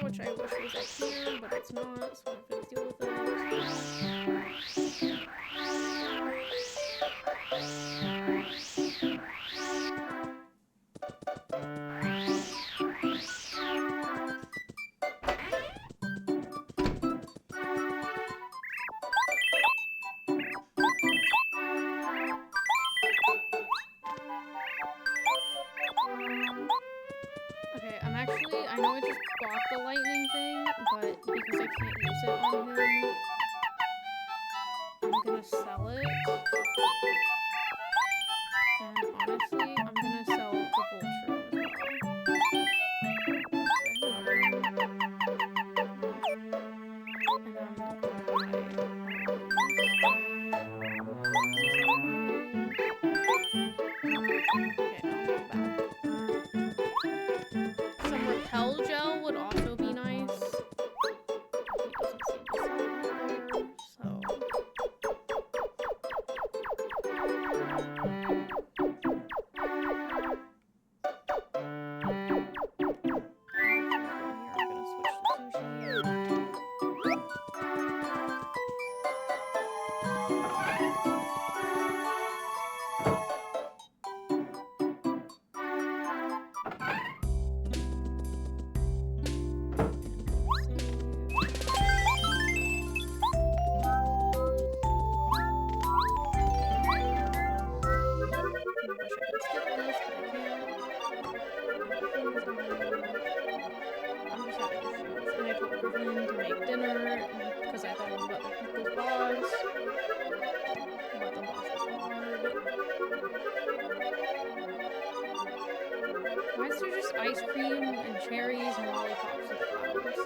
Which I wish was up here, but it's not, so I'm gonna deal with it. Okay, I know I just bought the lightning thing, but because I can't use it on him, I'm gonna sell it. And honestly, I'm gonna sell the Voltron as some repel gel would also be nice. So to make dinner because I thought it was about the people's boss. But the boss was hard. Why is there just ice cream and cherries and lollipops and flowers?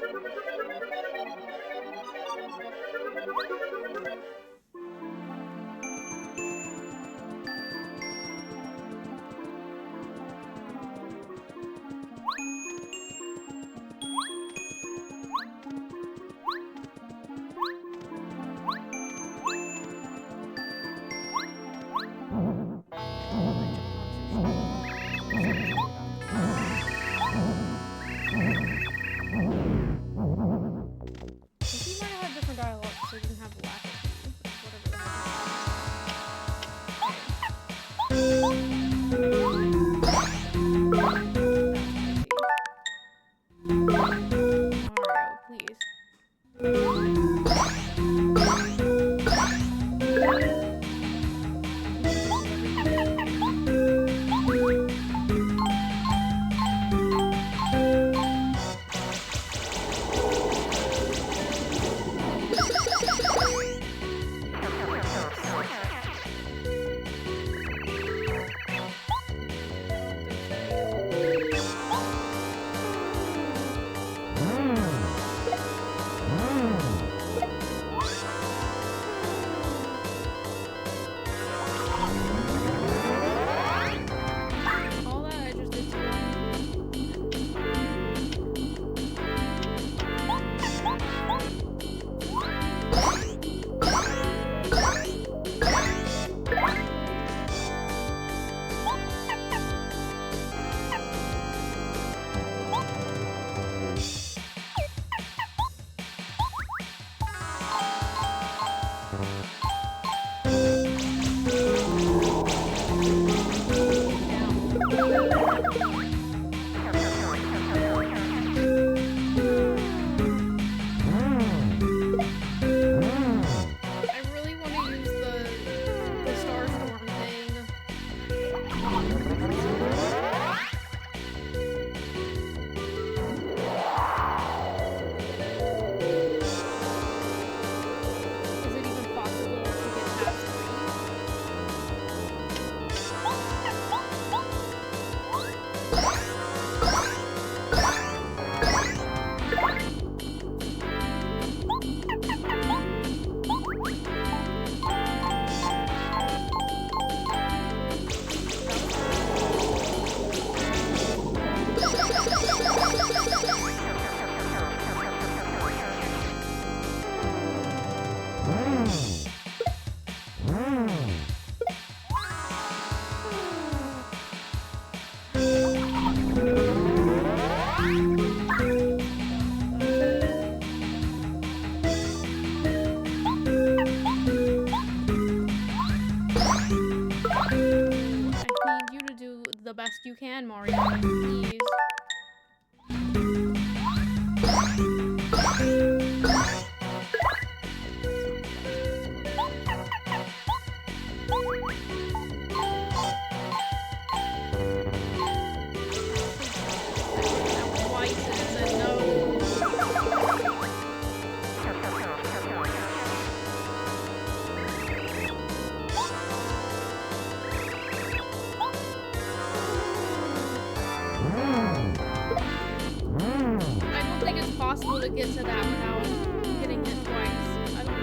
The best you can, Mario. Please. Twice and then no. Possible to get to that without getting hit twice. I don't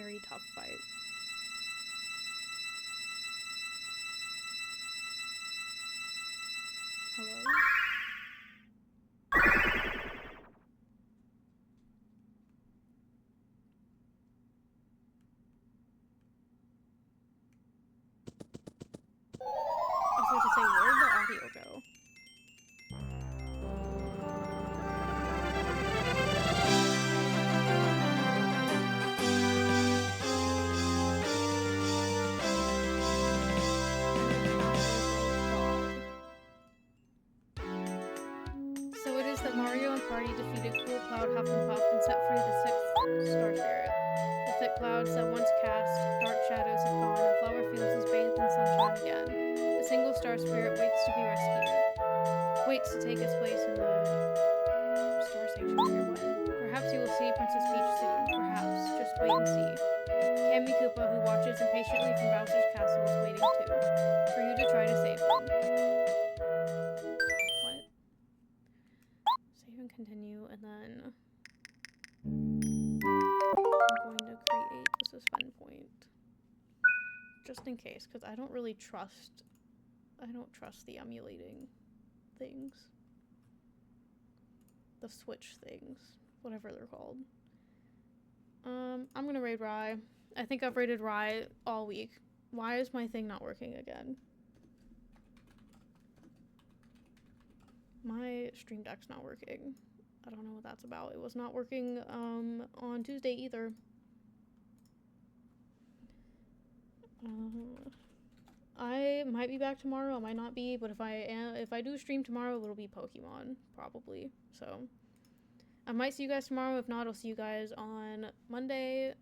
very tough fight. Hello? I was about to say, where'd the audio go? So it is that Mario and party defeated Cool Cloud, Huff and Puff, and set free the sixth Star Spirit. The thick clouds that once cast dark shadows have gone, and Flower Fields is bathed in sunshine again. A single Star Spirit waits to be rescued. Waits to take its place in the Star Sanctuary when. Perhaps you will see Princess Peach soon. Perhaps. Just wait and see. Kammy Koopa, who watches impatiently from Bowser's castle, is waiting too. For you to try to save him. What? Save and continue, and then I'm going to create a suspend point. Just in case, because I don't really trust the emulating things. The Switch things. Whatever they're called. I'm gonna raid Rye. I think I've raided Rye all week. Why is my thing not working again? My Stream Deck's not working. I don't know what that's about. It was not working on Tuesday either. I might be back tomorrow. I might not be, but if I do stream tomorrow, it'll be Pokemon probably. So I might see you guys tomorrow. If not, I'll see you guys on Monday